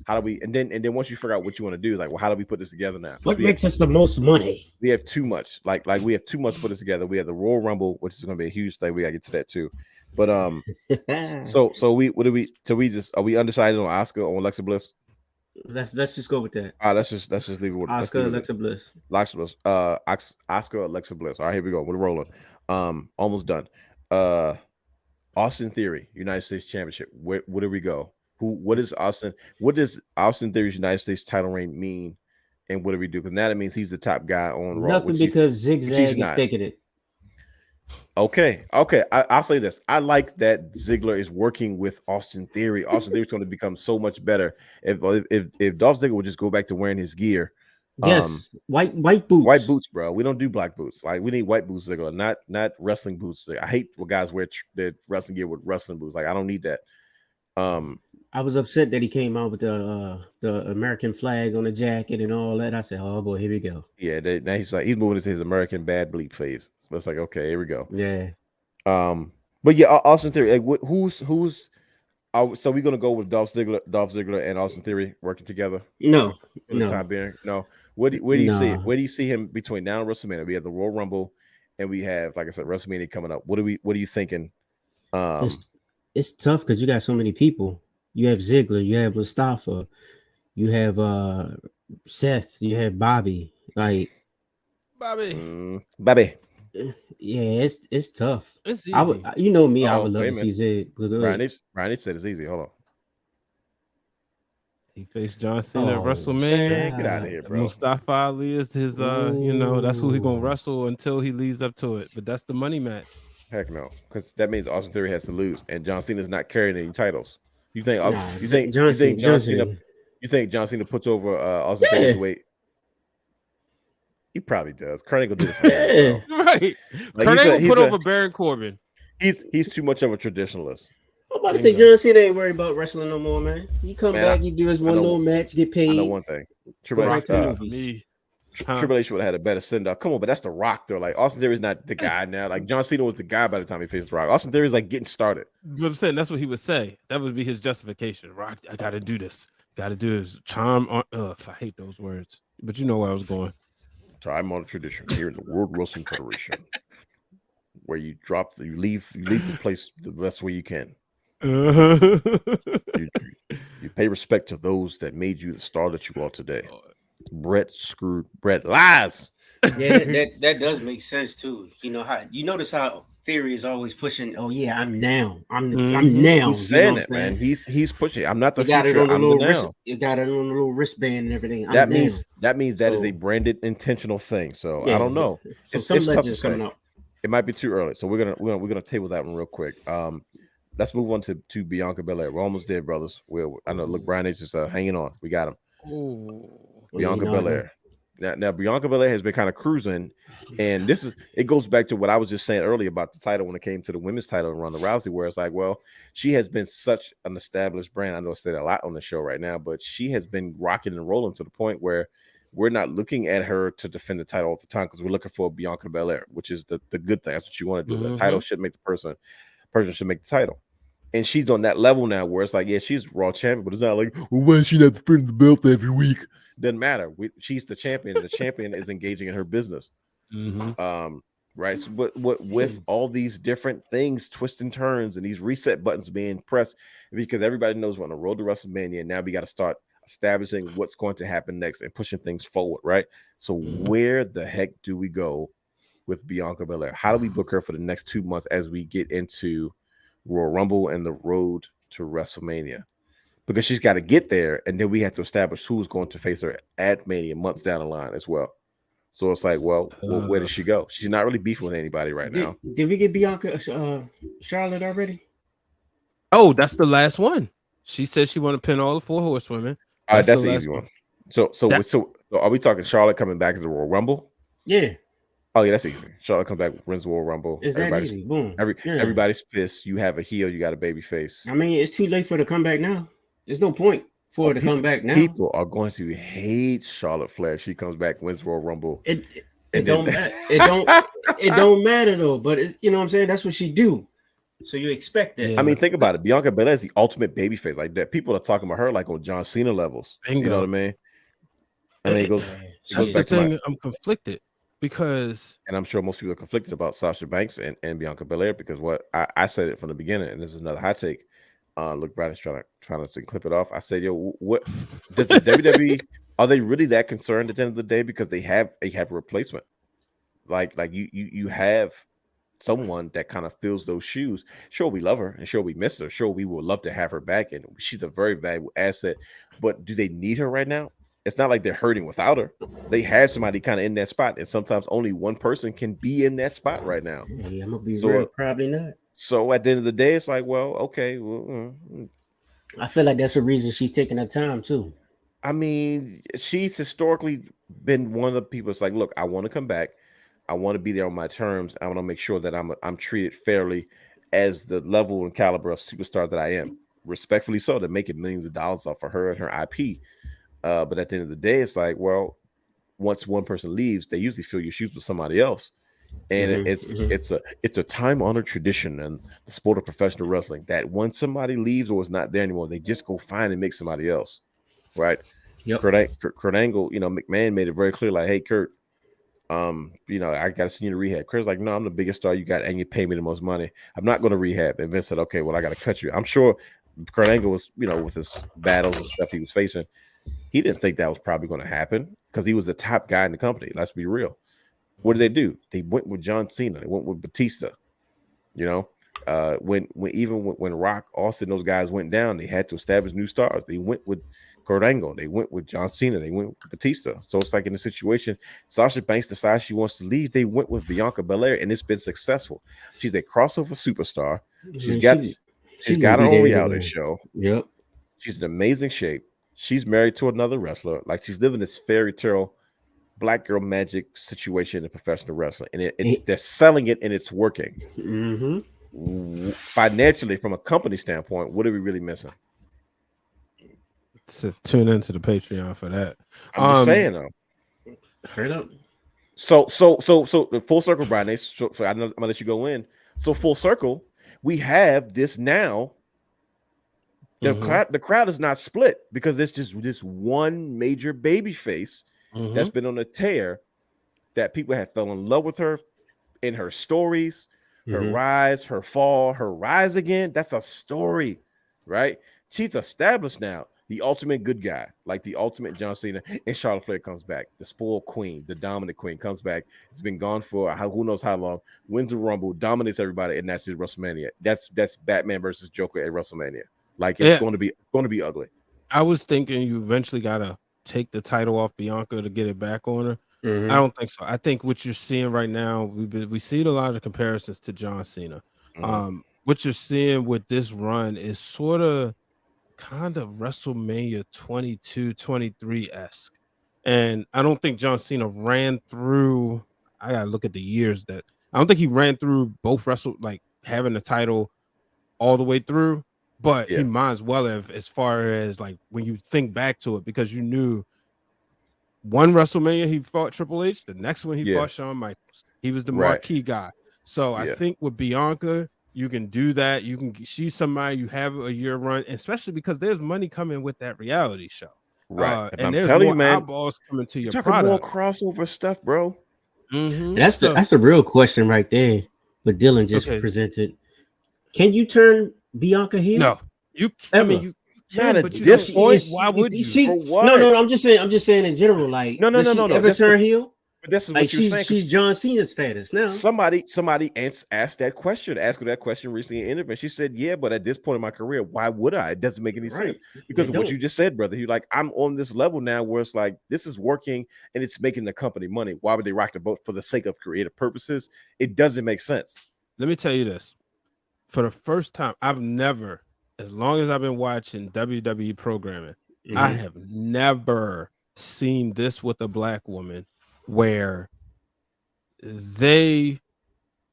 how do we, and then once you figure out what you want to do, like, well, how do we put this together now? What makes us the most money? We have too much. Like we have too much to put this together. We have the Royal Rumble, which is going to be a huge thing. We got to get to that too. But so are we undecided on Oscar or Alexa Bliss? Let's just go with that. Let's just leave it with Oscar, Alexa Bliss. Oscar, Alexa Bliss. All right, here we go. We're rolling. Almost done. Austin Theory, United States Championship. Where do we go? What does Austin Theory's United States title reign mean? And what do we do? Because now that means he's the top guy on Raw. Nothing, because Zigzag is taking it. Okay. I'll say this. I like that Ziggler is working with Austin Theory. Austin Theory is going to become so much better if Dolph Ziggler would just go back to wearing his gear. Yes, white boots. White boots, bro. We don't do black boots. Like, we need white boots, Ziggler, not wrestling boots. I hate when guys wear their wrestling gear with wrestling boots. Like, I don't need that. I was upset that he came out with the American flag on the jacket and all that. I said, "Oh boy, here we go." Yeah, now he's moving into his American bad bleep phase. So it's like, okay, here we go. Yeah. But yeah, Austin Theory. Like, who's? So we're gonna go with Dolph Ziggler and Austin Theory working together? No. Time being, no. Where do you see it? Where do you see him between now and WrestleMania? We have the Royal Rumble, and we have, like I said, WrestleMania coming up. What are you thinking? It's tough because you got so many people. You have Ziggler, you have Mustafa, you have Seth, you have Bobby. Like Bobby. Yeah, it's tough. It's easy. I would love to see Zig. Brian said it's easy. Hold on. He faced John Cena at WrestleMania. Man, get out of here, bro. Mustafa Ali is his that's who he's gonna wrestle until he leads up to it. But that's the money match. Heck no, because that means Austin Theory has to lose, and John Cena's not carrying any titles. You think John Cena puts over Austin Theory's weight? He probably does. Kurt ain't gonna do it for him. Right. Like, Kurt ain't gonna put over Baron Corbin. He's too much of a traditionalist. I'm about to say John Cena ain't worried about wrestling no more, man. He come back, he do his one little match, get paid. I know one thing. Triple H would have had a better send off. Come on, but that's The Rock though. Like, Austin Theory's not the guy now. Like, John Cena was the guy by the time he faced The Rock. Austin Theory's like getting started. But I'm saying that's what he would say. That would be his justification. Rock, I gotta do this. Gotta do this. Charm on I hate those words. But you know where I was going. Time on tradition here in the World Wrestling Federation, where you leave the place the best way you can. You Pay respect to those that made you the star that you are today. Brett screwed Brett lies. Yeah, that does make sense too. You know how you notice how Theory is always pushing. Oh yeah, I'm now. I'm now. He's saying that, man. He's pushing. I'm not the future. I'm the now. You got it on the little wristband and everything. That means that is a branded intentional thing. So I don't know. So some legends coming up. It might be too early. So we're gonna table that one real quick. Let's move on to Bianca Belair. We're almost there, brothers. I know. Look, Brian H is hanging on. We got him. Bianca Belair. Now Bianca Belair has been kind of cruising, and it goes back to what I was just saying earlier about the title when it came to the women's title and Ronda Rousey, where it's like, well, she has been such an established brand. I know I said a lot on the show right now, but she has been rocking and rolling to the point where we're not looking at her to defend the title all the time because we're looking for Bianca Belair, which is the good thing. That's what you want to do. The title should make the person should make the title. And she's on that level now where it's like, yeah, she's Raw champion, but it's not like, well, why is she not defending the belt every week? Doesn't matter. She's the champion, and the champion is engaging in her business. Right. So, but with all these different things, twists and turns, and these reset buttons being pressed, because everybody knows we're on the road to WrestleMania, and now we got to start establishing what's going to happen next and pushing things forward. Right. So where the heck do we go with Bianca Belair? How do we book her for the next 2 months as we get into Royal Rumble and the road to WrestleMania? Because she's got to get there, and then we have to establish who's going to face her at Mania months down the line as well. So it's like, well, where does she go? She's not really beefing with anybody right now. Did we get Bianca Charlotte already? Oh, that's the last one. She said she want to pin all the 4 horsewomen. All right, that's the easy one. So are we talking Charlotte coming back to the Royal Rumble? Yeah. Oh yeah, that's easy. Charlotte comes back, wins the Royal Rumble. Is that easy? Boom. Everybody's pissed. You have a heel, you got a baby face. I mean, it's too late for her to come back now. There's no point for her to come back now. People are going to hate Charlotte Flair. She comes back, wins Royal Rumble. It don't matter. It don't matter though. But it's, you know what I'm saying? That's what she do. So you expect that. I mean, think about it. Bianca Belair is the ultimate baby face. Like that, people are talking about her like on John Cena levels. Bingo. You know what I mean? And it goes. That's the thing. I'm conflicted because, and I'm sure most people are conflicted about Sasha Banks and Bianca Belair because what I said it from the beginning, and this is another hot take. Look, Brad is trying to clip it off. I said, yo, what does the WWE are they really that concerned at the end of the day because they have a replacement? Like you have someone that kind of fills those shoes. Sure, we love her and sure we miss her. Sure, we would love to have her back, and she's a very valuable asset. But do they need her right now? It's not like they're hurting without her. They have somebody kind of in that spot, and sometimes only one person can be in that spot right now. Hey, I'm gonna be real, probably not. So at the end of the day, it's like, well, okay. I feel like that's the reason she's taking her time too. I mean, she's historically been one of the people. It's like, look, I want to come back. I want to be there on my terms. I want to make sure that I'm treated fairly as the level and caliber of superstar that I am. Respectfully so, they're making millions of dollars off of her and her IP. But at the end of the day, it's like, well, once one person leaves, they usually fill your shoes with somebody else. And it's a time-honored tradition in the sport of professional wrestling that when somebody leaves or is not there anymore, they just go find and make somebody else, right? Yep. Kurt Angle, McMahon made it very clear, like, hey, Kurt, I got to send you to rehab. Kurt's like, no, I'm the biggest star you got, and you pay me the most money. I'm not going to rehab. And Vince said, okay, well, I got to cut you. I'm sure Kurt Angle was, with his battles and stuff he was facing, he didn't think that was probably going to happen because he was the top guy in the company. Let's be real. What did they do? They went with John Cena. They went with Batista. When Rock, Austin, those guys went down, they had to establish new stars. They went with Kurt Angle. They went with John Cena. They went with Batista. So it's like in the situation, Sasha Banks decides she wants to leave. They went with Bianca Belair, and it's been successful. She's a crossover superstar. She's got her own reality show. Yep. She's in amazing shape. She's married to another wrestler. Like she's living this fairy tale black girl magic situation in professional wrestling, and they're selling it and it's working. Financially, from a company standpoint, what are we really missing? So tune into the Patreon for that. I'm just saying though. Straight up. So the full circle, Brian. I'm gonna let you go in. So full circle, we have this now. The crowd is not split because there's just this one major baby face that's been on a tear that people have fell in love with her in her stories, her rise, her fall, her rise again. That's a story, right? She's established now. the ultimate good guy, like the ultimate John Cena, and Charlotte Flair comes back. The spoiled queen, the dominant queen comes back. It's been gone for who knows how long. Wins the Rumble, dominates everybody, and that's just WrestleMania. That's Batman versus Joker at WrestleMania. Like it's going to be ugly. I was thinking you eventually gotta take the title off Bianca to get it back on her. Mhm. I don't think so. I think what you're seeing right now, we see a lot of comparisons to John Cena. What you're seeing with this run is sort of kind of WrestleMania 22, 23-esque. And I don't think John Cena ran through. I gotta look at the years that I don't think he ran through both having the title all the way through, but he might as well have, as far as like when you think back to it, because you knew one WrestleMania he fought Triple H, the next one he fought Shawn Michaels. He was the marquee guy. So I think with Bianca, you can do that. You can she's somebody you have a year run, especially because there's money coming with that reality show. Right. And I'm there's telling more you, man, eyeballs coming to your talking product. more crossover stuff, bro. And that's the real question right there. What Dylan just presented. Can you turn Bianca heel? No, you. Ever. I mean, you Not can, at but you this don't. point. Why would you? For what? No. I'm just saying in general. Like, No. does she ever That's turn heel? But this is Like what you're saying. she's John Cena status now. Somebody asked that question. Asked her that question recently in an interview. She said, "Yeah, but at this point in my career, why would I? It doesn't make any sense because of what you just said, brother. You're like, I'm on this level now where it's like this is working and it's making the company money. Why would they rock the boat for the sake of creative purposes? It doesn't make sense." Let me tell you this: for the first time, I've never, as long as I've been watching WWE programming, I have never seen this with a black woman where they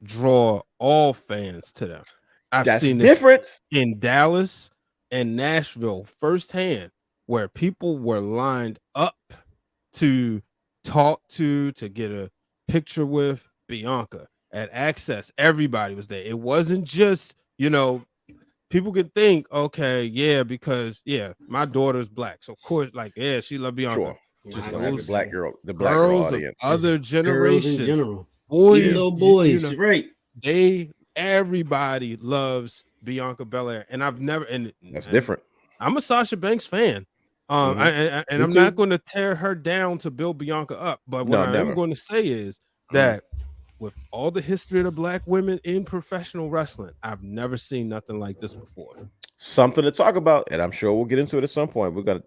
draw all fans to them. I've seen this different in Dallas and Nashville firsthand, where people were lined up to talk to get a picture with Bianca at Access. Everybody was there. It wasn't just, people could think, okay, because my daughter's black, so of course, she loved Bianca. Sure. Just those the black girl girls audience, of other generations, in general, boys, little boys, right? Everybody loves Bianca Belair, and I've never, and that's different. I'm a Sasha Banks fan. And I'm not going to tear her down to build Bianca up, but what I am going to say is that with all the history of the black women in professional wrestling, I've never seen nothing like this before. Something to talk about, and I'm sure we'll get into it at some point. We're going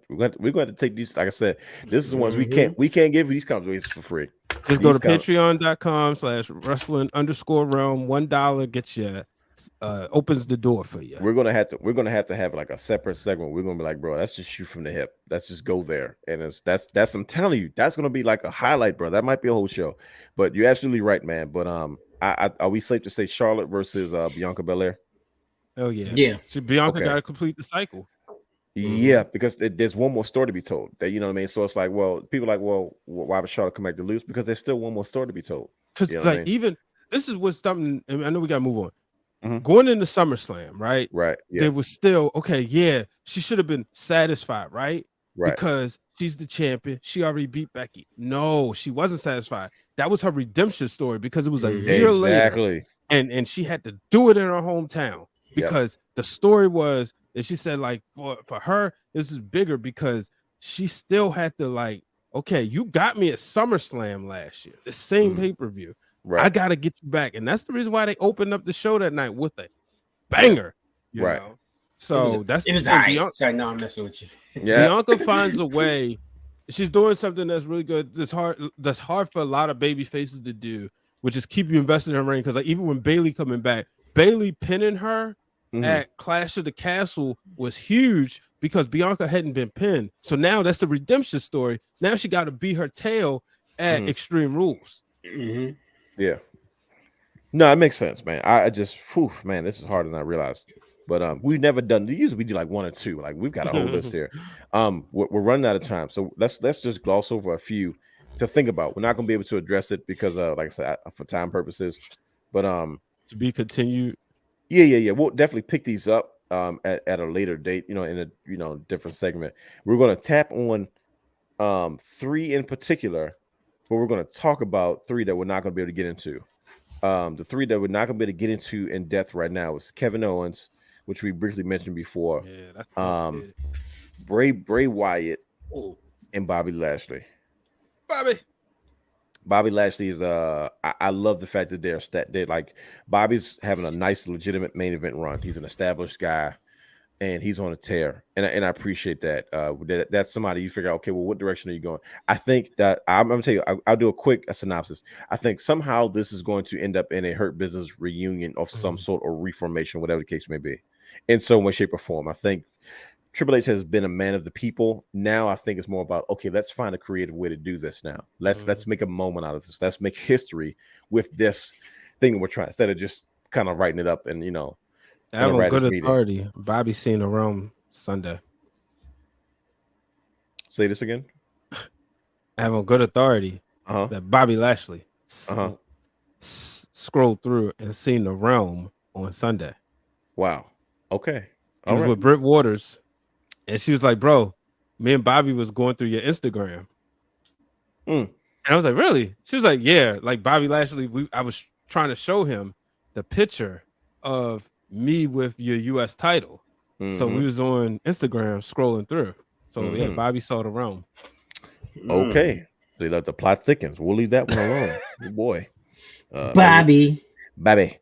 to take these. Like I said, this is the ones we can't give these conversations for free. Just go to patreon.com/wrestling_realm. $1 gets you opens the door for you. We're gonna have to have like a separate segment. We're gonna be like, bro, let's just shoot from the hip. Let's just go there. And that's I'm telling you, that's gonna be like a highlight, bro. That might be a whole show. But you're absolutely right, man. But are we safe to say Charlotte versus Bianca Belair? Oh yeah. So Bianca got to complete the cycle. Yeah, because there's one more story to be told. That, you know what I mean? So it's like, well, people are like, well, why would Charlotte come back to lose? Because there's still one more story to be told. Because even this is what's something. I know we got to move on. Going into SummerSlam, right? Right. Yeah. There was still she should have been satisfied, right? Right. Because she's the champion. She already beat Becky. No, she wasn't satisfied. That was her redemption story because it was a year later. And she had to do it in her hometown because the story was that she said, like, for her, this is bigger because she still had to, okay, you got me at SummerSlam last year, the same pay-per-view. Right. I got to get you back. And that's the reason why they opened up the show that night with a banger. You know? So it was Bianca. Sorry, no, I'm messing with you. Bianca finds a way. She's doing something that's really good. That's hard for a lot of baby faces to do, which is keep you invested in her reign. Because even when Bayley coming back, Bayley pinning her at Clash of the Castle was huge because Bianca hadn't been pinned. So now that's the redemption story. Now she got to beat her tail at Extreme Rules. Yeah. No, it makes sense, man. I just, man, this is harder than I realized. But we've never done. Usually we do like one or two. Like we've got a whole list here. We're running out of time, so let's just gloss over a few to think about. We're not going to be able to address it because, like I said, for time purposes. But to be continued. Yeah. We'll definitely pick these up at a later date. In a different segment. We're going to tap on 3 in particular, but we're going to talk about 3 that we're not going to be able to get into. The 3 that we're not going to be able to get into in depth right now is Kevin Owens, which we briefly mentioned before. Yeah, that's Bray Wyatt Oh, and Bobby Lashley. Bobby. Bobby Lashley is I love the fact that they're like Bobby's having a nice legitimate main event run. He's an established guy and he's on a tear. And I appreciate that. That's somebody you figure out, okay, well, what direction are you going? I think that I'm gonna tell you, I'll do a quick synopsis. I think somehow this is going to end up in a Hurt Business reunion of some sort or reformation, whatever the case may be, in some way, shape, or form. I think Triple H has been a man of the people. Now I think it's more about, okay, let's find a creative way to do this now. Let's make a moment out of this. Let's make history with this thing we're trying, instead of just kind of writing it up and, Having good authority. Bobby seen the realm Sunday. Say this again. Having good authority that Bobby Lashley scrolled through and seen the realm on Sunday. Wow. Okay. He was with Britt Waters. And she was like, bro, me and Bobby was going through your Instagram. And I was like, really? She was like, yeah. Like Bobby Lashley, I was trying to show him the picture of me with your U.S. title. So we was on Instagram scrolling through. So yeah, Bobby saw the realm. Okay. They let the plot thickens. We'll leave that one alone. Good boy. Bobby. But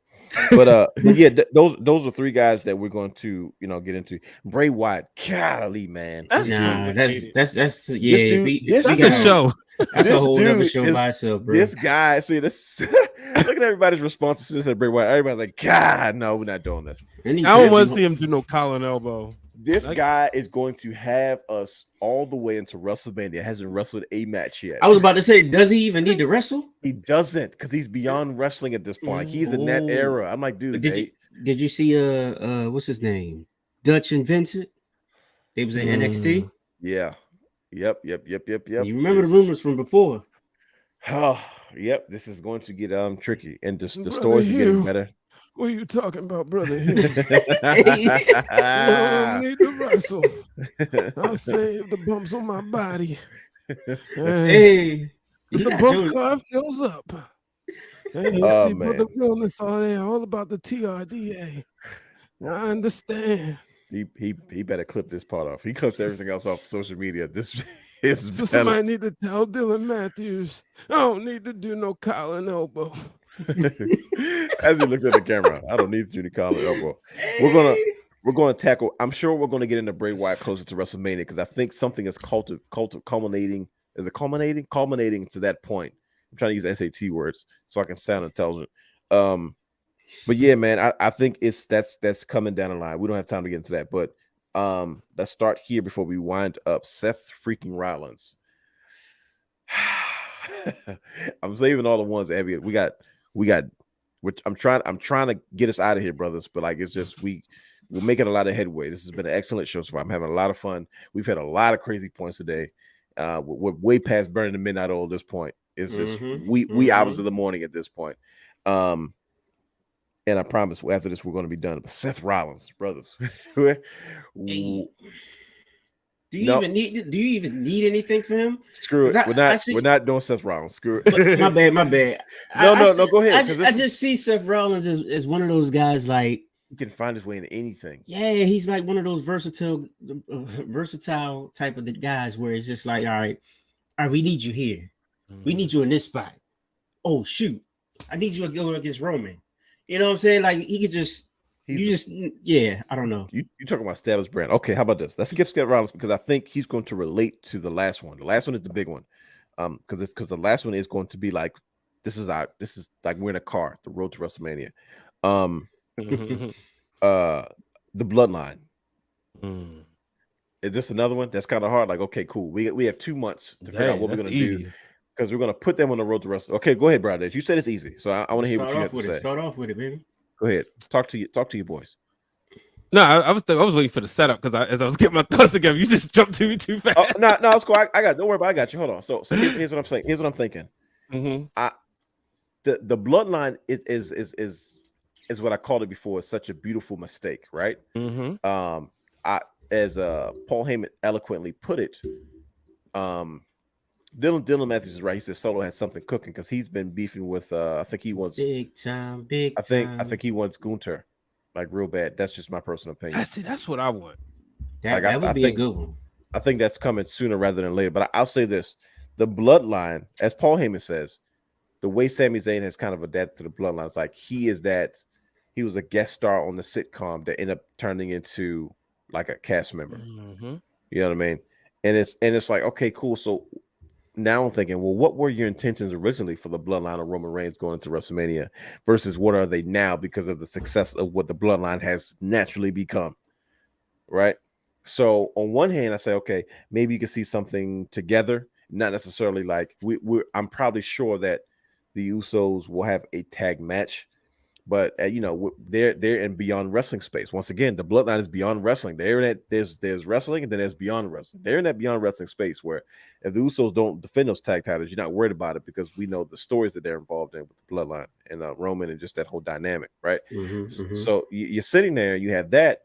yeah, those are three guys that we're going to get into. Bray Wyatt, golly, man. That's yeah. That's a show. That's a whole other show by itself, bro. This guy, see this. Look at everybody's responses to this at Bray Wyatt. Everybody's like, God, no, we're not doing this. I don't want to see him do no collar and elbow. This guy is going to have us all the way into WrestleMania. Hasn't wrestled a match yet. I was about to say, does he even need to wrestle? He doesn't, because he's beyond wrestling at this point. He's in that era. I'm like, dude. Did you see what's his name? Dutch and Vincent? They was in NXT. Yeah. Yep. You remember the rumors from before? Oh, yep. This is going to get tricky, and the stories are getting better. What are you talking about, brother? I don't need to wrestle. I'll save the bumps on my body. Hey, the bump card fills up. And you see what the realness are there, all about the TRDA. I understand. He better clip this part off. He clips everything else off social media. This is so somebody need to tell Dylan Matthews, I don't need to do no collar and elbow. As he looks at the camera, I don't need to do the collar and elbow. We're gonna tackle. I'm sure we're gonna get into Bray Wyatt closer to WrestleMania, because I think something is culminating. Is it culminating? Culminating to that point. I'm trying to use SAT words so I can sound intelligent. But yeah, man, I think that's coming down the line. We don't have time to get into that, but let's start here before we wind up. Seth freaking Rollins. I'm saving all the ones that we got. I'm trying to get us out of here, brothers. But like, it's just we're making a lot of headway. This has been an excellent show so far. I'm having a lot of fun. We've had a lot of crazy points today. We're way past burning the midnight oil at this point. It's just wee hours of the morning at this point. And I promise after this we're going to be done. But Seth Rollins, brothers. Do you even need anything for him? Screw it. We're not doing Seth Rollins. Screw it. My bad. No, go ahead. I just see Seth Rollins as one of those guys, like, he can find his way into anything. Yeah, he's like one of those versatile type of the guys where it's just like, all right, we need you here. We need you in this spot. Oh shoot, I need you to go against Roman. You know what I'm saying? Like, he could just. I don't know. You talking about established brand. Okay, how about this? Let's skip Seth Rollins, because I think he's going to relate to the last one. The last one is the big one. Because the last one is going to be like, this is like we're in a car, the road to WrestleMania. The Bloodline. Is this another one that's kind of hard? Like, okay, cool. We have 2 months to figure out what we're gonna do, because we're gonna put them on the road to WrestleMania. Okay, go ahead, Brad. You said it's easy, so I want to hear what you have to say. Start off with it, baby. Go ahead. Talk to you boys. No, I was waiting for the setup, because as I was getting my thoughts together, you just jumped to me too fast. Oh, no, it's cool. Don't worry about it. I got you. Hold on. So here's what I'm saying. Here's what I'm thinking. The Bloodline is what I called it before. It's such a beautiful mistake, right? As Paul Heyman eloquently put it, Dylan Matthews is right. He said Solo has something cooking, because he's been beefing with I think he wants big time. I think he wants Gunter, like real bad. That's just my personal opinion. That's what I want. That would be a good one. I think that's coming sooner rather than later. But I'll say this: the Bloodline, as Paul Heyman says, the way Sami Zayn has kind of adapted to the Bloodline, it's like he was a guest star on the sitcom that ended up turning into like a cast member. Mm-hmm. You know what I mean? And it's like, okay, cool. So now I'm thinking, well, what were your intentions originally for the Bloodline of Roman Reigns going into WrestleMania versus what are they now because of the success of what the Bloodline has naturally become, right? So on one hand, I say, okay, maybe you can see something together, not necessarily like I'm probably sure that the Usos will have a tag match, but they're in beyond wrestling space. Once again, the Bloodline is beyond wrestling. They're in that there's wrestling and then there's beyond wrestling. They're in that beyond wrestling space where if the Usos don't defend those tag titles, you're not worried about it because we know the stories that they're involved in with the Bloodline and Roman and just that whole dynamic, right? So you're sitting there, you have that,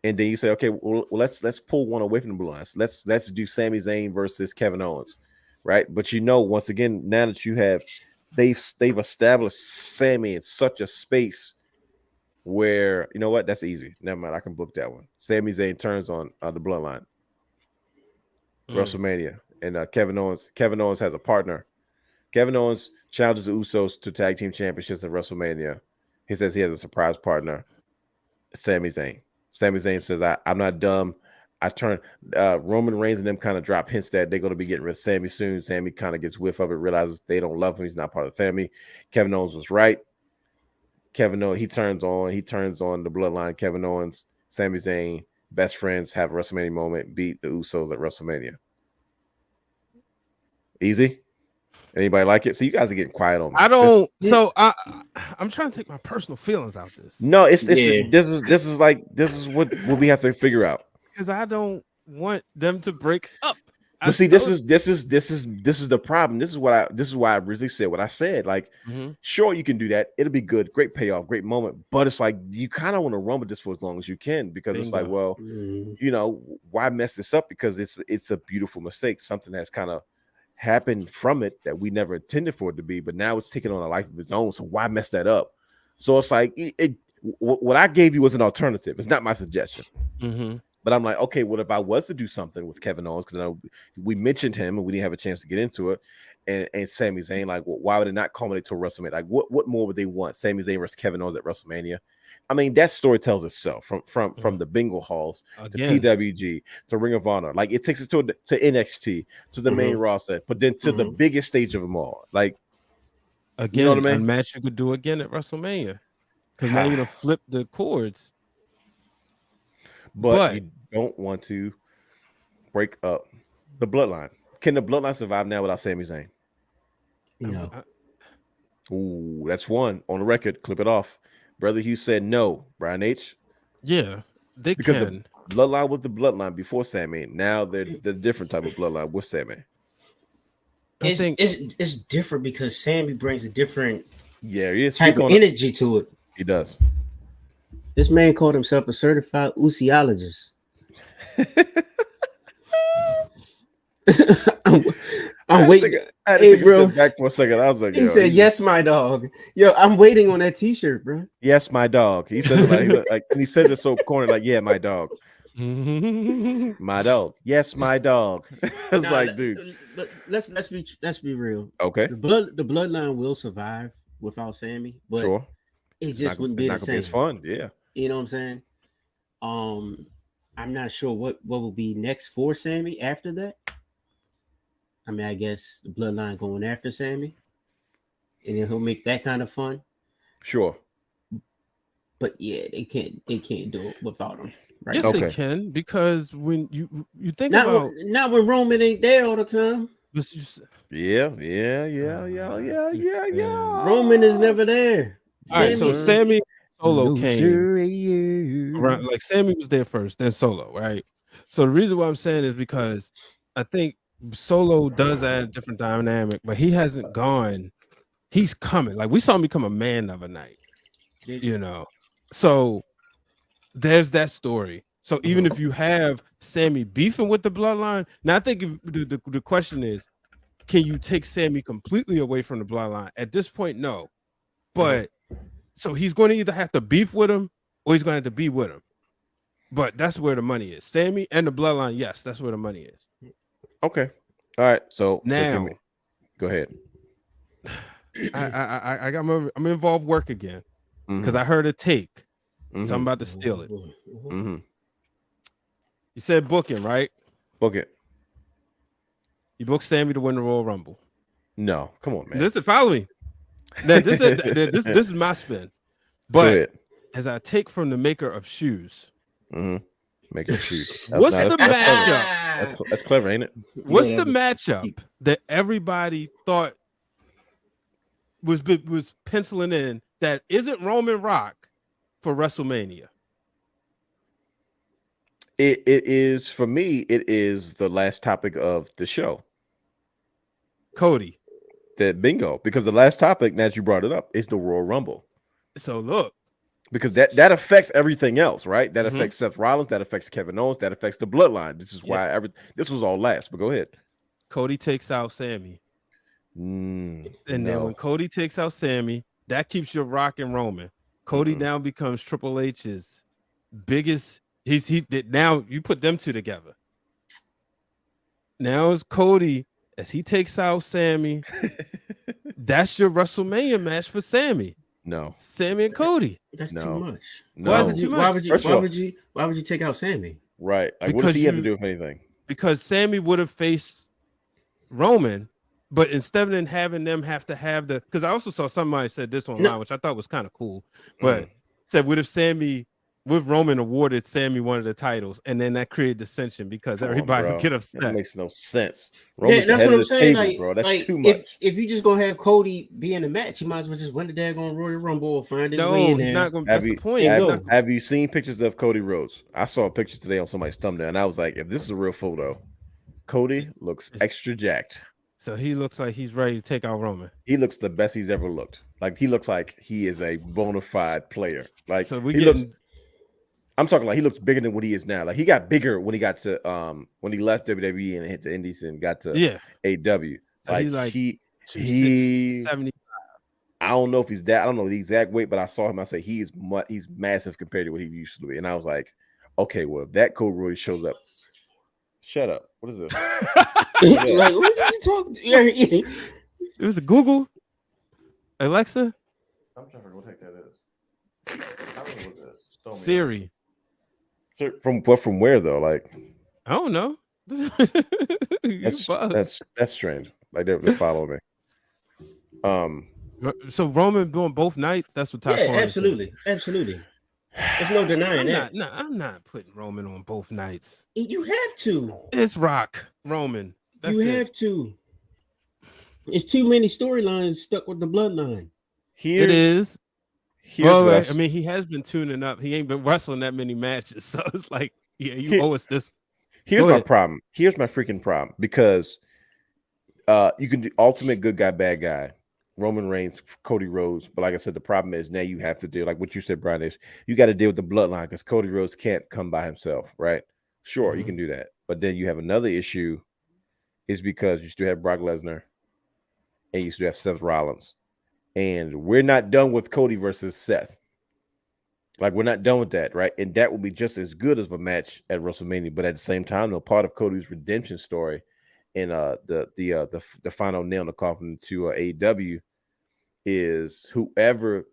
and then you say, okay, well let's pull one away from the Bloodline. Let's do Sami Zayn versus Kevin Owens, right? But once again, now that you have they've established Sami in such a space where you know what, that's easy. Never mind, I can book that one. Sami Zayn turns on the Bloodline, WrestleMania, and Kevin Owens has a partner. Kevin Owens challenges the Usos to tag team championships at WrestleMania. He says he has a surprise partner, Sami Zayn. Sami Zayn says, I'm not dumb. I turn Roman Reigns and them kind of drop hints that they're going to be getting rid of Sami soon. Sami kind of gets whiff of it, realizes they don't love him. He's not part of the family. Kevin Owens was right. Kevin Owens, he turns on the Bloodline. Kevin Owens, Sami Zayn, best friends, have a WrestleMania moment, beat the Usos at WrestleMania. Easy. Anybody like it? So you guys are getting quiet on me. I don't. I'm trying to take my personal feelings out this. No, this is what we have to figure out. Because I don't want them to break up. But see, this is the problem. This is why I really said what I said. Like, sure, you can do that. It'll be good, great payoff, great moment. But it's like you kind of want to run with this for as long as you can because it's like, well, why mess this up? Because it's a beautiful mistake. Something that's kind of happened from it that we never intended for it to be, but now it's taking on a life of its own. So why mess that up? So it's like what I gave you was an alternative. It's not my suggestion. But I'm like, okay, what if I was to do something with Kevin Owens? Because we mentioned him and we didn't have a chance to get into it. And Sami Zayn, like, why would it not culminate to a WrestleMania? Like, what more would they want? Sami Zayn versus Kevin Owens at WrestleMania? I mean, that story tells itself from the bingo halls to PWG to Ring of Honor. Like, it takes it to NXT, to the main roster, but then to the biggest stage of them all. Like, again, you know what I mean? A match you could do again at WrestleMania because now you're gonna flip the chords. But you don't want to break up the Bloodline. Can the Bloodline survive now without Sami Zayn? No. Ooh, that's one on the record. Clip it off. Brother Hugh said no. Brian H. Yeah, they because can. The Bloodline was the Bloodline before Sami. Now they're the different type of Bloodline with Sami. It's different because Sami brings a different type of energy to it. He does. This man called himself a certified Usiologist. I'm waiting. I had to take a step back for a second. I was like, he said, "Yes, my dog." Yo, I'm waiting on that T-shirt, bro. Yes, my dog. He said it like and he said it so corny, like, "Yeah, my dog." My dog. Yes, my dog. I was like, dude. Let's be real. Okay. The Bloodline will survive without Sami, but sure. It just wouldn't be the same. It's fun, yeah. You know what I'm saying? I'm not sure what will be next for Sami after that. I mean, I guess the Bloodline going after Sami, and then he'll make that kind of fun. Sure. But yeah, they can't do it without him. Right? Yes, they can, because when you think not when Roman ain't there all the time. Yeah. Roman is never there. All right, so Sami Solo came. Right, like Sami was there first, then Solo, right? So the reason why I'm saying is because I think Solo does add a different dynamic, but he hasn't gone. He's coming. Like, we saw him become a man the other night, you know. So there's that story. So even if you have Sami beefing with the Bloodline, now I think the question is, can you take Sami completely away from the Bloodline? At this point, no. But so he's going to either have to beef with him or he's going to have to be with him. But that's where the money is. Sammy and the Bloodline, yes, that's where the money is. Okay. All right. So Now, go ahead. I'm involved work again because I heard a take. So I'm about to steal it. You said booking, right? Book it. You booked Sammy to win the Royal Rumble. No, come on, man. Listen, follow me. This is my spin. But as I take from the maker of shoes, maker of shoes. What's the matchup? That's clever, ain't it? What's the matchup that everybody thought was penciling in that isn't Roman Rock for WrestleMania? It is, for me, it is the last topic of the show. Cody. That bingo. Because the last topic, now that you brought it up, is the Royal Rumble. So look. Because that affects everything else, right? That affects Seth Rollins, that affects Kevin Owens, that affects the Bloodline. This is why this was all last. But go ahead. Cody takes out Sammy. And then when Cody takes out Sammy, that keeps your Rock and Roman. Cody now becomes Triple H's biggest. Now you put them two together. Now it's Cody as he takes out Sammy. That's your WrestleMania match for Sammy. No, Sammy and Cody. That's too much. No. Why is it too much? Why would you take out Sammy? Right. Like, what does he have to do with anything? Because Sammy would have faced Roman, but instead of having them have to have the, because I also saw somebody said this online, which I thought was kind of cool, but said, what if Sammy with Roman awarded Sammy one of the titles, and then that created dissension because everybody would get upset. That makes no sense. Roman's that's what I'm saying. Table, bro. That's too much. If you just gonna have Cody be in the match, you might as well just win the daggone Royal Rumble or find his way in there. He's not gonna. That's the point. Have you seen pictures of Cody Rhodes? I saw a picture today on somebody's thumbnail, and I was like, if this is a real photo, Cody looks extra jacked. So he looks like he's ready to take out Roman. He looks the best he's ever looked. Like, he looks like he is a bona fide player. Like, so I'm talking like he looks bigger than what he is now. Like, he got bigger when he got to when he left WWE and hit the Indies and got to AW. Like, he 75. I don't know if he's that. I don't know the exact weight, but I saw him. I say he's massive compared to what he used to be. And I was like, okay, well, if that Cody Rhodes shows up, shut up. What is this? Like, what did you talk? It was a Google. Alexa. I'm trying to figure what the heck that is. I don't know what this. Siri. From where though? Like, I don't know. that's strange. Like, they're following me. So Roman doing both nights. That's what Top absolutely. There's no denying that. I'm not putting Roman on both nights. You have to. It's Rock Roman. You have to. It's too many storylines stuck with the bloodline. It is. I mean, he has been tuning up. He ain't been wrestling that many matches, so it's like, you owe us this. Here's my problem. Here's my freaking problem, because you can do ultimate good guy, bad guy, Roman Reigns, Cody Rhodes, but like I said, the problem is now you have to deal, like what you said, Brian, is you got to deal with the bloodline because Cody Rhodes can't come by himself, right? Sure, you can do that, but then you have another issue, is because you still have Brock Lesnar, and you still have Seth Rollins. And we're not done with Cody versus Seth. Like, we're not done with that, right? And that will be just as good as a match at WrestleMania. But at the same time, no, part of Cody's redemption story in the final nail in the coffin to AEW is whoever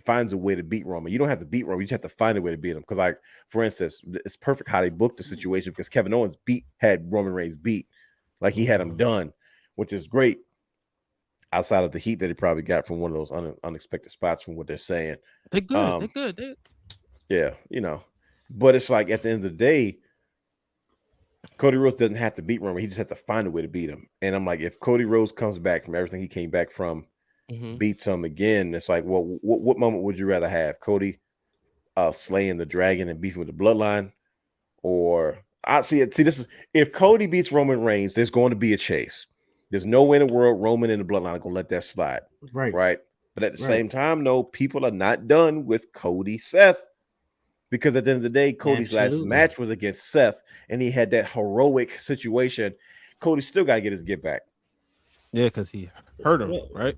finds a way to beat Roman. You don't have to beat Roman. You just have to find a way to beat him. Because, like, for instance, it's perfect how they booked the situation because Kevin Owens had Roman Reigns beat. Like, he had him done, which is great. Outside of the heat that he probably got from one of those unexpected spots from what they're saying. They're good. They're good. Yeah, but it's like at the end of the day, Cody Rhodes doesn't have to beat Roman. He just has to find a way to beat him. And I'm like, if Cody Rhodes comes back from everything he came back from, beats him again, it's like, well, what moment would you rather have? Cody slaying the dragon and beefing with the bloodline? Or this is, if Cody beats Roman Reigns, there's going to be a chase. There's no way in the world Roman and the bloodline are going to let that slide. Right. But at the same time, no, people are not done with Cody Seth. Because at the end of the day, Cody's last match was against Seth, and he had that heroic situation. Cody still got to get his get back. Yeah, because he hurt him, right?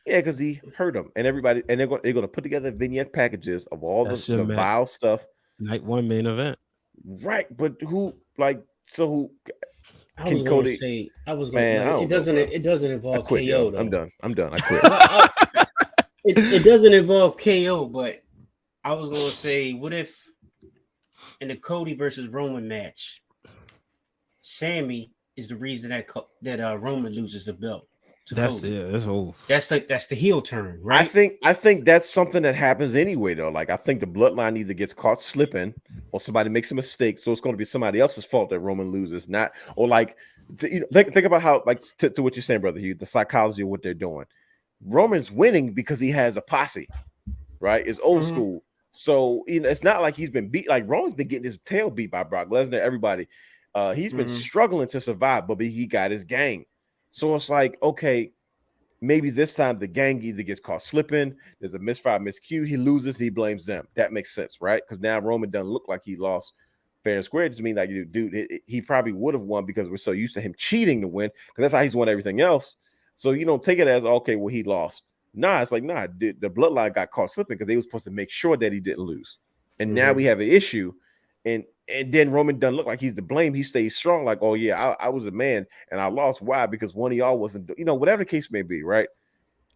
Yeah, because he hurt him. And everybody, and they're going to put together vignette packages of all the vile stuff. Night one main event. Right, but who like so? I was going to say, Man, I it don't know, doesn't, it doesn't I involve quit, KO yo. though. I'm done. I quit. It doesn't involve KO, but I was going to say, what if in the Cody versus Roman match, Sammy is the reason that Roman loses the belt to That's Cody. it. That's old. That's the heel turn, right? I think that's something that happens anyway, though. Like I think the bloodline either gets caught slipping or somebody makes a mistake, so it's going to be somebody else's fault that Roman loses, not or like think about how like to what you're saying, brother Hugh, the psychology of what they're doing. Roman's winning because he has a posse, right? It's old school, so it's not like he's been beat. Like Roman's been getting his tail beat by Brock Lesnar, everybody. He's been struggling to survive, but he got his gang. So it's like, okay, maybe this time the gang either gets caught slipping, there's a misfire, miscue, he loses, he blames them. That makes sense, right? Because now Roman doesn't look like he lost fair and square. It just means like, dude, he probably would have won because we're so used to him cheating to win, because that's how he's won everything else. So you don't take it as, okay, well, he lost. Nah, it's like, nah, the bloodline got caught slipping because they were supposed to make sure that he didn't lose. And now we have an issue, and then Roman doesn't look like he's to blame. He stays strong, like, oh yeah, I was a man and I lost. Why? Because one of y'all wasn't, whatever the case may be, right?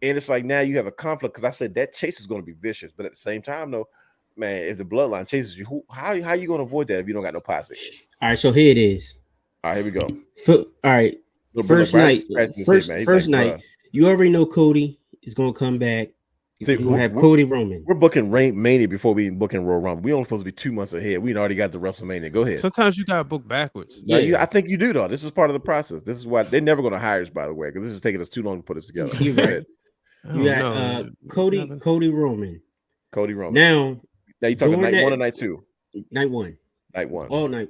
And it's like now you have a conflict because I said that chase is going to be vicious, but at the same time, though, man, if the bloodline chases you, how are you going to avoid that if you don't got no posse? All right, so here it is. All right, here we go. All right, first night, you already know Cody is going to come back. We're going to have Cody Roman. We're booking Mania before we even booking Royal Rumble. We only supposed to be 2 months ahead. We already got the WrestleMania. Go ahead. Sometimes you got to book backwards. Yeah, I think you do, though. This is part of the process. This is why they're never going to hire us, by the way, because this is taking us too long to put this together. You're right. You got Cody Roman. Cody Roman. Now you talking night 1 or night 2? Night 1. Night 1. All night.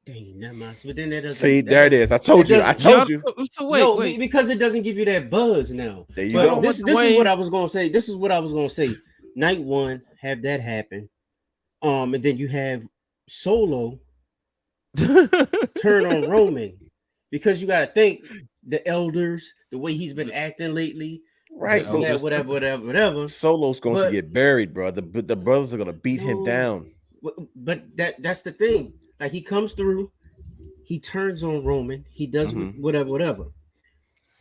Dang, that must. But then that doesn't. See, there it is. I told you. So wait. Because it doesn't give you that buzz now. There you go. This is what I was gonna say. This is what I was gonna say. Night 1, have that happen. And then you have Solo turn on Roman, because you gotta think the elders, the way he's been acting lately. Right. So that whatever. Solo's going to get buried, bro. The brothers are going to beat him down. But that's the thing. Like, he comes through, he turns on Roman, he does whatever.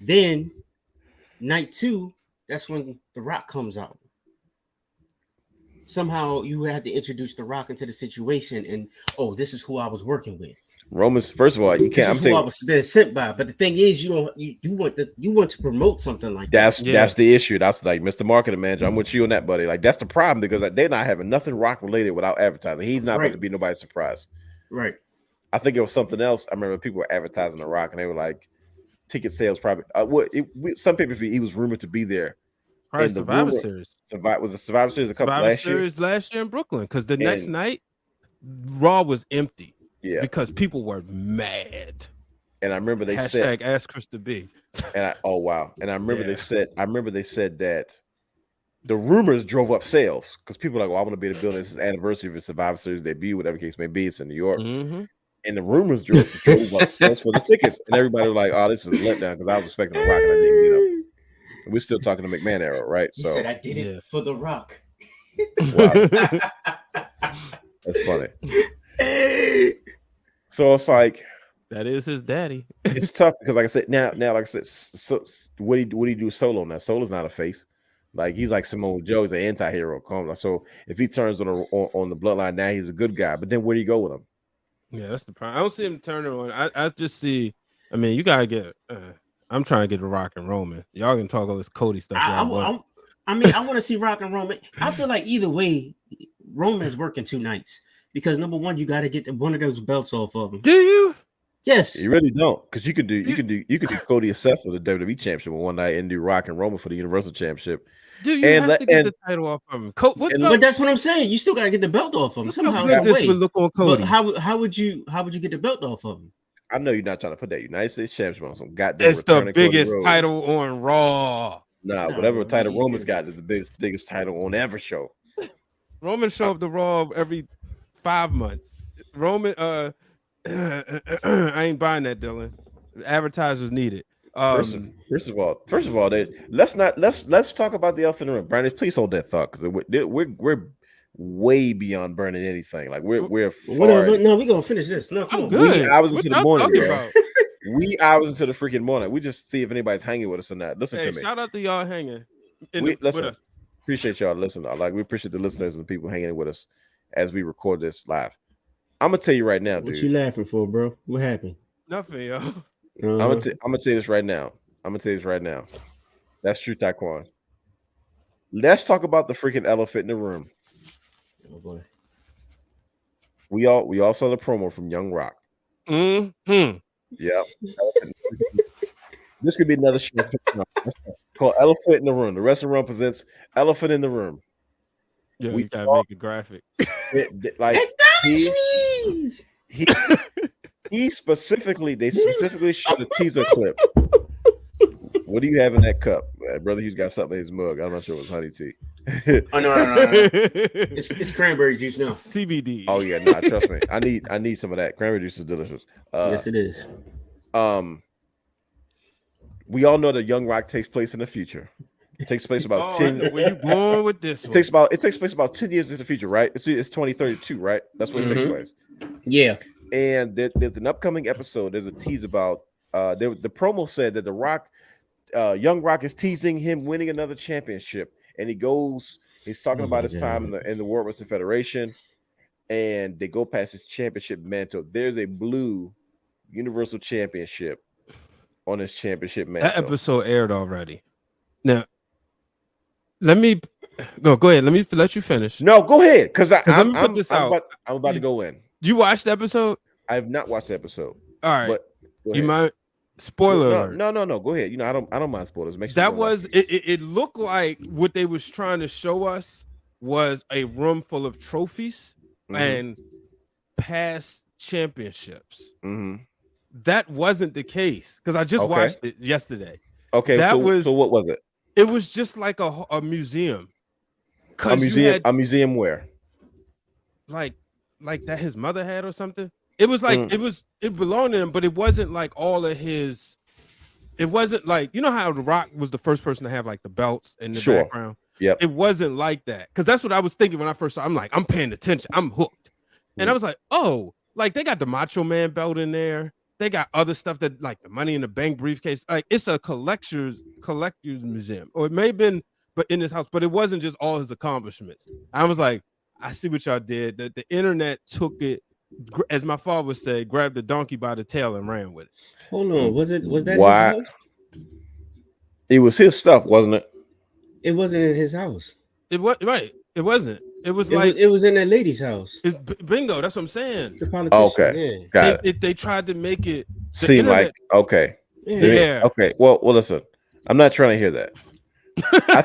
Then night 2, that's when The Rock comes out. Somehow you have to introduce The Rock into the situation, and this is who I was working with. Roman's, first of all, you can't. I'm saying I was been sent by, but the thing is, you want to promote something like that. That's the issue. That's like Mr. Marketing Manager. I'm with you on that, buddy. Like, that's the problem, because they're not having nothing Rock related without advertising. He's not going to be nobody's surprise. Right. I think it was something else. I remember people were advertising The Rock, and they were like, ticket sales probably. Some people, he was rumored to be there. Probably Survivor Series. Was the Survivor Series a couple last year? last year in Brooklyn, because the next night Raw was empty. Yeah, because people were mad. And I remember they said, "Ask Chris to be." And I remember they said that the rumors drove up sales because people were like, "Oh, I want to be in the building. This is anniversary of his Survivor Series debut, whatever case may be. It's in New York." And the rumors drove up sales for the tickets, and everybody was like, "Oh, this is a letdown," because I was expecting The Rock, and I didn't. We're still talking to McMahon era, right? He said, "I did it for The Rock." Wow. That's funny. So it's like, that is his daddy. It's tough because, like I said, now, like I said, so what do you do Solo now? Solo's not a face. Like, he's like Samoa Joe. He's an anti-hero. So if he turns on the bloodline now, he's a good guy. But then where do you go with him? Yeah, that's the problem. I don't see him turning on. I just see. I mean, you gotta get. I'm trying to get The Rock and Roman. Y'all can talk all this Cody stuff. I want to see Rock and Roman. I feel like either way, Roman's working 2 nights. Because number one, you got to get one of those belts off of him. Do you? Yes. You really don't, because you could do Cody and Seth for the WWE Championship one night and do Rock and Roman for the Universal Championship. Do you have to get the title off of him? But that's what I'm saying. You still got to get the belt off of him somehow. This would look on Cody. But how would you get the belt off of him? I know you're not trying to put that United States Championship on some goddamn. It's the biggest title on Raw. Nah, whatever title Roman's got is the biggest title on every show. Roman show up to Raw every 5 months. Roman, I ain't buying that, Dylan. Advertisers need it. First of all, let's talk about the elephant in the room. Brandon, please hold that thought, because we're way beyond burning anything. Like we're far. Whatever. No, we're gonna finish this. No, come I'm on. good. We hours What into the y'all morning, talking bro. about? We hours into the freaking morning. We just see if anybody's hanging with us or not. Listen Hey, to me. shout out to y'all hanging Listen, with us. appreciate y'all listening. Like we appreciate the listeners and the people hanging with us as we record this live. I'm gonna tell you right now, What dude. you laughing for, bro? What happened? Nothing, yo. I'm gonna tell you this right now. That's true, Taekwon. Let's talk about the freaking elephant in the room. Oh boy. We all saw the promo from Young Rock. Mm-hmm. Yeah. This could be another show called Elephant in the Room. The Wrestling Room presents Elephant in the Room. Yeah, We you gotta make a graphic. Like he specifically, they specifically showed a teaser clip. What do you have in that cup, brother? He's got something in his mug. I'm not sure it was honey tea. Oh no. It's cranberry juice now. CBD. Oh yeah, nah, trust me. I need some of that. Cranberry juice is delicious. Yes, it is. We all know that Young Rock takes place in the future. It takes place about 10. Where you going with this? It takes place about 10 years in the future, right? It's 2032, right? That's when it takes place. Yeah. And there's an upcoming episode. There's a tease about the promo said that the Rock, Young Rock is teasing him winning another championship, and he's talking about his time in the World Wrestling Federation, and they go past his championship mantle. There's a blue Universal Championship on his championship mantle. That episode aired already. Now, let me go ahead. Let me let you finish. No, go ahead, because let me put this out. I'm about to go in. You watched the episode? I have not watched the episode. All right, but you might spoiler alert. No. Go ahead. You know, I don't mind spoilers. Make sure That was it. Looked like what they was trying to show us was a room full of trophies and past championships. Mm-hmm. That wasn't the case because I just watched it yesterday. Okay, so what was it? It was just like a museum. A museum where? Like that his mother had or something. It was like it belonged to him, but it wasn't like all of his. It wasn't like, you know how The Rock was the first person to have like the belts in the background. Yep. It wasn't like that, because that's what I was thinking when I first saw. I'm like, I'm paying attention. I'm hooked, and I was like, oh, like they got the Macho Man belt in there. They got other stuff that like the Money in the Bank briefcase. Like it's a collector's museum, or it may have been, but in his house. But it wasn't just all his accomplishments. I was like, I see what y'all did. That the internet took it, as my father would say, grabbed the donkey by the tail and ran with it. Hold on, was that his house? It was his stuff, wasn't it? It wasn't in his house. It was right. It wasn't. It was it was in that lady's house. Bingo. That's what I'm saying. The politician. Okay, got it. They tried to make it seem like okay. Yeah. Okay. Well, listen. I'm not trying to hear that. I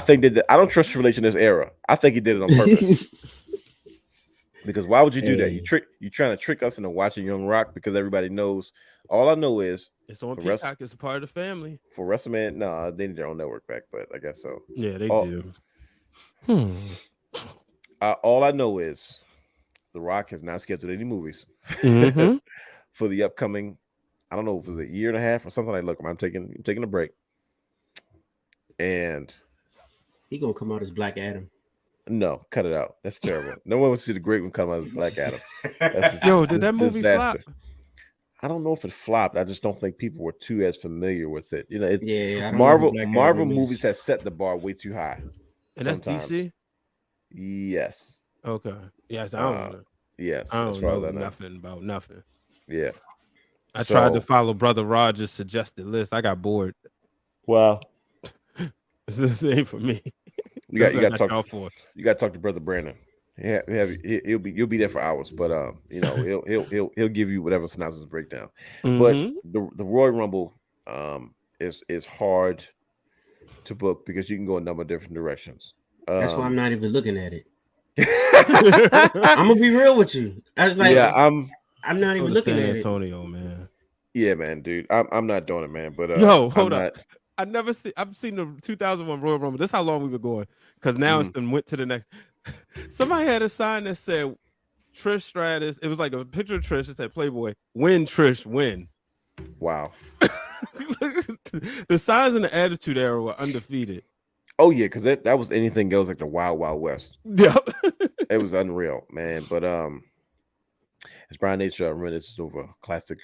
think that I don't trust your relation in this era. I think he did it on purpose. Because why would you do that? You trying to trick us into watching Young Rock because everybody knows. All I know is it's on Peacock. It's a part of the family. For WrestleMania, no, they need their own network back, but I guess so. Yeah, they do. All I know is The Rock has not scheduled any movies for the upcoming. I don't know if it was a year and a half or something. Like, look, I'm taking a break, and he gonna come out as Black Adam. No, cut it out. That's terrible. No one would see the great one come out as Black Adam. Did that movie flop? I don't know if it flopped. I just don't think people were too as familiar with it. You know, Marvel movies have set the bar way too high. And that's DC? Yes. Okay. Yes, I don't know. Yes. I don't know nothing about nothing. Yeah. I tried to follow Brother Rogers' suggested list. I got bored. Wow. This ain't for me. You got to talk to Brother Brandon. Yeah, you'll be there for hours, but you know, he'll give you whatever synopsis breakdown. But the Royal Rumble is hard to book because you can go a number of different directions. That's why I'm not even looking at it. I'm gonna be real with you. I was like, I'm not even looking at Antonio, man. Yeah, man, dude. I'm not doing it, man. But hold on. I've seen the 2001 Royal Rumble. This is how long we've been going, because now it's then went to the next. Somebody had a sign that said Trish Stratus. It was like a picture of Trish. It said Playboy, win Trish, win. Wow. The signs in the Attitude Era were undefeated. Oh yeah, because that was anything goes, like the Wild Wild West. Yep. It was unreal, man. But as Brian H. reminisces over classic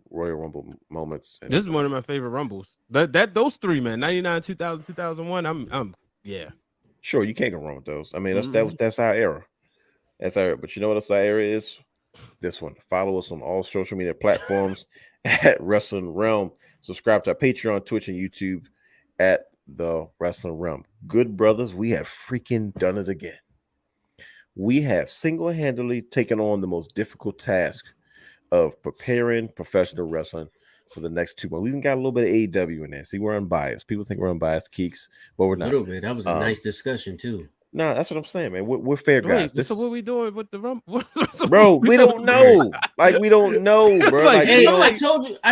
Royal Rumble moments. And, This is one of my favorite Rumbles. Those three, man, 99, 2000, 2001. I'm yeah. Sure, you can't go wrong with those. I mean, that's our era. That's our era. But you know what else our era is? This one. Follow us on all social media platforms at Wrestling Realm. Subscribe to our Patreon, Twitch, and YouTube at the Wrestling Realm. Good brothers, we have freaking done it again. We have single-handedly taken on the most difficult task of preparing professional wrestling for the next 2 months. We even got a little bit of AEW in there. See, we're unbiased. People think we're unbiased geeks, but we're not. A little bit. That was a nice discussion too. No, that's what I'm saying, man. We're fair guys. So what are we doing with the Rumble? Bro, we don't know. Like, we don't know, bro. Like, Hey, you know, I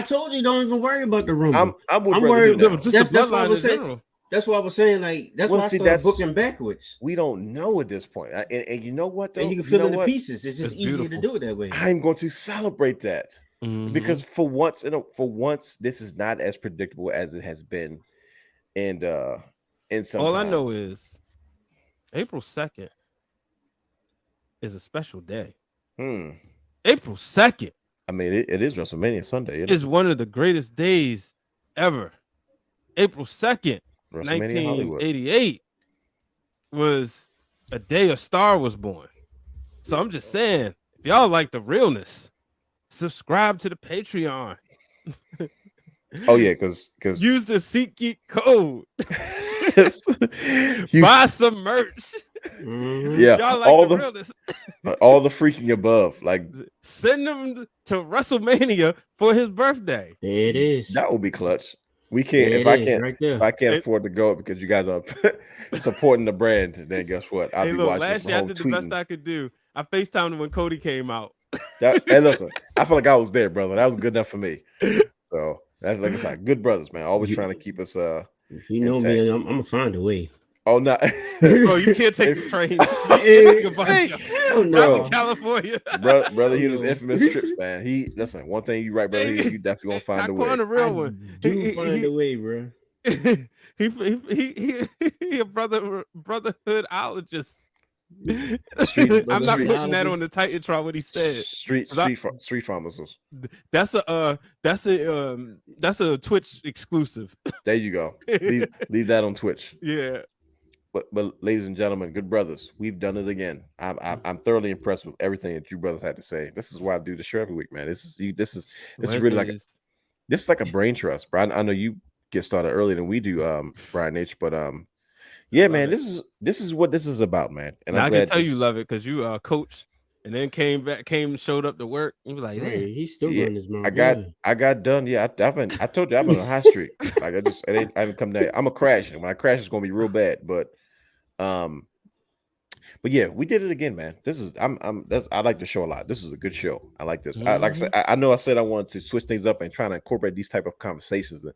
told you, don't even worry about the Rumble. I'm worried. Just That's what I Bloodline was in saying. general. That's what I was saying. Like, that's why I started booking backwards. We don't know at this point. And you know what, though? And you can fill in the pieces. It's just easier to do it that way. I'm going to celebrate that. Because for once, this is not as predictable as it has been. And some all time. I know is April 2nd is a special day. April 2nd. I mean, it is WrestleMania Sunday. It's one of the greatest days ever. April 2nd, WrestleMania 1988 was a day a star was born. So I'm just saying, if y'all like the realness, subscribe to the Patreon. Oh yeah, because use the SeatGeek code. Buy some merch. Yeah, y'all like all the realness. All the freaking above. Like, send them to WrestleMania for his birthday. There it is. That would be clutch. We can't if I can't afford to go because you guys are supporting the brand, then guess what? I'll be watching. Last year I did the best I could do. I FaceTimed when Cody came out. Hey, listen, I feel like I was there, brother. That was good enough for me. So that's like I said, good brothers, man. Always trying to keep us you know intact. Me, I'm gonna find a way. Oh no, bro, you can't take the train. No, California, brother. He was infamous trips, man. Listen. One thing you right, brother. You definitely gonna find a way. On the real one, find a way, bro. He a brotherhoodologist. I'm not pushing that on the Titantron. What he said. Street pharmacists. That's a Twitch exclusive. There you go. Leave that on Twitch. Yeah. But ladies and gentlemen, good brothers, we've done it again. I'm thoroughly impressed with everything that you brothers had to say. This is why I do the show every week, man. This is really like a brain trust, Brian. I know you get started earlier than we do, Brian H. But yeah, man, this is what this is about, man. And I can tell you love it because you coach and then showed up to work. You were like, hey, he's still running his mouth. I got done. Yeah, I told you I've been on a high streak. Like I haven't come down. I'm a crash. When I crash, it's gonna be real bad. But yeah, we did it again, man. This is I like the show a lot. This is a good show. I like this. Like I said, I know I said I wanted to switch things up and try to incorporate these type of conversations a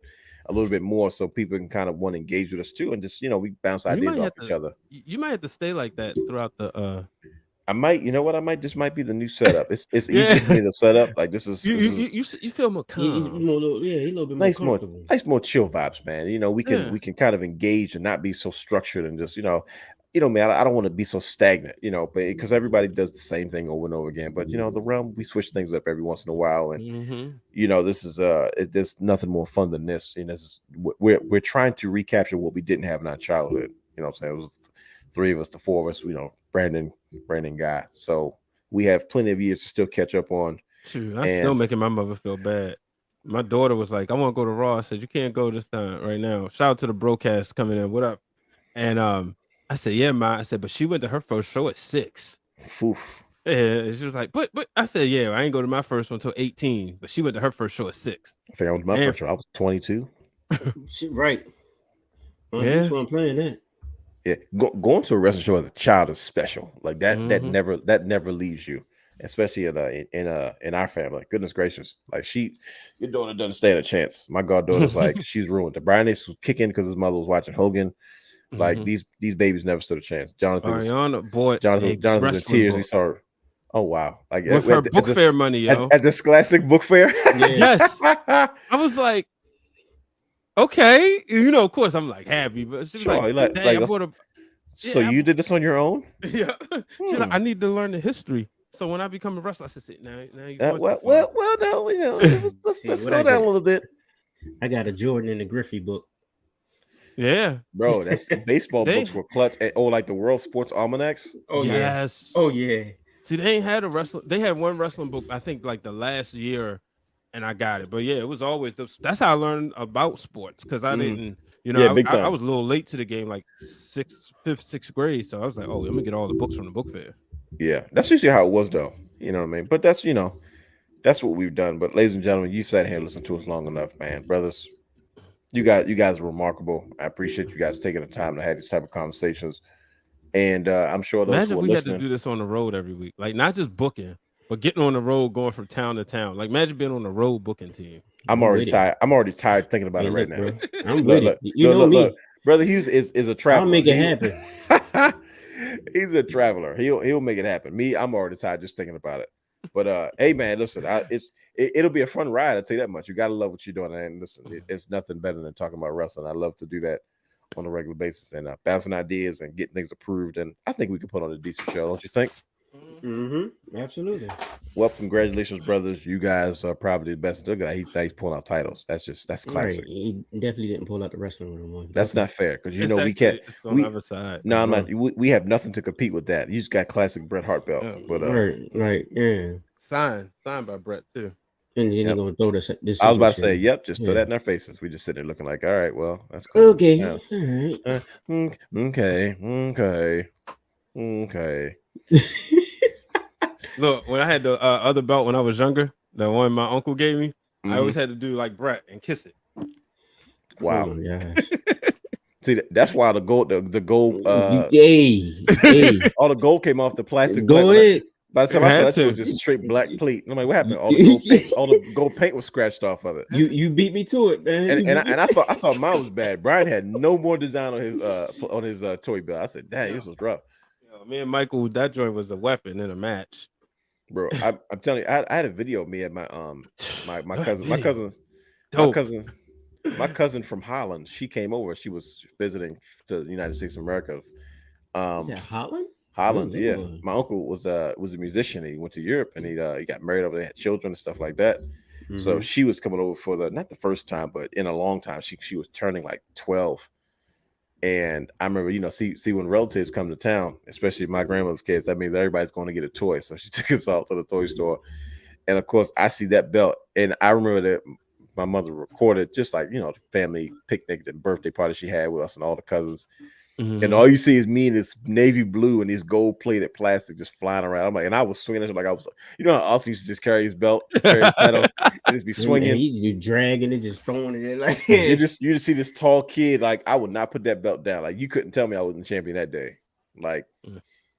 little bit more so people can kind of want to engage with us too, and just we bounce ideas off each other. You might have to stay like that throughout the I might, you know what? This might be the new setup. It's easy for me to set up. Like this is you feel more calm. He's a little bit more comfortable. Nice more chill vibes, man. We can kind of engage and not be so structured and just man, I don't want to be so stagnant, but because everybody does the same thing over and over again. But the realm, we switch things up every once in a while, and this is there's nothing more fun than this. We're trying to recapture what we didn't have in our childhood. What I'm saying? It was 3 of us, the 4 of us. Brandon guy. So we have plenty of years to still catch up on. Shoot, I'm still making my mother feel bad. My daughter was like, I want to go to Raw. I said, you can't go this time right now. Shout out to the broadcast coming in. What up? And I said, yeah, Ma. I said, but she went to her first show at 6. Oof. Yeah, she was like, but I said, yeah, I ain't go to my first one until 18, but she went to her first show at 6. I think I was my first show. I was 22. Right. Yeah, I'm playing that. Yeah, going to a wrestling show as a child is special. Like that, that never leaves you, especially in our family. Goodness gracious, like your daughter doesn't stand a chance. My goddaughter's like she's ruined. The Brian Ace was kicking because his mother was watching Hogan. Like these babies never stood a chance. Jonathan's in tears. He saw her. Oh wow! Like with her book fair money, yo. At this classic book fair. Yes, I was like, Okay, of course I'm like happy, but she was Sure, like, "Dang, I bought a." so Yeah, you did this on your own? yeah. She's like, "I need to learn the history." So when I become a wrestler, I said, "Now you're going too far." Well, no, let's See, what slow I down a got? little bit, I got a Jordan and a Griffey book. Yeah, bro. That's baseball They- books were clutch. Like the World Sports Almanacs. Oh yes. yeah. Oh yeah. See, they ain't had a wrestling. They had one wrestling book, I think, like the last year, and I got it. But yeah, it was always that's how I learned about sports because I didn't. Yeah, big time. I was a little late to the game, like fifth, sixth grade. So I was like, "Oh, let me get all the books from the book fair." Yeah, that's usually how it was, though. You know what I mean? But that's that's what we've done. But ladies and gentlemen, you've sat here and listened to us long enough, man, brothers. You guys are remarkable. I appreciate you guys taking the time to have these type of conversations. And I'm sure those Imagine who if are we listening. had to do this on the road every week, like not just booking, but getting on the road, going from town to town. Like imagine being on the road booking team. I'm already tired. I'm already tired thinking about it right now. Bro, I'm with it. Look, brother Hughes is a traveler. I'll make it happen. He's a traveler. He'll make it happen. Me, I'm already tired just thinking about it. But hey, man, listen, it'll be a fun ride. I'll tell you that much. You gotta love what you're doing, and listen, it's nothing better than talking about wrestling. I love to do that on a regular basis and bouncing ideas and getting things approved. And I think we can put on a decent show, don't you think? Mm-hmm. Absolutely. Well, congratulations, brothers. You guys are probably the best. Look at that. He's pulling out titles. That's classic. Right. He definitely didn't pull out the wrestling room. That's not fair because It's we can't. It's on the other side. No, I'm not. We have nothing to compete with that. You just got classic Bret Hart belt. Yeah. But right, yeah. Signed by Brett too. And then you're gonna throw this. I was about to say, signature. yep, just throw that in our faces. We just sit there looking like, all right, well, that's cool. Okay. Yeah. All right. Okay. Look, when I had the other belt when I was younger, the one my uncle gave me, I always had to do like Brett and kiss it. Wow. Oh my gosh. See, that's why the gold, Hey. all the gold came off the plastic. Go plate. ahead. By the time It I saw had that, shit to. was just straight black plate. I'm like, what happened? All the gold paint was scratched off of it. You beat me to it, man. And I thought mine was bad. Brian had no more design on his toy belt. I said, dang, this was rough. Yo, me and Michael, that joint was a weapon in a match. Bro, I'm telling you, I had a video of me and my cousin from Holland. She came over. She was visiting to the United States of America. Is that Holland? Holland, Oh, yeah. Lord. My uncle was a musician. He went to Europe and he got married over there, had children and stuff like that. So she was coming over for not the first time, but in a long time. She was turning like 12. And I remember, see when relatives come to town, especially my grandmother's kids, that means everybody's going to get a toy. So she took us all to the toy store. And of course, I see that belt. And I remember that my mother recorded just like, the family picnic, the birthday party she had with us and all the cousins. And all you see is me in this navy blue and these gold plated plastic just flying around. I'm like, and I was swinging it like I was, how Austin used to just carry his belt, carry his title, and just be swinging. You dragging it, just throwing it in like you just see this tall kid. Like I would not put that belt down. Like you couldn't tell me I wasn't champion that day. Like,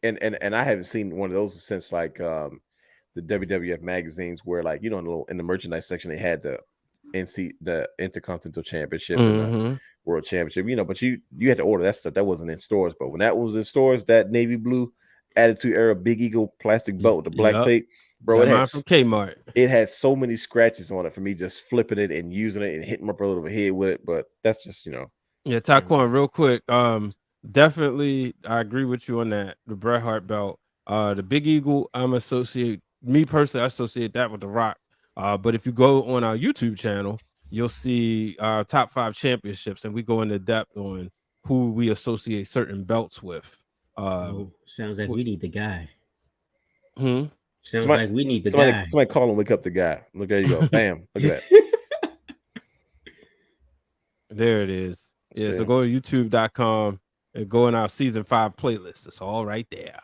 and I haven't seen one of those since like the WWF magazines where like in the merchandise section they had the Intercontinental Championship and the World Championship, but you had to order that stuff. That wasn't in stores, but when that was in stores, that navy blue Attitude Era Big Eagle plastic belt with the black plate, bro, it had from Kmart. It had so many scratches on it for me just flipping it and using it and hitting my brother over the head with it. But that's just Yeah, Taquan, real quick. Definitely, I agree with you on that. The Bret Hart belt, the Big Eagle. I associate that with The Rock. But if you go on our YouTube channel, you'll see our top 5 championships, and we go into depth on who we associate certain belts with. Sounds like we need the guy. Sounds like we need the guy. Somebody call and wake up the guy. Look, there you go. Bam. Look at that. There it is. Yeah, so go to youtube.com and go in our season 5 playlist. It's all right there.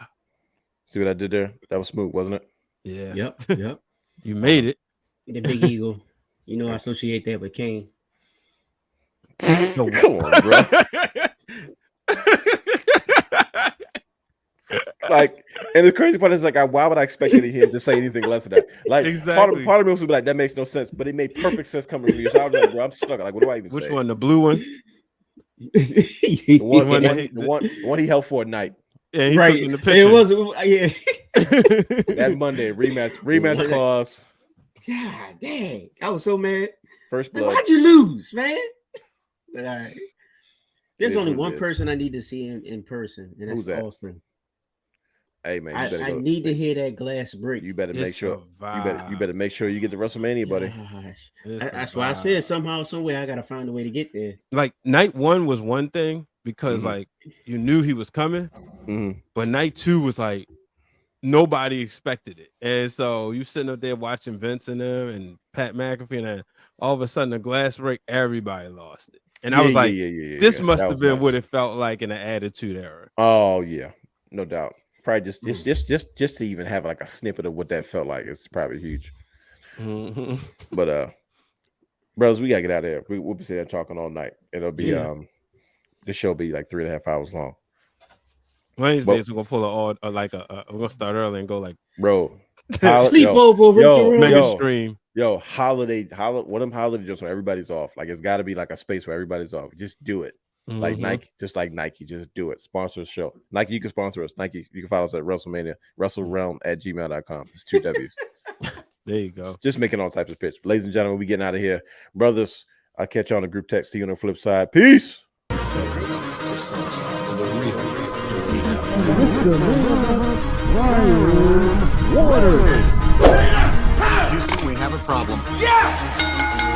See what I did there? That was smooth, wasn't it? Yeah. Yep. You made it. The Big Eagle. I associate that with Kane. Come on, bro. Like, and the crazy part is like, why would I expect him to say anything less than that? Like, exactly. part of me was like, that makes no sense, but it made perfect sense coming from you. So I was like, bro, I'm stuck. Like, what do I even say? Which one? The blue one? The one he held for a night. Yeah, he right. took in the picture. It was, that Monday rematch clause. God dang, I was so mad. First blood. Why'd you lose, man? All right. There's only one person I need to see in person, and that's Austin. Hey man, I need to hear that glass break. You better make sure. You better make sure you get to WrestleMania, buddy. That's why I said somehow, some way, I gotta find a way to get there. Like night 1 was one thing because like you knew he was coming, but night 2 was like nobody expected it, and so you sitting up there watching Vince and them and Pat McAfee, and all of a sudden the glass break, everybody lost it, and I was like, this must have been what it felt like in the Attitude Era. Oh yeah, no doubt. Probably just to even have like a snippet of what that felt like is probably huge. But bros, we gotta get out of here. We'll be sitting there talking all night. It'll be the show will be like 3.5 hours long. Wednesdays we're gonna pull we're gonna start early and go like sleepover, mega stream. Yo, holiday, one of them holiday jokes where everybody's off. Like it's got to be like a space where everybody's off. Just do it. Like Nike, just do it. Sponsor the show. Nike, you can sponsor us. Nike, you can follow us at Wrestlemania, WrestleRealm@gmail.com. It's 2 W's. There you go. Just making all types of pitch. Ladies and gentlemen, we getting out of here. Brothers, I'll catch you on the group text. See you on the flip side. Peace. Houston, we have a problem. Yes!